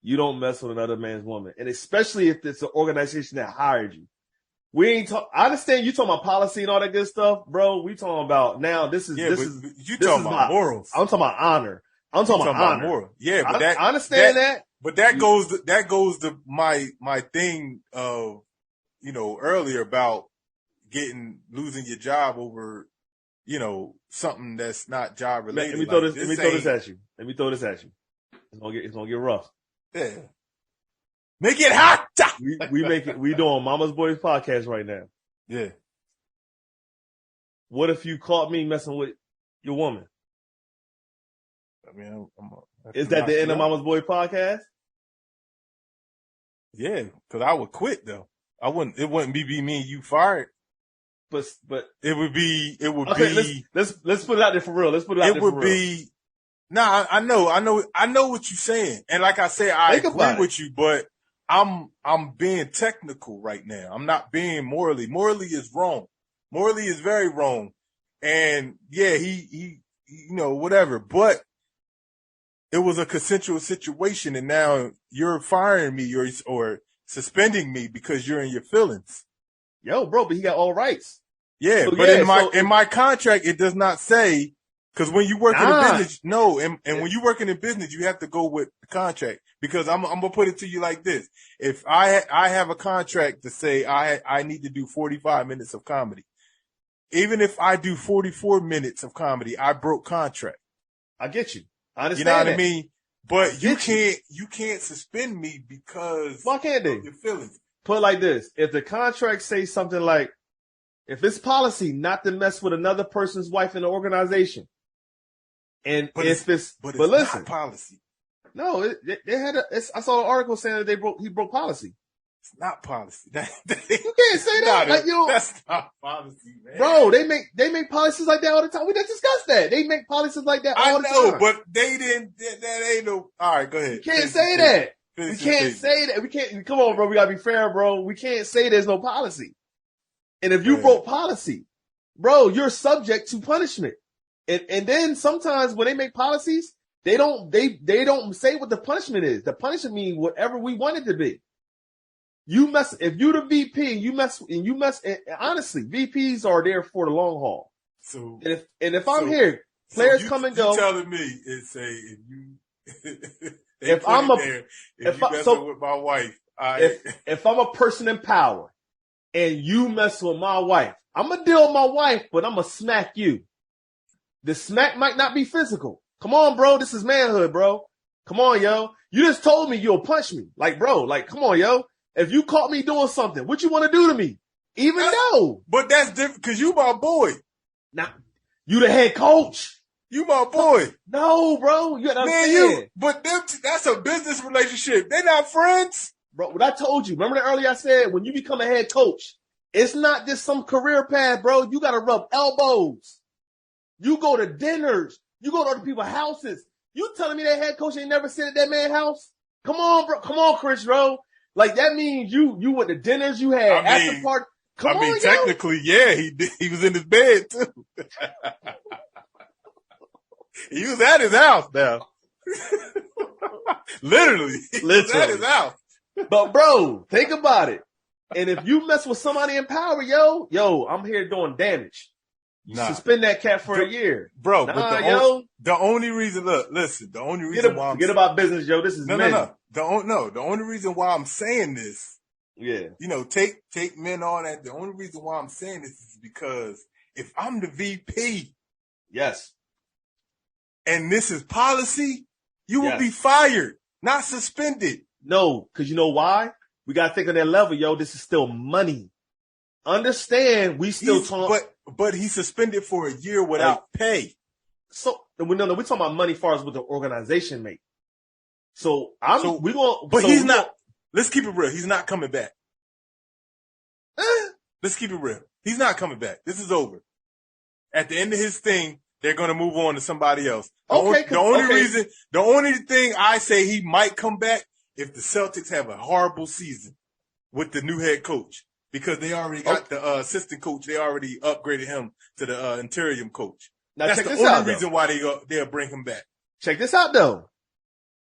you don't mess with another man's woman. And especially if it's an organization that hired you. I understand you talking about policy and all that good stuff, bro. We talking about now. You talking about morals. I'm talking about honor. I'm talking about honor. Moral. Yeah, but I understand that. But that goes to my thing of, earlier about losing your job over, something that's not job related. Let me throw this at you. It's gonna get rough. Yeah. Make it hot. We doing Mama's Boys podcast right now. Yeah. What if you caught me messing with your woman? I mean, is that the end of Mama's Boy podcast? Yeah, because I would quit though. It wouldn't be me and you fired. But it would be. Let's put it out there for real. Nah, I know what you're saying, and like I said, I agree with you. But I'm being technical right now. I'm not being morally. Morally is wrong. Morally is very wrong. And yeah, he whatever. But it was a consensual situation, and now you're firing me or suspending me because you're in your feelings. Yo, bro, but he got all rights. Yeah, but in my contract, it does not say, because when you work in a business, when you work in a business, you have to go with the contract. Because I'm gonna put it to you like this: if I have a contract to say I need to do 45 minutes of comedy, even if I do 44 minutes of comedy, I broke contract. I get you. I understand. You know what I mean? But you can't suspend me because why can't they? Of your feelings. Put it like this: if the contract says something like, if it's policy not to mess with another person's wife in the organization, and listen, not policy. No, they had I saw an article saying that he broke policy. It's not policy. You can't say that. That's not policy, man. Bro, they make policies like that all the time. We just discussed that. They make policies like that all the time. I know, but they didn't. That ain't no. All right, go ahead. You can't say that. We can't say that. We can't. Come on, bro. We gotta be fair, bro. We can't say there's no policy. And if you broke policy, bro, you're subject to punishment. And then sometimes when they make policies, they don't say what the punishment is. The punishment means whatever we want it to be. If you're the VP, and honestly, VPs are there for the long haul. So, if I'm here, players come and go. You telling me it's if I'm with my wife, if I'm a person in power and you mess with my wife, I'm gonna deal with my wife, but I'm gonna smack you. The smack might not be physical. Come on, bro. This is manhood, bro. Come on, yo. You just told me you'll punch me. Come on, yo. If you caught me doing something, what you want to do to me? But that's different because you my boy. Now, you the head coach. You my boy. No, bro. You gotta understand. That's a business relationship. They're not friends. Bro, what I told you. Remember that earlier I said, when you become a head coach, it's not just some career path, bro. You gotta rub elbows. You go to dinners. You go to other people's houses. You telling me that head coach ain't never sit at that man's house? Come on, bro. Come on, Chris, bro. Like, that means you went to dinners you had after party. Technically, yeah, he was in his bed too. He was at his house now. Literally. He was at his house. But bro, think about it. And if you mess with somebody in power, yo, I'm here doing damage. Suspend that cat for a year. Bro, the only reason, the only reason why forget about business, yo. This is men. The only reason why I'm saying this, take men on that. The only reason why I'm saying this is because if I'm the VP, yes, and this is policy, you will be fired, not suspended. No, because you know why? We got to think on that level, yo. This is still money. Understand, we still talk. But he's suspended for a year without pay. So, we're talking about money as far as what the organization make. He's not. Let's keep it real. He's not coming back. Let's keep it real. He's not coming back. This is over. At the end of his thing, they're going to move on to somebody else. The only thing I say he might come back if the Celtics have a horrible season with the new head coach, because they already got the assistant coach. They already upgraded him to the interim coach. Now, that's the only reason why they'll bring him back. Check this out, though.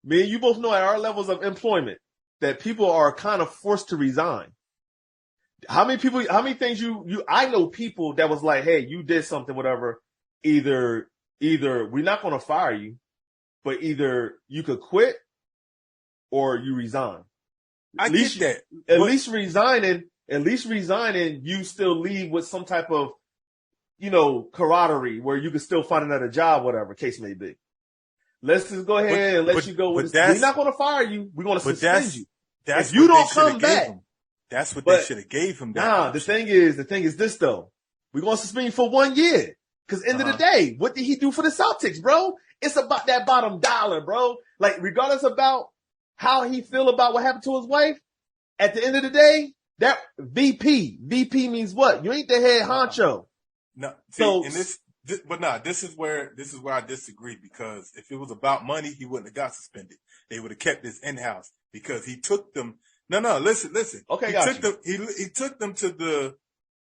Me and you both know at our levels of employment that people are kind of forced to resign. How many things I know people that was like, hey, you did something, whatever. Either we're not going to fire you, but either you could quit or you resign. At least resigning, you still leave with some type of, camaraderie where you can still find another job, whatever case may be. Let's just go ahead and let you go with this. We're not going to fire you. We're going to suspend you. If you don't come back. That's what they should have gave him. The thing is this though. We're going to suspend you for 1 year. Cause end of the day, what did he do for the Celtics, bro? It's about that bottom dollar, bro. Like, regardless about how he feel about what happened to his wife, at the end of the day, that VP means what? You ain't the head honcho. This is where I disagree, because if it was about money, he wouldn't have got suspended. They would have kept this in-house, because he took them. No, listen. Okay, he took them to the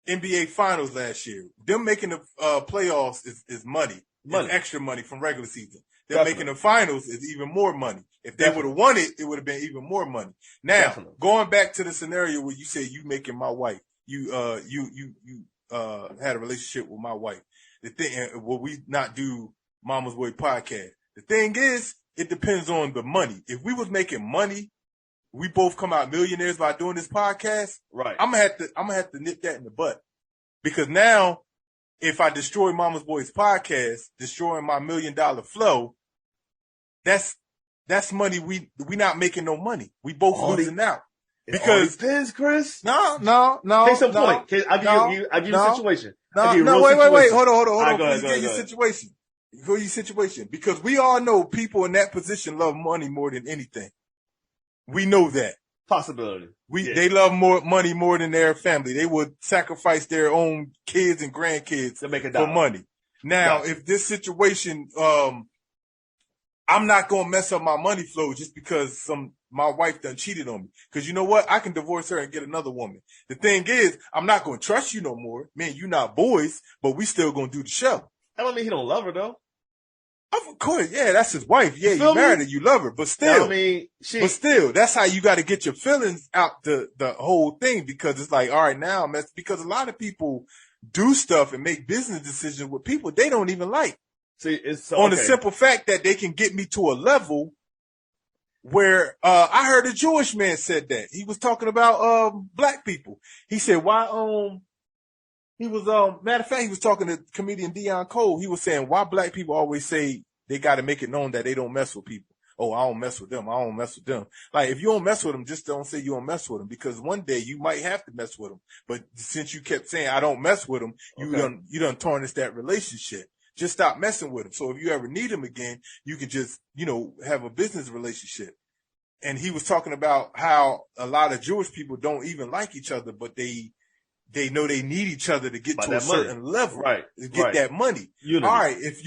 NBA Finals last year. Them making the playoffs is money. It's extra money from regular season. Them making the finals is even more money. If they would have won it, it would have been even more money. Now, going back to the scenario where you said you making my wife, you had a relationship with my wife. The thing, will we not do Mama's Boy podcast? The thing is, it depends on the money. If we was making money, we both come out millionaires by doing this podcast. Right. I'm gonna have to nip that in the butt, because now, if I destroy Mama's Boys podcast, destroying my $1 million flow, that's money. We not making no money. We both losing out. Because depends, Chris. No. Take some point. I'll give you a situation. Wait. Hold on. Please get your situation. Go your situation. Because we all know people in that position love money more than anything. We know that. Possibility. They love money more than their family. They would sacrifice their own kids and grandkids to make for money. Now, if this situation, I'm not going to mess up my money flow just because my wife done cheated on me. Because you know what? I can divorce her and get another woman. The thing is, I'm not going to trust you no more. Man, you not boys, but we still going to do the show. That don't mean he don't love her, though. Of course, yeah, that's his wife. Yeah, you married her, you love her, but still, that's how you got to get your feelings out the whole thing, because it's like, all right, now, because a lot of people do stuff and make business decisions with people they don't even like. See, it's on the simple fact that they can get me to a level where I heard a Jewish man said that he was talking about black people. He said, why he was matter of fact, he was talking to comedian Deion Cole. He was saying, why black people always say they got to make it known that they don't mess with people. Oh, I don't mess with them. I don't mess with them. Like, if you don't mess with them, just don't say you don't mess with them, because one day you might have to mess with them. But since you kept saying I don't mess with them, you done tarnished that relationship. Just stop messing with them. So if you ever need them again, you can just, have a business relationship. And he was talking about how a lot of Jewish people don't even like each other, but they know they need each other to get to a certain level, right? To get that money. Unity. All right, if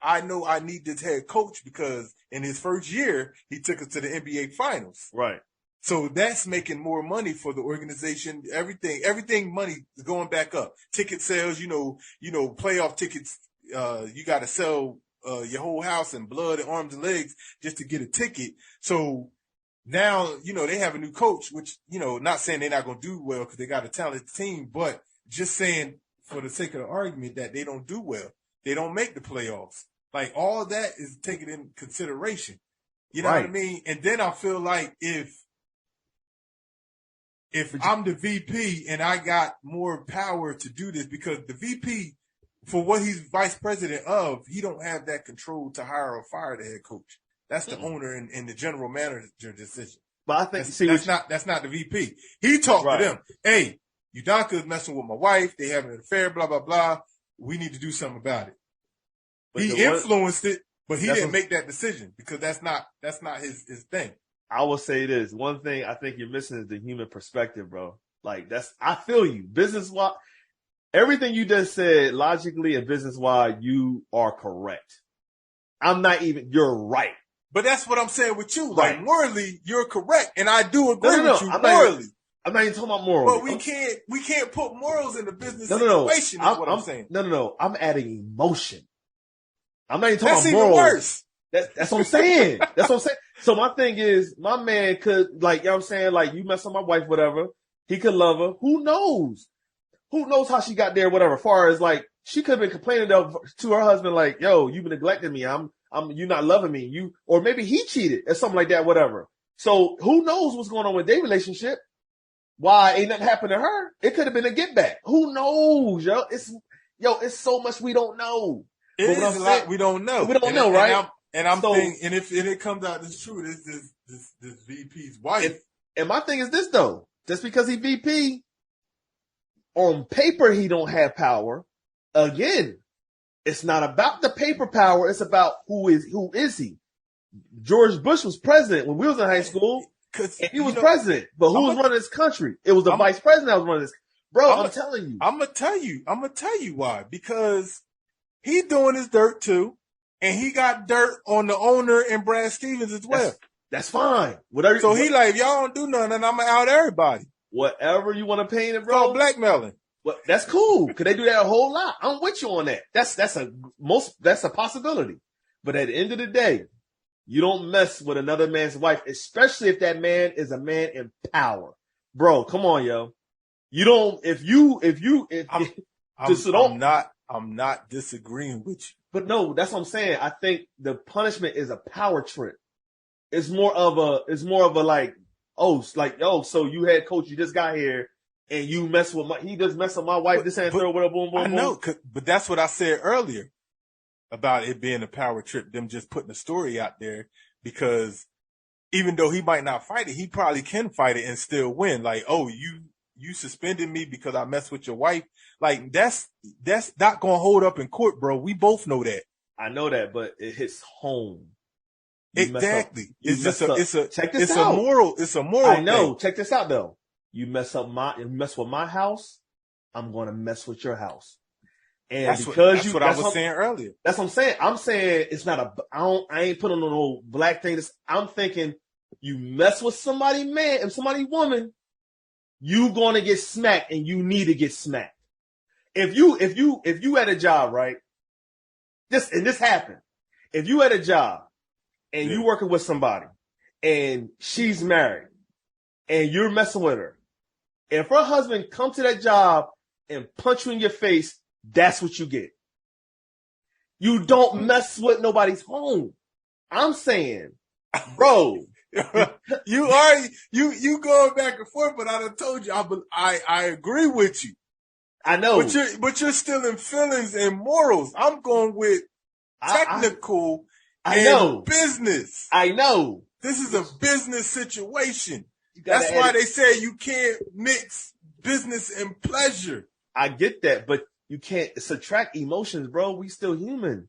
I know I need this head coach because in his first year he took us to the NBA Finals, right? So that's making more money for the organization. Everything money is going back up. Ticket sales, playoff tickets. You got to sell your whole house and blood and arms and legs just to get a ticket. So now, they have a new coach, which, not saying they're not going to do well because they got a talented team, but just saying for the sake of the argument that they don't do well. They don't make the playoffs. Like, all of that is taken in consideration. You know what I mean? And then I feel like if I'm the VP and I got more power to do this, because the VP, for what he's vice president of, he don't have that control to hire or fire the head coach. That's the owner and the general manager decision. But I think that's not the VP. He talked to them. Hey, Udoka's messing with my wife. They having an affair. Blah blah blah. We need to do something about it. But he influenced it, But he didn't make that decision because that's not his thing. I will say this. One thing I think you're missing is the human perspective, bro. Like I feel you. Business-wise, everything you just said, logically and business-wise, you are correct. You're right. But that's what I'm saying with you. Right. Like, morally, you're correct. And I do agree with you morally. I'm not even talking about morals. But we can't put morals in the business situation is what I'm saying. No. I'm adding emotion. I'm not even talking about morals. That's even worse. That's what I'm saying. That's what I'm saying. So my thing is, my man could, like, you know what I'm saying? Like, you mess with my wife, whatever. He could love her. Who knows? Who knows how she got there, whatever. As far as, like, she could have been complaining to her husband, like, yo, you've been neglecting me. You're not loving me. Or maybe he cheated or something like that, whatever. So who knows what's going on with their relationship? Why ain't nothing happened to her? It could have been a get back. Who knows, yo? It's so much we don't know. It is a lot we don't know. We don't know, right? I'm thinking, and if it comes out this true, this VP's wife. And my thing is this though, just because he VP, on paper he don't have power. Again, it's not about the paper power. It's about who is he? George Bush was president when we was in high school. And he was president, but who was running this country? It was the vice president that was running this. Bro, I'm telling you. I'm gonna tell you why. Because he doing his dirt too. And he got dirt on the owner and Brad Stevens as well. That's fine. So he like, if y'all don't do nothing, I'm going to out everybody. Whatever you want to paint it, bro. It's called blackmailing. Well, that's cool. Cause they do that a whole lot. I'm with you on that. That's a possibility. But at the end of the day, you don't mess with another man's wife, especially if that man is a man in power. Bro, come on, yo. You don't, I'm not disagreeing with you. But no, that's what I'm saying. I think the punishment is a power trip. It's more of a like, so you had coach, you just got here and you mess with he just messed with my wife, this and third, whatever, boom, boom, I know, but that's what I said earlier about it being a power trip, them just putting a story out there, because even though he might not fight it, he probably can fight it and still win. Like, oh, you suspended me because I messed with your wife. Like, that's not going to hold up in court, bro. We both know that. I know that, but it hits home. Exactly. It's a moral. I know. Thing. Check this out though. You mess with my house, I'm going to mess with your house. And that's what I was saying earlier. That's what I'm saying. I'm saying it's not I ain't putting on no black thing. I'm thinking you mess with somebody man and somebody woman, you going to get smacked and you need to get smacked. If you at a job, right? This happened. If you at a job and you working with somebody and she's married and you're messing with her, if her husband come to that job and punch you in your face, that's what you get. You don't mess with nobody's home. I'm saying, bro. you going back and forth, but I done told you I agree with you. I know. But you're still in feelings and morals. I'm going with technical and business. I know. This is a business situation. That's why they say you can't mix business and pleasure. I get that, but you can't subtract emotions, bro. We still human.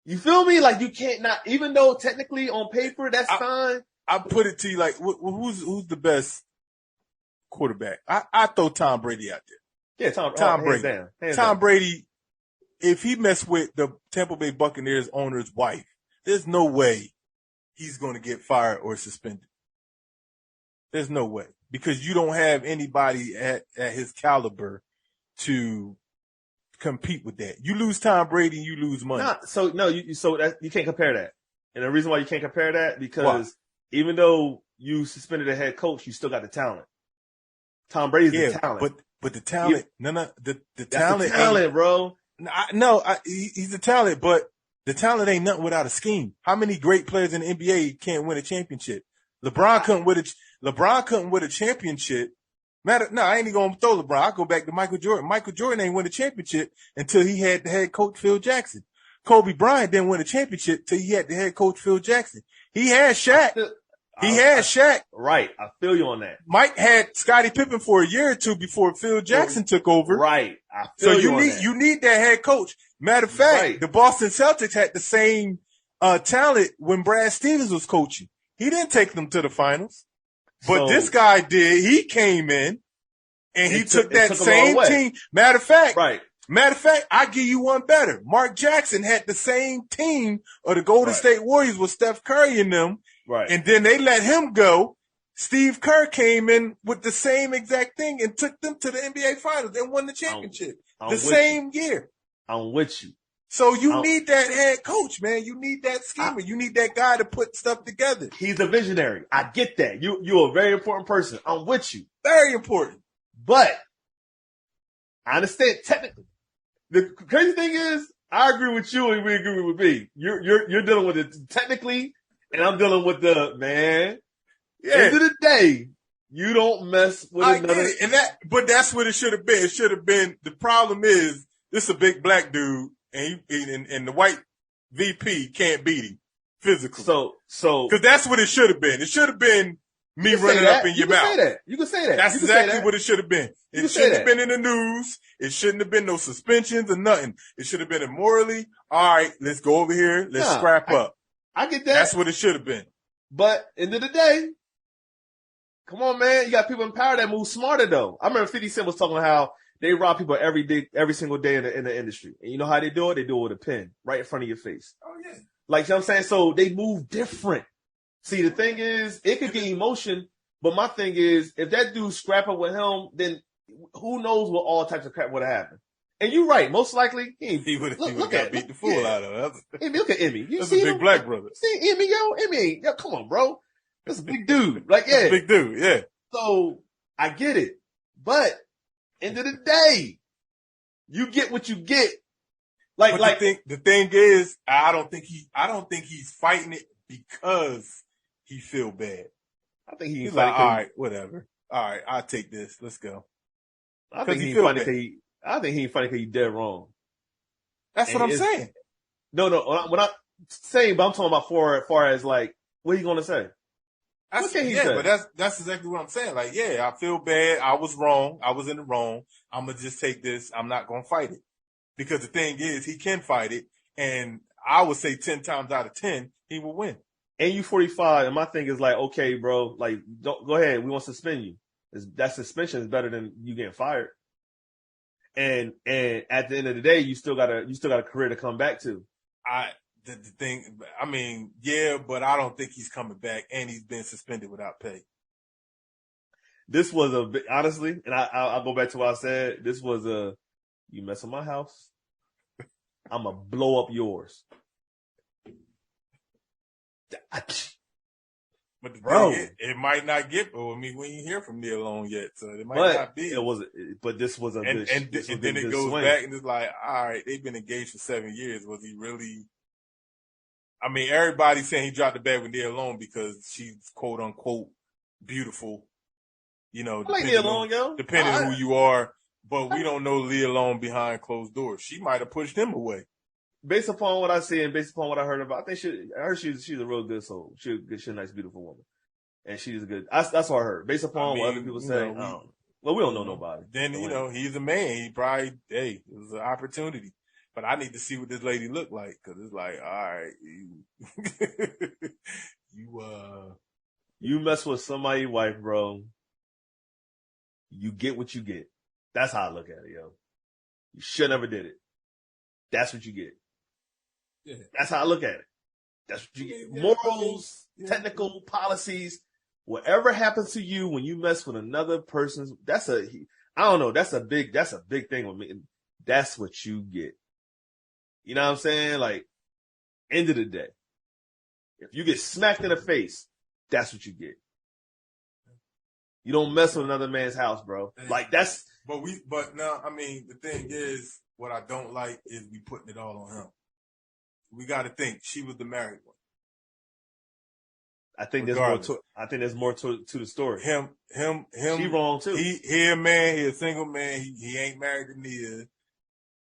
You feel me? Like, you can't not, even though technically on paper that's fine. I put it to you like, who's the best quarterback? I throw Tom Brady out there. Yeah, Tom Brady. Hands down. Brady, if he messed with the Tampa Bay Buccaneers owner's wife, there's no way he's going to get fired or suspended. There's no way, because you don't have anybody at his caliber to compete with that. You lose Tom Brady, you lose money. You can't compare that. And the reason why you can't compare that, because even though you suspended a head coach, you still got the talent. Tom Brady's the talent. But the talent, the talent, bro. He's a talent, but the talent ain't nothing without a scheme. How many great players in the NBA can't win a championship? LeBron couldn't win a championship. I ain't even gonna throw LeBron. I'll go back to Michael Jordan. Michael Jordan ain't win a championship until he had the head coach Phil Jackson. Kobe Bryant didn't win a championship till he had the head coach Phil Jackson. He had Shaq. He had Shaq. Right. I feel you on that. Mike had Scottie Pippen for a year or two before Phil Jackson took over. Right. I feel you on that. You need that head coach. Matter of fact, the Boston Celtics had the same talent when Brad Stevens was coaching. He didn't take them to the finals. But this guy did. He came in and he took that same team. Matter of fact, I give you one better. Mark Jackson had the same team of the Golden State Warriors with Steph Curry in them. Right. And then they let him go. Steve Kerr came in with the same exact thing and took them to the NBA Finals and won the championship the same year. I'm with you. So you need that head coach, man. You need that schemer. You need that guy to put stuff together. He's a visionary. I get that. You're a very important person. I'm with you. Very important. But I understand technically. The crazy thing is, I agree with you and we agree with me. You're dealing with it technically, and I'm dealing with the man. Yeah. End of the day, you don't mess with another. But that's what it should have been. It should have been. The problem is, this is a big black dude, and the white VP can't beat him physically. So because that's what it should have been. It should have been me running up in your mouth. You can say that. That's exactly what it should have been. It shouldn't have been in the news. It shouldn't have been no suspensions or nothing. It should have been morally, all right, let's go over here. Let's scrap up. I get that. That's what it should have been. But end of the day, come on, man. You got people in power that move smarter, though. I remember 50 Cent was talking about how they rob people every single day in the industry. And you know how they do it? They do it with a pen right in front of your face. Oh, yeah. Like, you know what I'm saying? So they move different. See, the thing is, it could get emotion, but my thing is, if that dude scrap up with him, then who knows what all types of crap would have happened. And you're right. Most likely, he would have beat the fool out of him. Ime, look at Ime. That's a big black brother. See Ime, yo, come on, bro. That's a big dude. Like, yeah. Big dude, yeah. So I get it. But end of the day, you get what you get. The thing is, I don't think he's fighting it because he feel bad. I think he's like, all right, whatever. All right, I'll take this. Let's go. I think he's funny because he's dead wrong. That's what I'm saying. No, what I'm saying, but I'm talking about as far as like, what are you gonna say? What can he say? But that's exactly what I'm saying. Like, yeah, I feel bad. I was wrong. I was in the wrong. I'm gonna just take this. I'm not gonna fight it. Because the thing is, he can fight it, and I would say 10 times out of 10, he will win. And you 45, and my thing is like, okay, bro, like, go ahead. We want to suspend you. That suspension is better than you getting fired. And at the end of the day, you still got a career to come back to. The thing, I mean, yeah, but I don't think he's coming back, and he's been suspended without pay. This was honestly, and I'll go back to what I said. This was you mess with my house, I'm gonna blow up yours. But the thing is, it might not get. I mean, we ain't hear from Neil Long yet, so it might not be. But this was a good. And then it goes back, and it's like, all right, they've been engaged for 7 years. Was he really? I mean, everybody's saying he dropped the bag with Neil Long because she's quote unquote beautiful. You know, depending on who you are. But we don't know Leah Long behind closed doors. She might have pushed him away. Based upon what I see and based upon what I heard about, I think she's a real good soul. She's a nice, beautiful woman, and she's a good. That's what I heard. Based upon what other people say, we don't know nobody. Then he's a man. He probably it was an opportunity. But I need to see what this lady looked like because it's like, all right, you mess with somebody's wife, bro. You get what you get. That's how I look at it, yo. You should never did it. That's what you get. Yeah. That's how I look at it. That's what you get. Morals, technical policies, whatever happens to you when you mess with another person's, that's a big thing with me. That's what you get. You know what I'm saying? Like, end of the day, if you get smacked in the face, that's what you get. You don't mess with another man's house, bro. Like, that's. But now, I mean, the thing is, what I don't like is we putting it all on him. We got to think she was the married one. I think there's more to the story. Him. She wrong too. He a man. He a single man. He ain't married to Nia.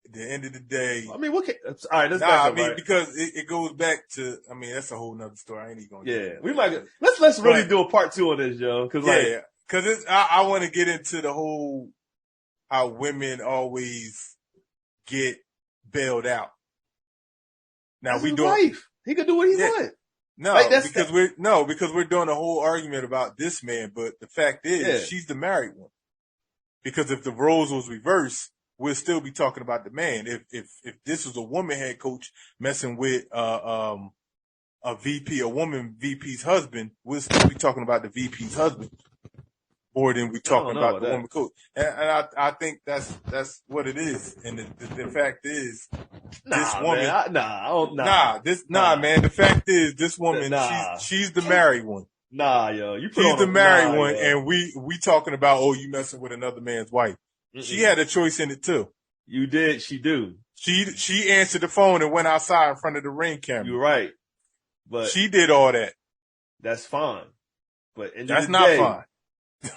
at the end of the day, I mean, all right, let's back up, right? because it goes back to, I mean, that's a whole nother story. I ain't even gonna. Yeah, we might. Let's really do a part 2 on this, yo. Because I want to get into the whole how women always get bailed out. Now that's we his doing. wife. He can do what he wants. No, because we're doing a whole argument about this man, but the fact is she's the married one. Because if the roles was reversed, we'll still be talking about the man. If this was a woman head coach messing with a VP, a woman VP's husband, we'll still be talking about the VP's husband more than we talking about the woman coach. And I think that's what it is. And the fact is, this woman, man. The fact is, this woman, she's the married one. Nah, yo, she's the married one, and we talking about, oh, you messing with another man's wife. Mm-mm. She had a choice in it too. You did. She do. She answered the phone and went outside in front of the Ring camera. You're right, but she did all that. That's fine, but that's not fine.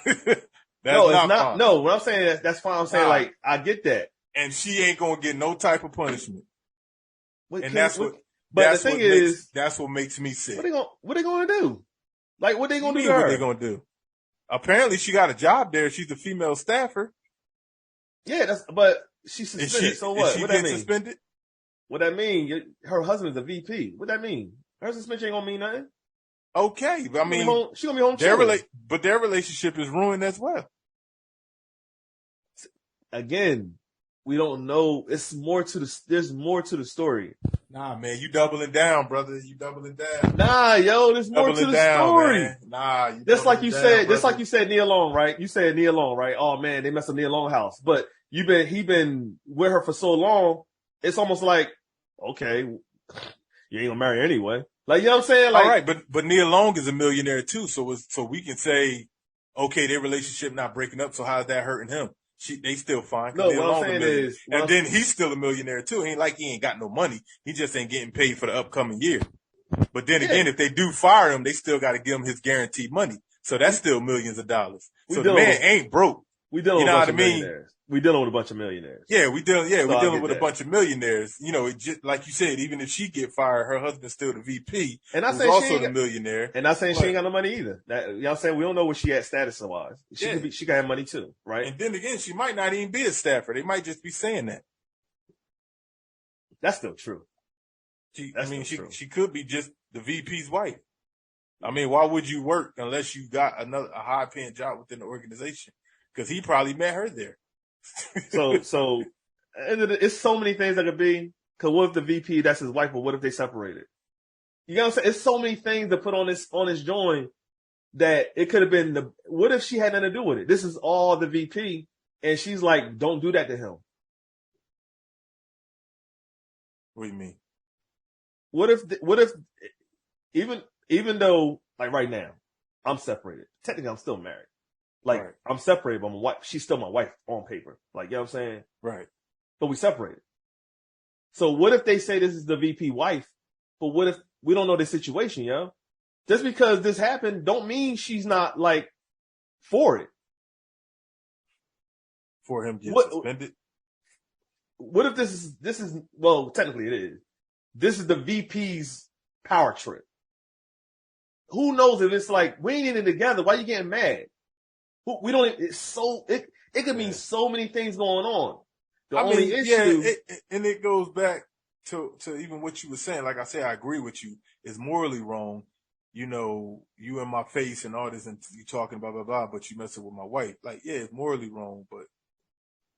It's not. Fine. No, what I'm saying that's fine. I'm saying like I get that, and she ain't gonna get no type of punishment. But the thing is, that's what makes me sick. What they gonna do? Like, what they gonna do to her? What they gonna do? Apparently, she got a job there. She's a female staffer. Yeah, but she's suspended. So what? What that mean? Suspended? What that mean? Her husband's a VP. What that mean? Her suspension ain't gonna mean nothing. Okay, but I mean, she gonna be home. But their relationship is ruined as well. Again, we don't know. There's more to the story. Nah, man, you doubling down, brother. You doubling down. Nah, yo, there's more to the story. Man. Nah, just like you said, Nia Long, right? You said Nia Long, right? Oh man, they messed up Nia Long house. But he been with her for so long. It's almost like, okay, you ain't gonna marry her anyway. Like, you know what I'm saying? Like, all right, but Nia Long is a millionaire too, so we can say, okay, their relationship not breaking up. So how's that hurting him? They still fine. No, what I'm saying is, and then he's still a millionaire too. Ain't like he ain't got no money. He just ain't getting paid for the upcoming year. But then again, if they do fire him, they still got to give him his guaranteed money. So that's still millions of dollars. So the man ain't broke. We dealing with a bunch of millionaires. We dealing with a bunch of millionaires. Yeah, we dealing with a bunch of millionaires. You know, just like you said, even if she get fired, her husband's still the VP. And I say also the millionaire. And not saying she ain't got no money either. You know what I'm saying? We don't know where she at status wise. She could have money too, right? And then again, she might not even be a staffer. They might just be saying that. That's still true. She could be just the VP's wife. I mean, why would you work unless you got a high paying job within the organization? Because he probably met her there. So it's so many things that could be. Because what if the VP that's his wife, or what if they separated? You know what I'm saying? It's so many things to put on this joint that it could have been what if she had nothing to do with it? This is all the VP, and she's like, "Don't do that to him." What do you mean? What if even though, like, right now I'm separated, technically I'm still married. Like, right. I'm separated, but my wife, she's still my wife on paper. Like, you know what I'm saying? Right. But we separated. So what if they say this is the VP wife, but what if we don't know the situation, yo? Just because this happened don't mean she's not, like, for it. For him getting suspended? What if this is, well, technically it is. This is the VP's power trip. Who knows if it's like, we ain't in it together. Why you getting mad? We don't. It could mean so many things going on. The only issue, and it goes back to even what you were saying. Like I said, I agree with you. It's morally wrong. You know, you in my face and all this, and you talking blah blah blah, but you messing with my wife. Like, yeah, it's morally wrong, but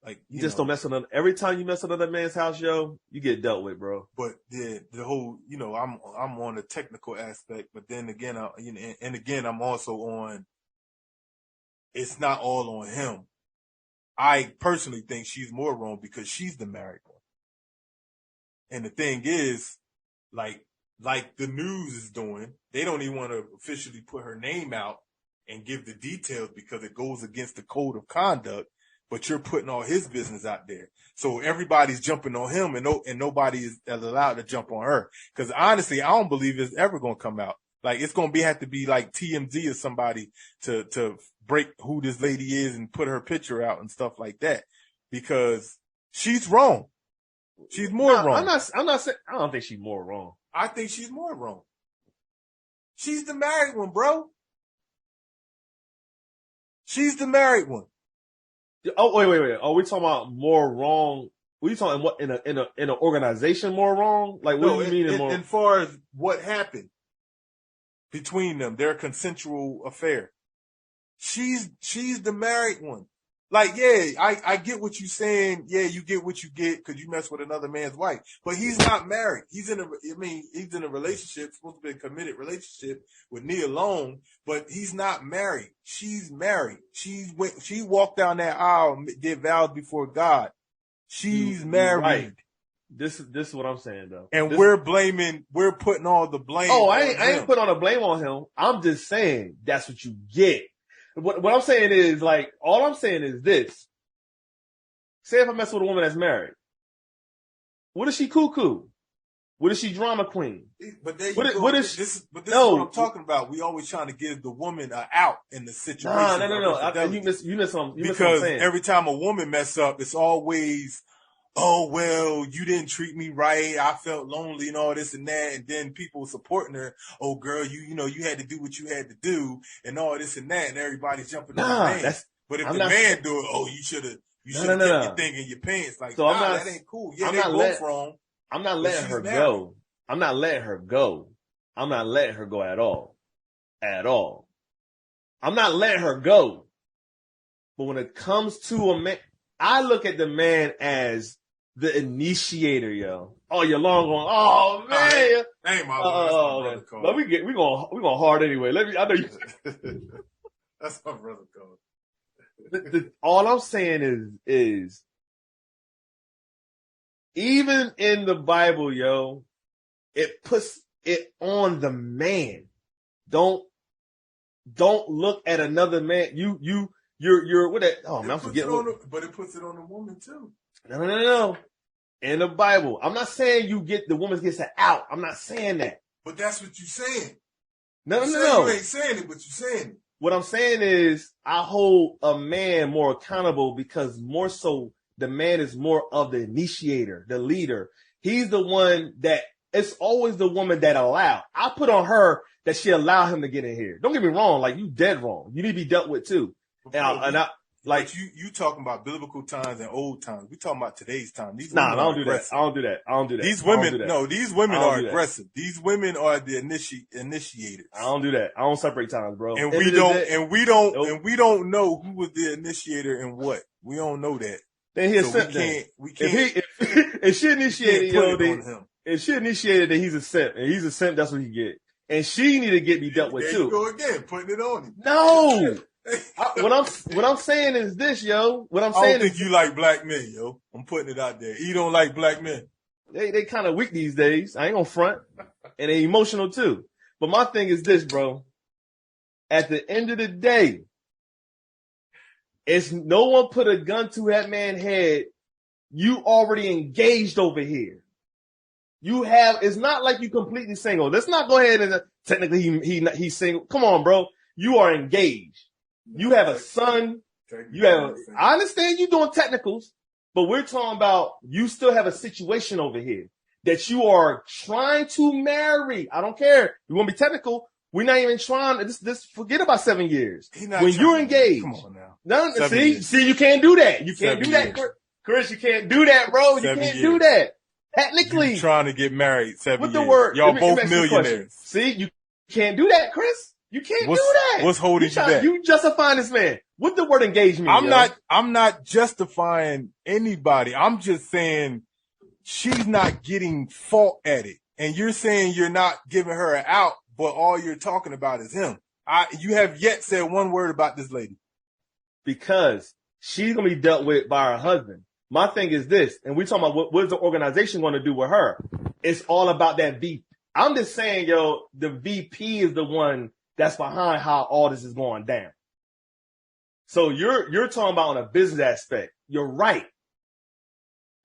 like you just don't mess with another. Every time you mess with another man's house, yo, you get dealt with, bro. But the whole, you know, I'm on the technical aspect, but then again, I'm also on. It's not all on him. I personally think she's more wrong because she's the married one. And the thing is, like the news is doing, they don't even want to officially put her name out and give the details because it goes against the code of conduct, but you're putting all his business out there. So everybody's jumping on him and nobody is allowed to jump on her. Because honestly, I don't believe it's ever going to come out. Like, it's going to have to be like TMZ or somebody to break who this lady is and put her picture out and stuff like that, because she's wrong. She's more wrong. I'm not saying, I don't think she's more wrong. I think she's more wrong. She's the married one, bro. She's the married one. Oh, wait. Are we talking about more wrong? Are you talking what in an organization more wrong? Like, what do you mean more? As far as what happened between them, their consensual affair. She's the married one. Like, yeah, I get what you're saying. Yeah, you get what you get because you mess with another man's wife. But he's not married. He's in a relationship, supposed to be a committed relationship with Nia Long, but he's not married. She's married. She walked down that aisle, did vows before God. She's married. Right. This is what I'm saying though. And we're putting all the blame. Oh, I ain't putting all the blame on him. I'm just saying that's what you get. What I'm saying is, like, all I'm saying is this. Say if I mess with a woman that's married. What is she cuckoo? What is she drama queen? But there you go. This is what I'm talking about. We always trying to give the woman an out in the situation. No. You miss something. Because every time a woman mess up, it's always, oh, well, you didn't treat me right. I felt lonely and all this and that. And then people supporting her. Oh, girl, you had to do what you had to do and all this and that. And everybody's jumping on the man. But if the man do it, oh, you should have kept your thing in your pants. Like, so that ain't cool. Yeah, they both wrong. I'm not letting her go. I'm not letting her go. I'm not letting her go at all. At all. I'm not letting her go. But when it comes to a man, I look at the man as the initiator, yo. Oh, you're long going. Oh man, ain't my brother code. But we going hard anyway. I know you. That's my brother code. All I'm saying is, even in the Bible, yo, it puts it on the man. Don't look at another man. You're what that? Oh man, I'm forgetting. But it puts it on the woman too. No. In the Bible, I'm not saying the woman gets an out. I'm not saying that. But that's what you're saying. No. You ain't saying it, but you're saying it. What I'm saying is I hold a man more accountable because more so the man is more of the initiator, the leader. He's the one that it's always the woman that allowed. I put on her that she allowed him to get in here. Don't get me wrong. Like, you dead wrong. You need to be dealt with too. Like you talking about biblical times and old times. We talking about today's time. I don't do that. I don't do that. These women are aggressive. These women are the initiators. I don't do that. I don't separate times, bro. And we don't know who was the initiator and what. We don't know that. Then we can't. If she initiated, if she initiated that he's a simp, and he's a simp, that's what he get. And she need to be dealt with too. There you go again, putting it on him. No. What I'm saying is this, yo. I don't think you like black men, yo. I'm putting it out there. You don't like black men. They kind of weak these days. I ain't gonna front. And they emotional too. But my thing is this, bro. At the end of the day, it's no one put a gun to that man's head. You already engaged over here. It's not like you completely single. Let's not go ahead and technically he's single. Come on, bro. You are engaged. You have a son. I understand you doing technicals, but we're talking about you still have a situation over here that you are trying to marry. I don't care. You want to be technical. We're not even trying to this forget about 7 years. When you're engaged. Come on now. See, you can't do that. You can't do that, Chris. You can't do that, bro. You can't do that. Technically. You're trying to get married 7 years. What the word? Y'all both millionaires. See, you can't do that, Chris. You can't do that. What's holding you back? You justifying this man. What the word engage mean? I'm not justifying anybody. I'm just saying she's not getting fault at it. And you're saying you're not giving her an out, but all you're talking about is him. You have yet said one word about this lady. Because she's going to be dealt with by her husband. My thing is this, and we're talking about what is the organization going to do with her? It's all about that VP. I'm just saying, yo, the VP is the one that's behind how all this is going down. So you're talking about on a business aspect. You're right.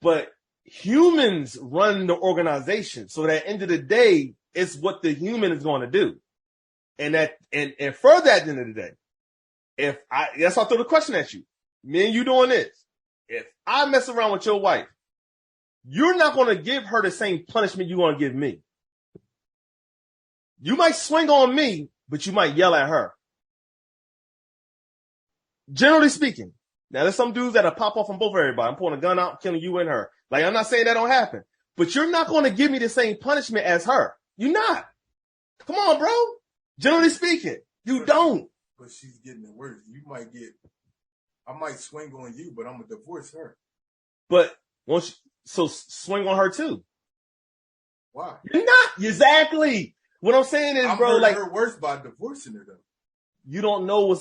But humans run the organization. So that at the end of the day, it's what the human is going to do. And further at the end of the day, that's why I throw the question at you. Me and you doing this. If I mess around with your wife, you're not going to give her the same punishment you're going to give me. You might swing on me, but you might yell at her. Generally speaking. Now, there's some dudes that'll pop off on both of everybody. I'm pulling a gun out, killing you and her. Like, I'm not saying that don't happen. But you're not going to give me the same punishment as her. You're not. Come on, bro. Generally speaking, you don't. But she's getting it worse. I might swing on you, but I'm going to divorce her. But so swing on her too. Why? You're not. Exactly. What I'm saying is, bro, like her worse by divorcing her though. You don't know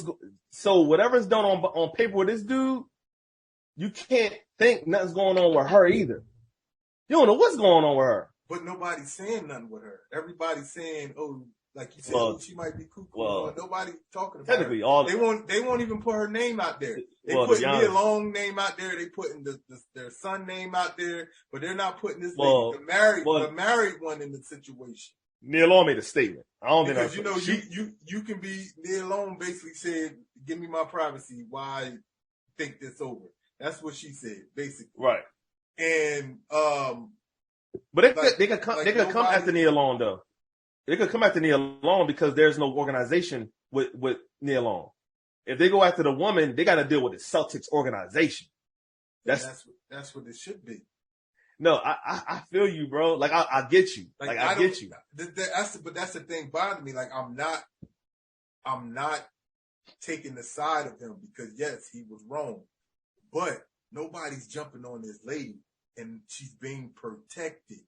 so whatever's done on paper with this dude, you can't think nothing's going on with her either. You don't know what's going on with her. But nobody's saying nothing with her. Everybody's saying, oh, like you said, she might be cuckoo. Well, nobody's talking about technically, her. They won't even put her name out there. They put Nia Long name out there. They putting their son name out there, but they're not putting this lady, the married one in the situation. Nia Long made a statement. I don't think that's you can be Nia Long basically said, "Give me my privacy. Why think this over?" That's what she said, basically. Right. And but they could come after Nia Long though. They could come after Nia Long because there's no organization with Nia Long. If they go after the woman, they got to deal with the Celtics organization. That's what it should be. No, I feel you, bro. Like I get you. Like I get you. But that's the thing bothering me. Like I'm not taking the side of him because yes, he was wrong, but nobody's jumping on this lady, and she's being protected,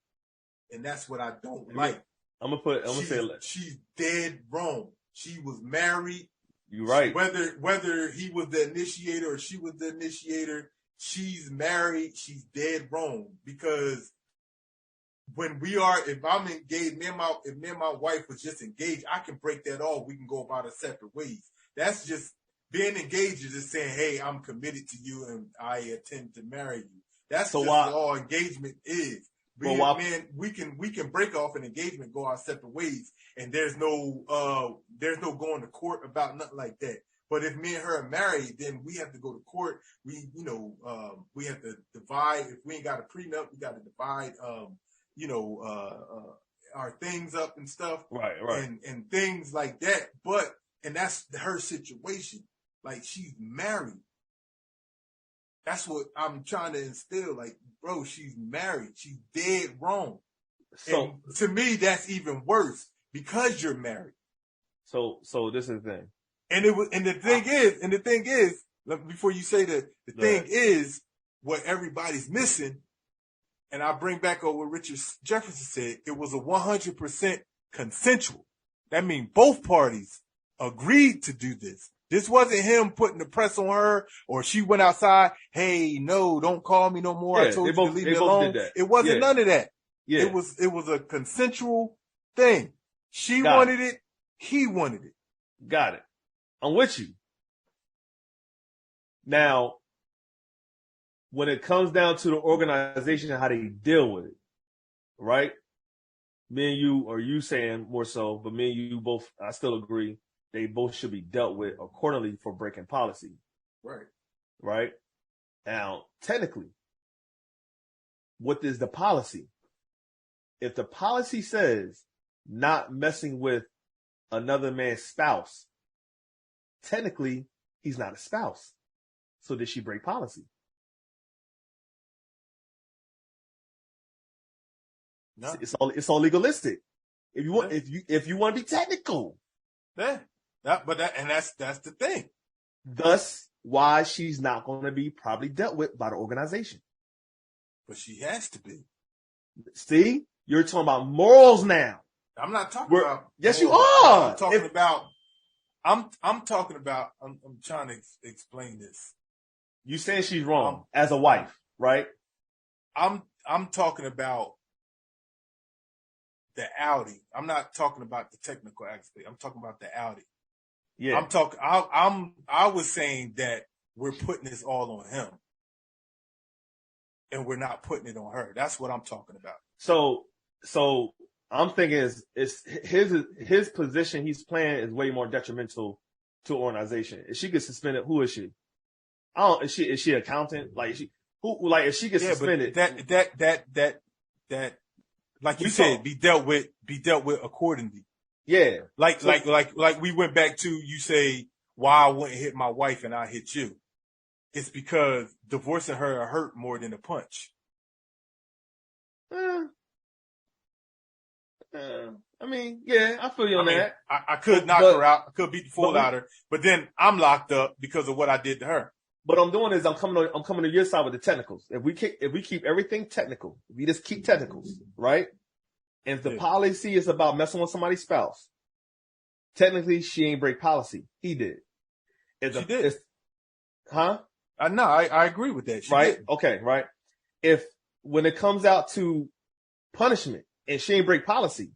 and that's what I don't like. I'm gonna say she's dead wrong. She was married. You're right. Whether he was the initiator or she was the initiator. She's married. She's dead wrong because if I'm engaged, if me and my wife was just engaged, I can break that off. We can go about our separate ways. That's just being engaged is just saying, hey, I'm committed to you and I intend to marry you. That's just what all engagement is. We can break off an engagement, go our separate ways, and there's no going to court about nothing like that. But if me and her are married, then we have to go to court. We have to divide. If we ain't got a prenup, we got to divide, our things up and stuff. Right. And things like that. And that's her situation. Like, she's married. That's what I'm trying to instill. Like, bro, she's married. She's dead wrong. So and to me, that's even worse because you're married. So this is the thing. And the thing is, before you say that, the thing is what everybody's missing. And I bring back over what Richard Jefferson said. It was a 100% consensual. That means both parties agreed to do this. This wasn't him putting the press on her or she went outside. Hey, no, don't call me no more. I told you to leave me alone. It wasn't none of that. Yeah. It was a consensual thing. She wanted it. He wanted it. Got it. I'm with you. Now, when it comes down to the organization and how they deal with it, right? Me and you, or you saying more so, but me and you both, I still agree, they both should be dealt with accordingly for breaking policy. Right. Right? Now, technically, what is the policy? If the policy says not messing with another man's spouse, technically, he's not a spouse. So did she break policy? No. It's all legalistic. If you want, if you want to be technical. Yeah. That's the thing. Thus, why she's not going to be probably dealt with by the organization. But she has to be. See? You're talking about morals now. I'm not talking about. Yes, you are. I'm talking about. I'm talking about. I'm trying to explain this. You saying she's wrong as a wife, right? I'm talking about the outing. I'm not talking about the technical aspect. I'm talking about the outing. Yeah. I was saying that we're putting this all on him, and we're not putting it on her. That's what I'm talking about. So I'm thinking is his position he's playing is way more detrimental to organization. If she gets suspended, who is she? Is she an accountant? Like Who like if she gets suspended? That like you said, be dealt with accordingly. Yeah. Like we went back to, you say, why I wouldn't hit my wife and I hit you. It's because divorcing her hurt more than a punch. I mean, yeah, I feel you on that. I could knock her out. I could beat the fool out of her. But then I'm locked up because of what I did to her. What I'm doing is I'm coming to your side with the technicals. If we keep everything technical, if we just keep technicals, right? And if the policy is about messing with somebody's spouse, technically she ain't break policy. He did. She did. Huh? No, I agree with that. She did. Okay, right. If when it comes out to punishment and she ain't break policy,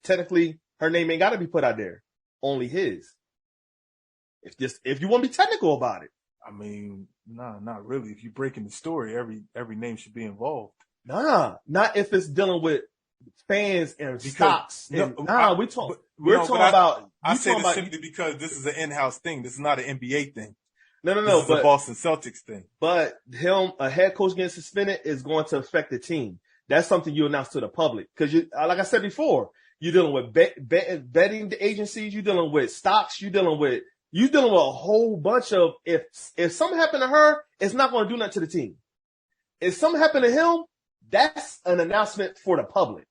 technically her name ain't got to be put out there. Only his. If you want to be technical about it. I mean, nah, not really. If you're breaking the story, every name should be involved. Nah, not if it's dealing with fans and stocks. We're talking about. I say this simply because this is an in-house thing. This is not an NBA thing. No. This is a Boston Celtics thing. But a head coach getting suspended is going to affect the team. That's something you announce to the public because like I said before, you're dealing with betting agencies. You're dealing with stocks. You're dealing with a whole bunch of, if something happened to her, it's not going to do nothing to the team. If something happened to him, that's an announcement for the public.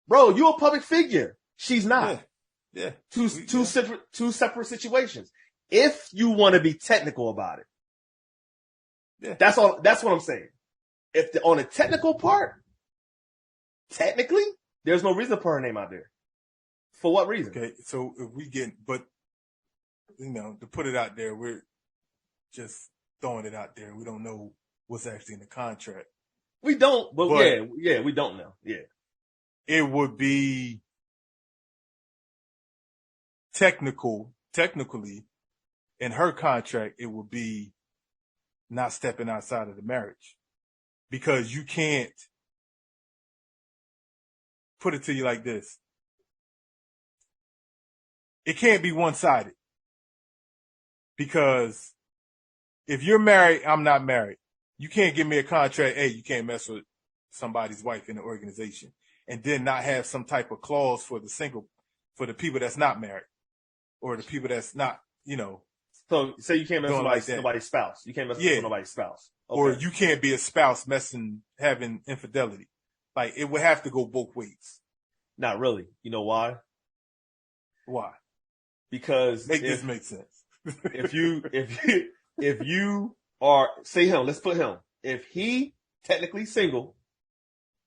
Bro, you're a public figure. She's not. Yeah. Two separate situations. If you want to be technical about it. Yeah. That's what I'm saying. On the technical part, technically, there's no reason to put her name out there. For what reason? Okay, so if we to put it out there, we're just throwing it out there. We don't know what's actually in the contract. We don't, but yeah, we don't know. Yeah. It would be technically, in her contract, it would be not stepping outside of the marriage. Because you can't put it to you like this. It can't be one-sided. Because if you're married, I'm not married. You can't give me a contract, hey, you can't mess with somebody's wife in the organization, and then not have some type of clause for the people that's not married, or the people that's not, So say you can't mess with somebody's spouse. You can't mess with nobody's spouse. Okay. Or you can't be a spouse having infidelity. Like, it would have to go both ways. Not really. You know why? Why? Because this make sense. if you are, say him, let's put him. If he technically single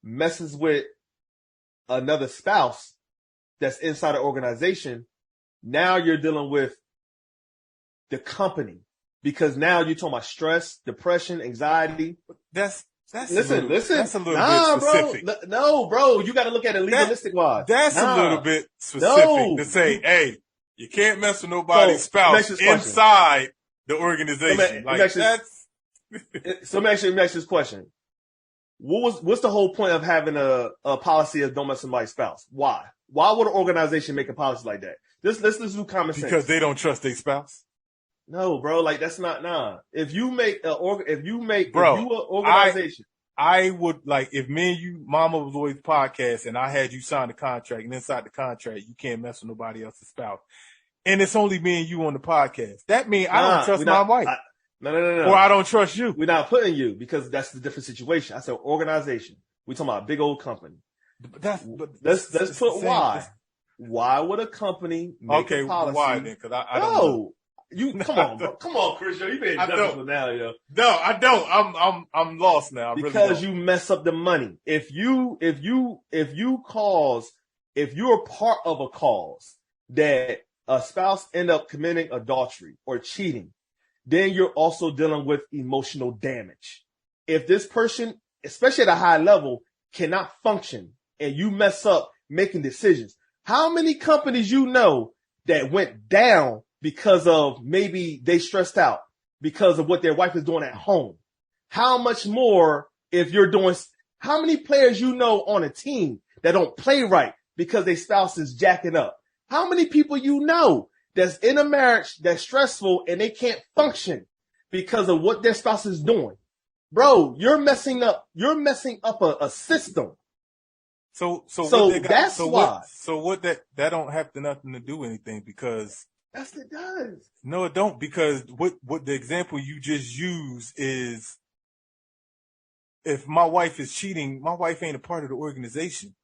messes with another spouse that's inside an organization, now you're dealing with the company, because now you're talking about stress, depression, anxiety. Listen. That's a little bit specific. Bro. No, bro, you got to look at it legalistic wise. That's a little bit specific to say, hey, you can't mess with nobody's spouse inside the organization. So let me ask you this question. What's the whole point of having a policy of don't mess with somebody's spouse? Why? Why would an organization make a policy like that? Let's do common sense. Because they don't trust their spouse. No, bro. Like, that's not If you make an organization, I would, like, if me and you, Mama Lloyd's podcast, and I had you sign the contract, and inside the contract you can't mess with nobody else's spouse, and it's only me and you on the podcast, that means I don't trust my wife. No. Or I don't trust you. We're not putting you, because that's the different situation. I said organization. We're talking about a big old company. Let's put why. Why would a company make a policy? Why then? Because I don't know. Come on, bro. Come on, Chris. You being difficult now, yo. No, I don't. I'm lost now. Because you mess up the money. If you're part of a cause that a spouse end up committing adultery or cheating, then you're also dealing with emotional damage. If this person, especially at a high level, cannot function and you mess up making decisions, how many companies that went down because of maybe they stressed out because of what their wife is doing at home? How much more how many players on a team that don't play right because their spouse is jacking up? How many people that's in a marriage that's stressful and they can't function because of what their spouse is doing? bro, you're messing up a system. So that's why. That don't have nothing to do with anything because Yes, it does. No, it don't, because what the example you just used is, if my wife is cheating, my wife ain't a part of the organization.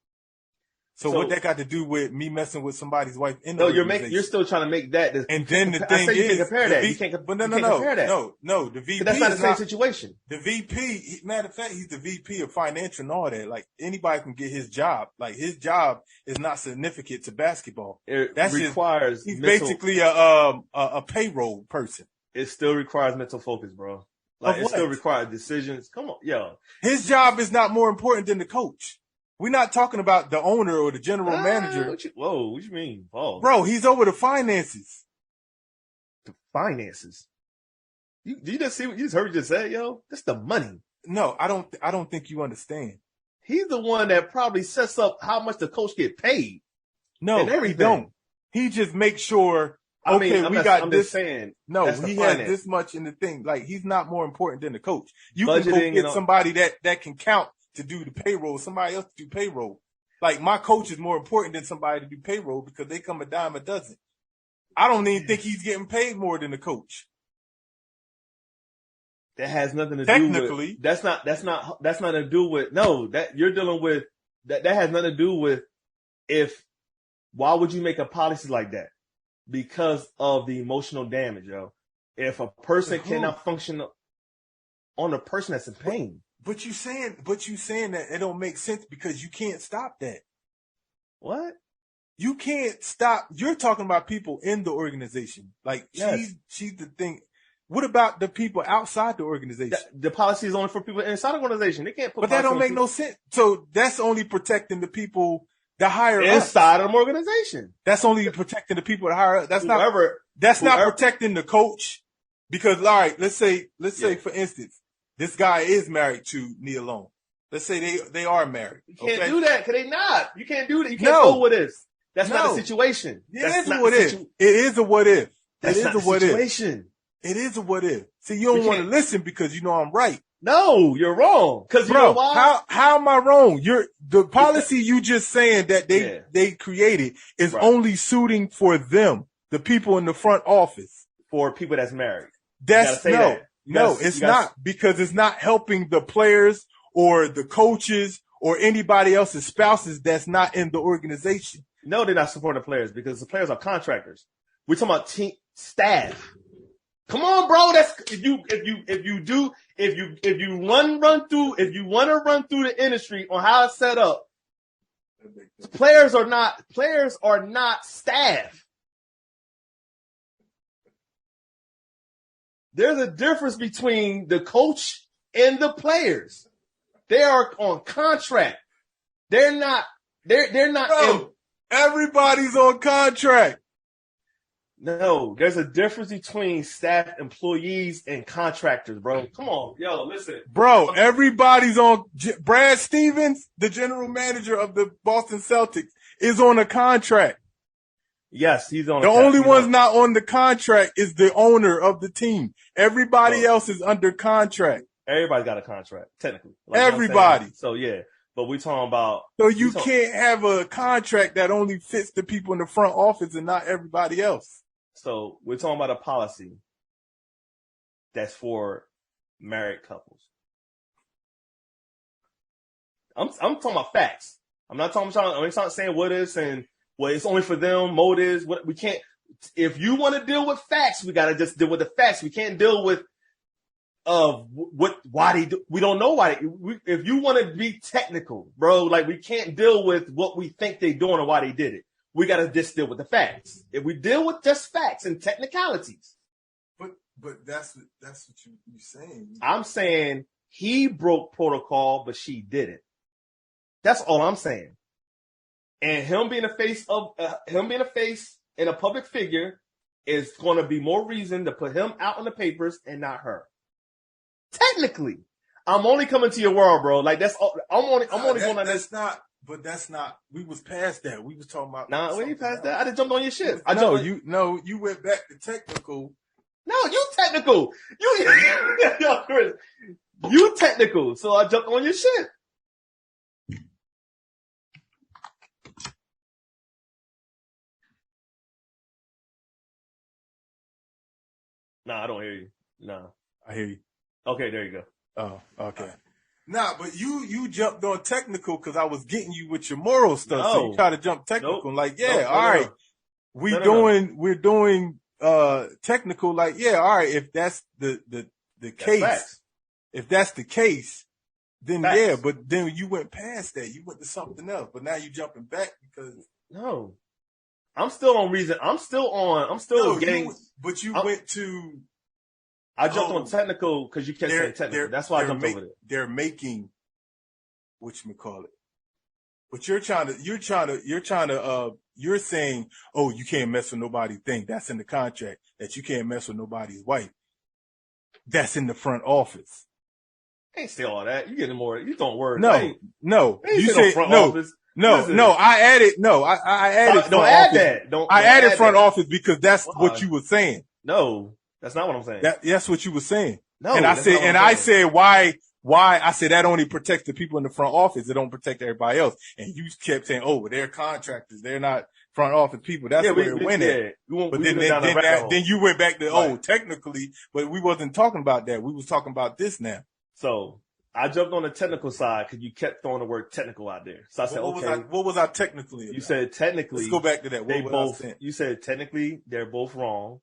So what that got to do with me messing with somebody's wife in the organization? You're still trying to make that. And then the thing is, you can't compare that. You can't compare that. No, the VP. That's not the same situation. The VP, matter of fact, he's the VP of financial and all that. Like, anybody can get his job. Like, his job is not significant to basketball. He's basically a payroll person. It still requires mental focus, bro. Like, it still requires decisions. Come on, yo. His job is not more important than the coach. We're not talking about the owner or the general manager. What you mean? Oh. Bro, he's over the finances. The finances? You just see what you just heard you just say, yo? That's the money. No, I don't think you understand. He's the one that probably sets up how much the coach get paid. No, he don't. He just makes sure, we got this. Saying, no, he has this much in the thing. Like, he's not more important than the coach. You can go get somebody that can count to do the payroll, somebody else to do payroll. Like, my coach is more important than somebody to do payroll because they come a dime a dozen. I don't even think he's getting paid more than the coach. That has nothing to Technically, do with, that's not to do with, no, that you're dealing with, that has nothing to do with why would you make a policy like that? Because of the emotional damage, yo. If a person cannot function on a person that's in pain. But you saying that it don't make sense because you can't stop that. What? You can't stop. You're talking about people in the organization. Like, yes. She's the thing. What about the people outside the organization? The policy is only for people inside the organization. They can't put. But that don't make no sense. So that's only protecting the people that hire inside of the organization. That's only protecting the people that hire. That's not protecting the coach. Because, all right, let's say for instance, this guy is married to Nia Long. Let's say they are married. You can't do that because they not. You can't do that. You can't go with this. That's not a situation. It is a what if. It is a what if. That's not a situation. It is a what if. See, you don't want to listen because you know I'm right. No, you're wrong. Because you know why? How am I wrong? The policy you just saying that they created is only suiting for them, the people in the front office. For people that's married. No, it's not, because it's not helping the players or the coaches or anybody else's spouses that's not in the organization. No, they're not supporting the players because the players are contractors. We're talking about team staff. Come on, bro. That's if you want to run through the industry on how it's set up. Players are not staff. There's a difference between the coach and the players. They are on contract. They're not. Bro, everybody's on contract. No, there's a difference between staff, employees, and contractors, bro. Come on, yo, listen. Bro, everybody's on. Brad Stevens, the general manager of the Boston Celtics, is on a contract. Yes, he's on. The only one's not on the contract is the owner of the team. Everybody else is under contract. Everybody's got a contract, technically. Like everybody. So yeah, but we're talking about. So you can't have a contract that only fits the people in the front office and not everybody else. So we're talking about a policy that's for married couples. I'm talking about facts. I'm not saying what is and what it's only for them, motives. What we can't. If you want to deal with facts, we gotta just deal with the facts. We can't deal with why they do. We don't know why. If you want to be technical, bro, like we can't deal with what we think they're doing or why they did it. We got to just deal with the facts. If we deal with just facts and technicalities. But that's what you're saying. I'm saying he broke protocol, but she didn't. That's all I'm saying. And him being a face and a public figure is going to be more reason to put him out in the papers and not her. Technically, I'm only coming to your world, bro. Like that's all. I'm only going on this. But that's not. We was past that. We was talking about. Nah, we ain't past that. I just jumped on your shit. You went back to technical No, you technical. Yo, Chris, you technical. So I jumped on your shit. Nah, I don't hear you. Nah. I hear you. Okay, there you go. Oh, okay. Nah, but you jumped on technical because I was getting you with your moral stuff. No. So you try to jump technical. Nope. Like, yeah, Nope. all right. We're doing technical. Like, yeah, all right. If that's the case, facts. if that's the case, then Facts. yeah. But then you went past that. You went to something else. But now you're jumping back because no, I'm still on reason. I'm still getting. But you went to. I jumped on technical because you kept saying technical. That's why I jumped over it. They're making, whatchamacallit. But you're saying, oh, you can't mess with nobody's thing. That's in the contract that you can't mess with nobody's wife. That's in the front office. I ain't say all that. You getting more, you throwing words. No. You said front office. No, I added, I added front don't add office. that. Don't added add front that. office because that's what you were saying. No, that's not what I'm saying. That's what you were saying. No, and I said, why I said that only protects the people in the front office. It don't protect everybody else. And you kept saying, oh, they're contractors. They're not front office people. That's where it went at. But then you went back to, technically, but we wasn't talking about that. We was talking about this now. So I jumped on the technical side because you kept throwing the word technical out there. So I said, what was I technically about? You said technically. Let's go back to that. You said technically they're both wrong.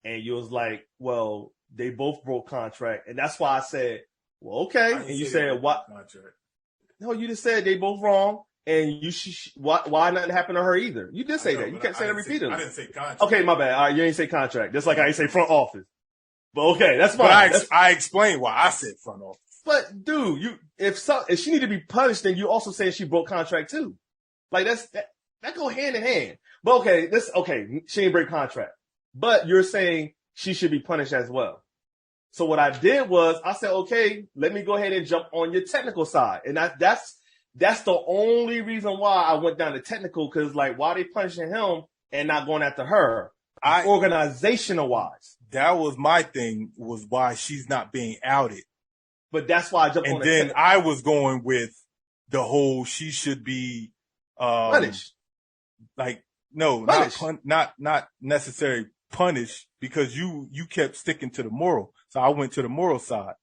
And you was like, well, they both broke contract. And that's why I said, well, okay. And you said, what? Contract. No, you just said they both wrong. And why nothing happened to her either? You did say that. You kept saying it repeatedly. I didn't say contract. Okay, my bad. All right, you ain't say contract. Just like I ain't say front office. But okay, that's fine. But I explained why I said front office. But dude, if she need to be punished, then you also saying she broke contract too. Like that go hand in hand. But she ain't break contract. But you're saying she should be punished as well. So what I did was I said, okay, let me go ahead and jump on your technical side. And that's the only reason why I went down to technical, because like, why are they punishing him and not going after her? Organizational wise. That was my thing, was why she's not being outed. But that's why I jumped on the technical. And then I was going with the whole she should be punished. Like, no, not necessarily punished, because you kept sticking to the moral. So I went to the moral side.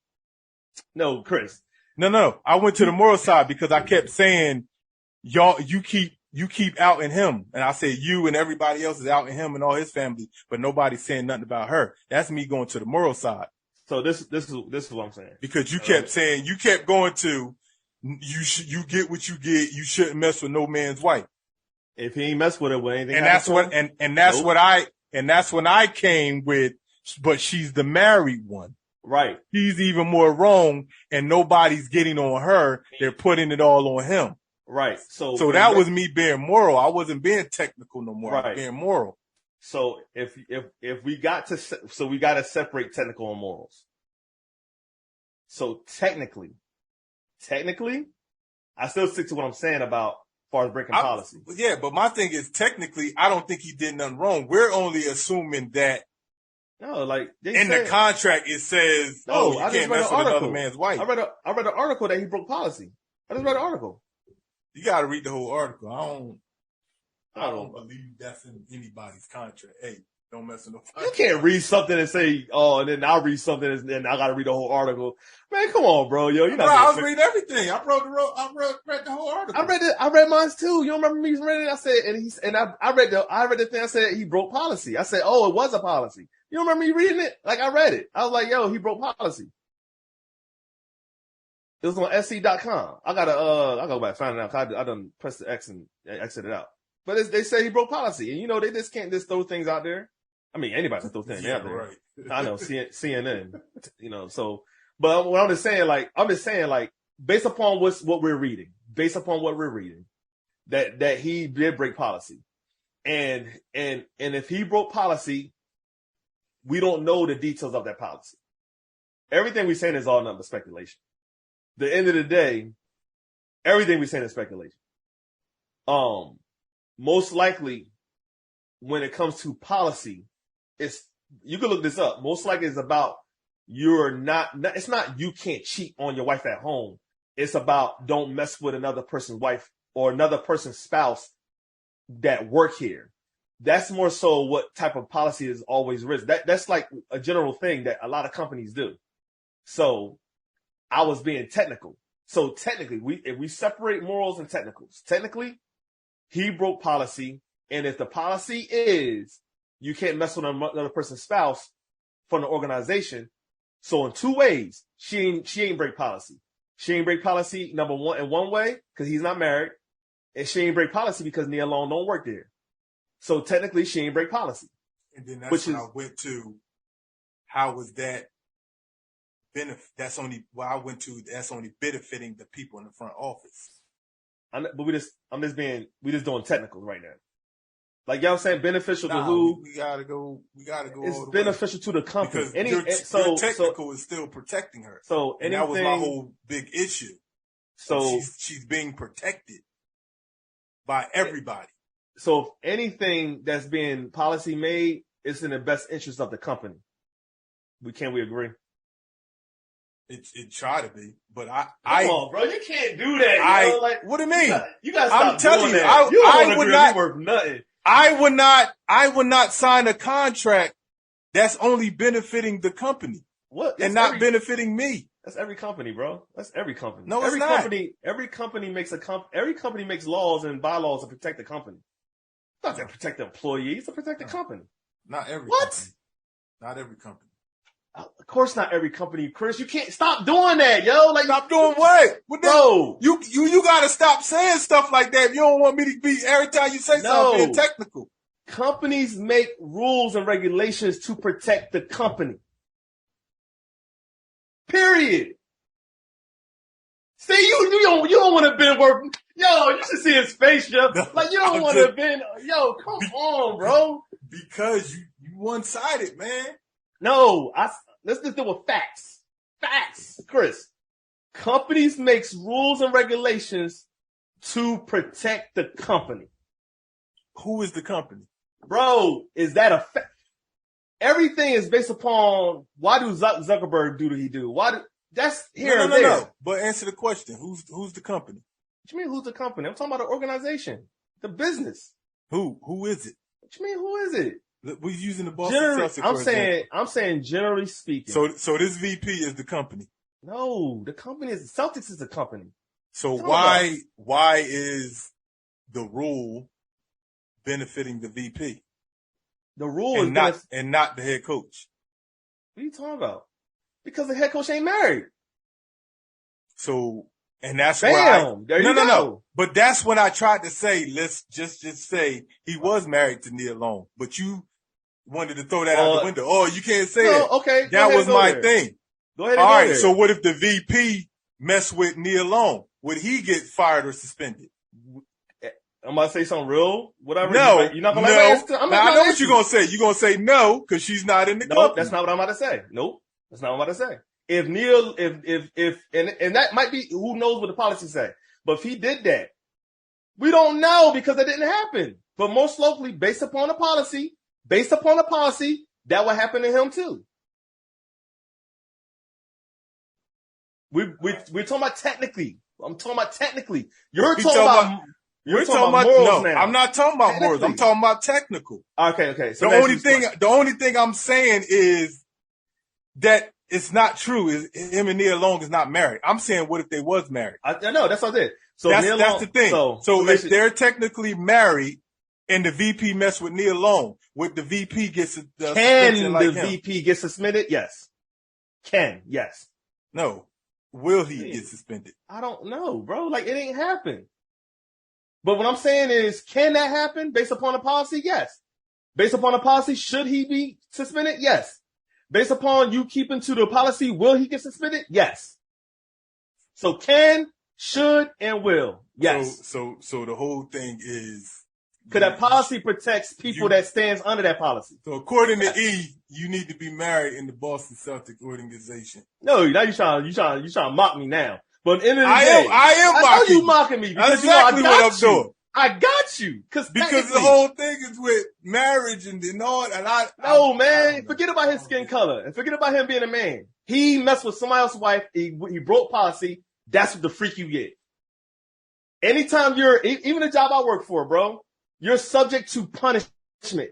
No, Chris. No. I went to the moral side because I kept saying, you keep outing him. And I said, you and everybody else is outing him and all his family, but nobody's saying nothing about her. That's me going to the moral side. So this is what I'm saying. Because you kept saying, you kept going to, you get what you get. You shouldn't mess with no man's wife. If he ain't mess with her, with anything. And that's when I came with, but she's the married one. Right. He's even more wrong, and nobody's getting on her. They're putting it all on him. Right. So that was me being moral. I wasn't being technical no more. Right. I was being moral. So if we got to separate technical and morals. So technically, I still stick to what I'm saying about as far as breaking policy. Yeah, but my thing is, technically, I don't think he did nothing wrong. We're only assuming that. No, like the contract it says, you can't mess with another man's wife. I read an article that he broke policy. I just read an article. You got to read the whole article. I don't believe that's in anybody's contract. Hey, don't mess with no contract. You can't read something and say, and then I'll read something and then I got to read the whole article. Man, come on, bro. Yo, you're not. Bro, I was reading everything. I read the whole article. I read mine too. You don't remember me reading it? I said, I read the thing. I said he broke policy. I said, oh, it was a policy. You don't remember me reading it? Like, I read it. I was like, yo, he broke policy. It was on SC.com. I go back and find it out. I done pressed the X and exit it out. But they say he broke policy. And they just can't just throw things out there. I mean, anybody can throw things out there. Right. I know, CNN, so, but what I'm just saying, based upon what we're reading, that he did break policy. And if he broke policy, we don't know the details of that policy. Everything we're saying is all nothing but speculation. At the end of the day, everything we're saying is speculation. Most likely, when it comes to policy, it's you can look this up. Most likely it's about it's not you can't cheat on your wife at home. It's about don't mess with another person's wife or another person's spouse that work here. That's more so what type of policy is always written. That's like a general thing that a lot of companies do. So I was being technical. So technically, if we separate morals and technicals, technically, he broke policy. And if the policy is you can't mess with another person's spouse from the organization, so in two ways, she ain't break policy. She ain't break policy, number one, in one way, because he's not married. And she ain't break policy because Nia Long don't work there. So technically, she ain't break policy. And then that's when I went to, how was that that's only benefiting the people in the front office. We just doing technical right now. Like y'all saying beneficial to who? We gotta go. It's beneficial to the company. Because your technical is still protecting her. So and that was my whole big issue. So she's being protected by everybody. So if anything that's being policy made, it's in the best interest of the company. Can we agree? It try to be, but Come on, bro, you can't do that. Like, what do you mean? You gotta stop I'm telling doing you, that. I would not worth nothing. I would not sign a contract that's only benefiting the company. And not benefiting me. That's every company, bro. That's every company. No, it's not. Every company makes laws and bylaws to protect the company. Not to protect the employees, to protect the company. Not every what? Company. Not every company. Of course not every company, Chris. You can't stop doing that, yo. Like, stop doing what? Bro. You gotta stop saying stuff like that. You don't want me to be every time you say something being technical. Companies make rules and regulations to protect the company. Period. See, you don't want to be working. Yo, you should see his face, yo. Like, you don't want to be. Yo, come on, bro. Because you one-sided, man. No, let's just deal with facts. Facts, Chris. Companies makes rules and regulations to protect the company. Who is the company? Bro, is that a fact? Everything is based upon why do Zuckerberg do what he do? That's here and there. No. But answer the question. Who's the company? What you mean who's the company? I'm talking about the organization, the business. Who is it? What you mean who is it? We're using the Boston Celtics. I'm saying generally speaking. So this VP is the company. No, the company is Celtics is the company. So why is the rule benefiting the VP? The rule is not the head coach. What are you talking about? Because the head coach ain't married. So, and that's No. But that's what I tried to say. Let's just say he was married to Nia Long, but you wanted to throw that out the window. Oh, you can't say that. Okay. That was my thing. Go ahead. All right. So what if the VP messed with Nia Long? Would he get fired or suspended? I'm about to say something real. Whatever. No. You're not going to let me answer. I know what you're going to say. You're going to say no because she's not in the company. Nope, that's not what I'm about to say. Nope. That's not what I'm about to say. If Neil, and that might be, who knows what the policy say. But if he did that, we don't know because it didn't happen. But most locally, based upon the policy, that would happen to him too. We're talking about technically. I'm talking about technically. You're talking about morals now. I'm not talking about morals. I'm talking about technical. Okay. So the only thing I'm saying is that it's not true. Him and Nia Long is not married. I'm saying, what if they was married? I know, that's what I did. So that's the thing. So if they're technically married and the VP messed with Nia Long, would the VP get suspension? Can the VP get suspended? Yes. Yes. No. Will he get suspended? I don't know, bro. Like, it ain't happened. But what I'm saying is, can that happen based upon the policy? Yes. Based upon the policy, should he be suspended? Yes. Based upon you keeping to the policy, will he get suspended? Yes. So can, should, and will. Yes. So the whole thing is, because that policy protects people that stands under that policy. So according to E, you need to be married in the Boston Celtics organization. No, now you trying to mock me now. But in the end of the day, I am mocking. I know you mocking me because that's exactly what I'm doing. I got you. Because the whole thing is with marriage and all. And no, man, forget about his skin color and forget about him being a man. He messed with somebody else's wife. He broke policy. That's what the freak you get. Anytime even the job I work for, bro, you're subject to punishment.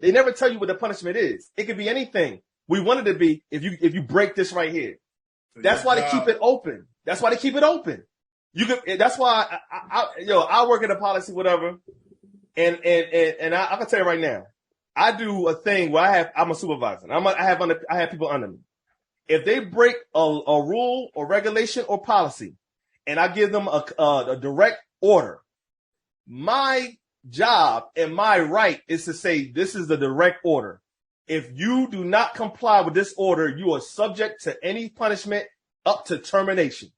They never tell you what the punishment is. It could be anything. We want it to be if you break this right here. That's why they keep it open. That's why they keep it open. That's why I work at a policy, whatever. And I can tell you right now, I do a thing where I'm a supervisor. I have people under me. If they break a rule or regulation or policy, and I give them a direct order, my job and my right is to say, this is the direct order. If you do not comply with this order, you are subject to any punishment up to termination.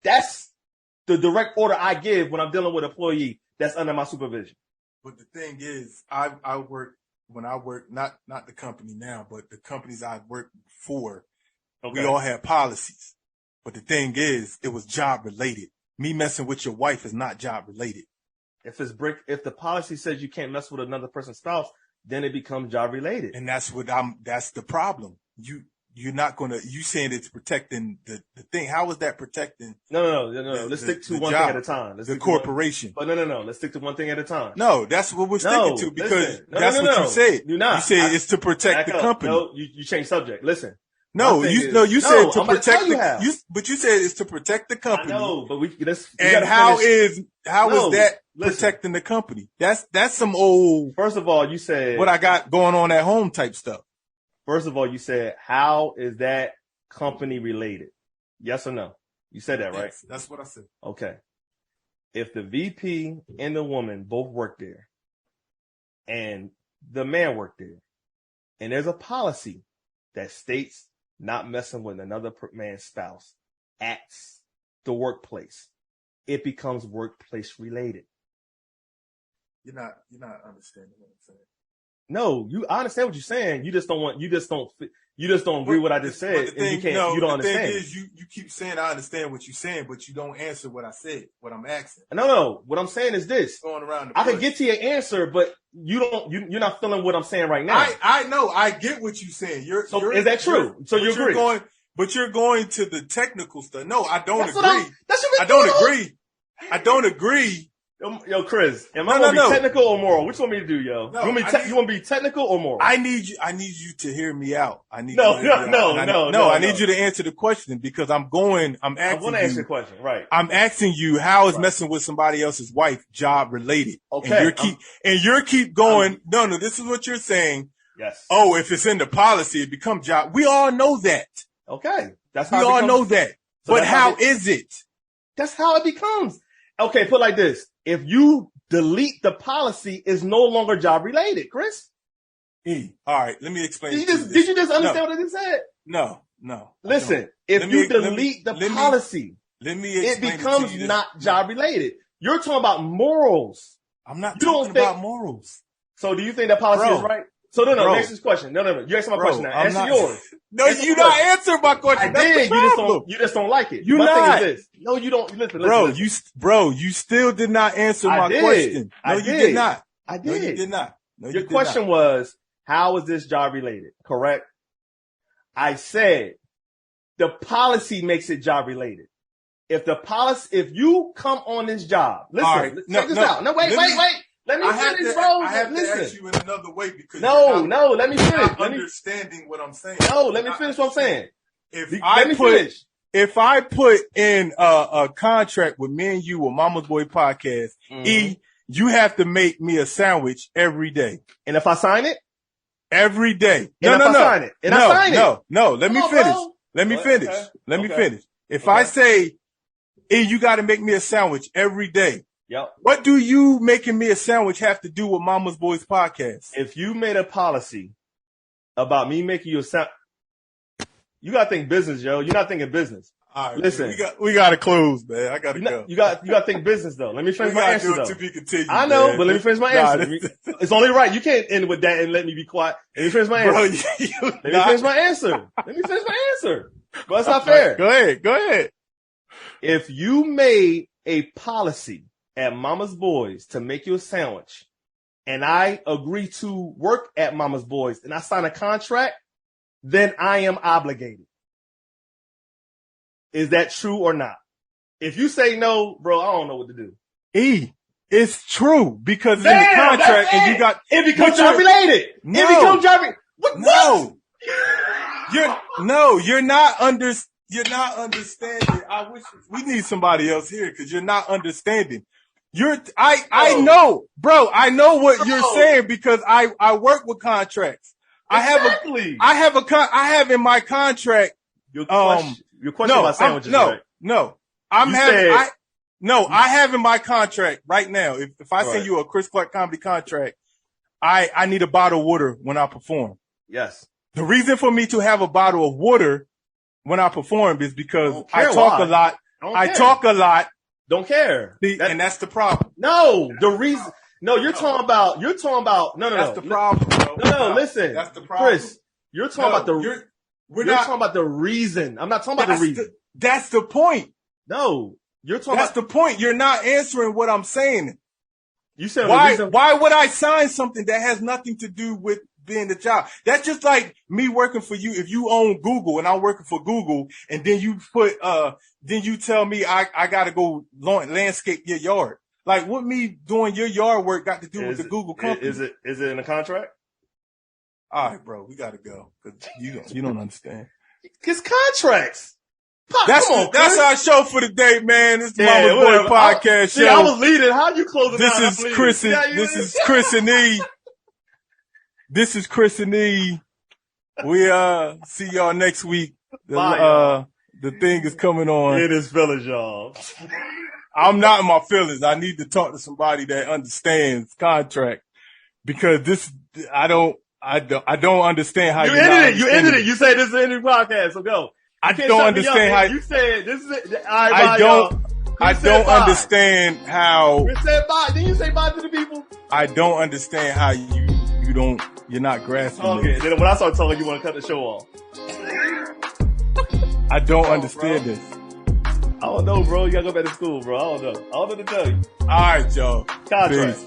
That's the direct order I give when I'm dealing with an employee that's under my supervision. But the thing is, I work not the company now, but the companies I worked for, we all had policies. But the thing is, it was job related. Me messing with your wife is not job related. If the policy says you can't mess with another person's spouse, then it becomes job related. And that's the problem. You're not going to, you saying it's protecting the thing. How is that protecting? No. Let's stick to one thing at a time. The corporation. But no. Let's stick to one thing at a time. No, that's what we're sticking to because that's what you said. You're not. You said it's to protect the company. No, you changed subject. Listen. You said to protect but you said it's to protect the company. I know, but how is that protecting the company? That's some old. First of all, you said what I got going on at home type stuff. First of all, you said, how is that company related? Yes or no? You said that, right? Yes, that's what I said. Okay. If the VP and the woman both work there and the man worked there and there's a policy that states not messing with another man's spouse at the workplace, it becomes workplace related. You're not understanding what I'm saying. No, I understand what you're saying. You just don't agree with what I just said. You don't understand. The thing is, you keep saying I understand what you're saying, but you don't answer what I said, what I'm asking. No. What I'm saying is this. Going around I can get to your answer, but you're not feeling what I'm saying right now. I know. I get what you're saying. Is that true? So you agree? You're going to the technical stuff. No, I don't agree. I don't agree. Yo, Chris, am I going to be technical or moral? Which one you want me to do, yo? No, you want to be technical or moral? I need you to hear me out. I need you to answer the question because I'm asking I want to answer the question, right? I'm asking you how is messing with somebody else's wife job related? Okay. And you keep going. No, this is what you're saying. Yes. Oh, if it's in the policy, it becomes job. We all know that. Okay. We all know that. But how is it? That's how it becomes. Okay, put it like this. If you delete the policy, it's no longer job related, Chris. All right, let me explain. Did you just understand what I just said? No. Listen, if you delete the policy, it becomes not job related. You're talking about morals. I'm not talking about morals. So do you think that policy is right? So no, next is question. No. You answer my question now. Answer yours. No, you not answer my question. I did. You just don't like it. My thing is this. No, you don't. Listen. You still did not answer my question. No, you did not. I did. No, you did not. Your question was, how is this job related? Correct? I said the policy makes it job related. If you come on this job, listen, check this out. No, wait. Let me finish, bro. I have to ask you in another way because no, let me finish. Understanding what I'm saying. No, let me finish what I'm saying. If I put in a contract with me and you with Mama's Boy Podcast, you have to make me a sandwich every day. And if I sign it? Every day. I sign it. And I sign it. No. Let me finish. Let me finish. If I say, you got to make me a sandwich every day. Yep. What do you making me a sandwich have to do with Mama's Boys Podcast? If you made a policy about me making you a sandwich, you got to think business, yo. You're not thinking business. All right, listen, we got to close, man. I got to go. You got to think business, though. Let me finish my answer, though. To be continued, I know, man. but let me finish my answer. It's only right. You can't end with that and let me be quiet. Let me finish my answer. Let me finish my answer. But that's not fair. Go ahead. If you made a policy at Mama's Boys to make you a sandwich, and I agree to work at Mama's Boys, and I sign a contract, then I am obligated. Is that true or not? If you say no, bro, I don't know what to do. It's true because it's in the contract and you got it becomes job related. No, it becomes job related. No, you're not understanding. I wish we need somebody else here because you're not understanding. I know, bro. I know what you're saying because I work with contracts. Exactly. I have in my contract. Your question about sandwiches. No. I have in my contract right now. If I send you a Chris Clark comedy contract, I need a bottle of water when I perform. Yes. The reason for me to have a bottle of water when I perform is because I talk a lot. I talk a lot. Don't care. And that's the problem. No, the reason. No, you're talking about. No. That's the problem, bro. No, listen. That's the problem. Chris, you're talking about talking about the reason. I'm not talking about the reason. That's the point. No, you're talking That's the point. You're not answering what I'm saying. You said why would I sign something that has nothing to do with being the child? That's just like me working for you. If you own Google and I'm working for Google and then you then you tell me I gotta go landscape your yard. Like what me doing your yard work got to do with the Google company? Is it in a contract? All right, bro, we gotta go. Cause you don't understand. It's contracts. That's our show for the day, man. This is Mama's Boy Podcast show. I was leading. How you closing this down? Is Chris and E. This is Chris and E. We see y'all next week. The thing is coming on. It is feelings, y'all. I'm not in my feelings. I need to talk to somebody that understands contract because I don't understand how you ended it. You ended it. You said this is the end of the podcast, so go. I don't understand how you said this is it. I don't understand how. You said bye. Didn't you say bye to the people? I don't understand how you're not grasping. Okay, then when I start talking, you want to cut the show off. I don't understand this. I don't know, bro. You gotta go back to school, bro. I don't know what to tell you. All right, y'all. Contract. Peace.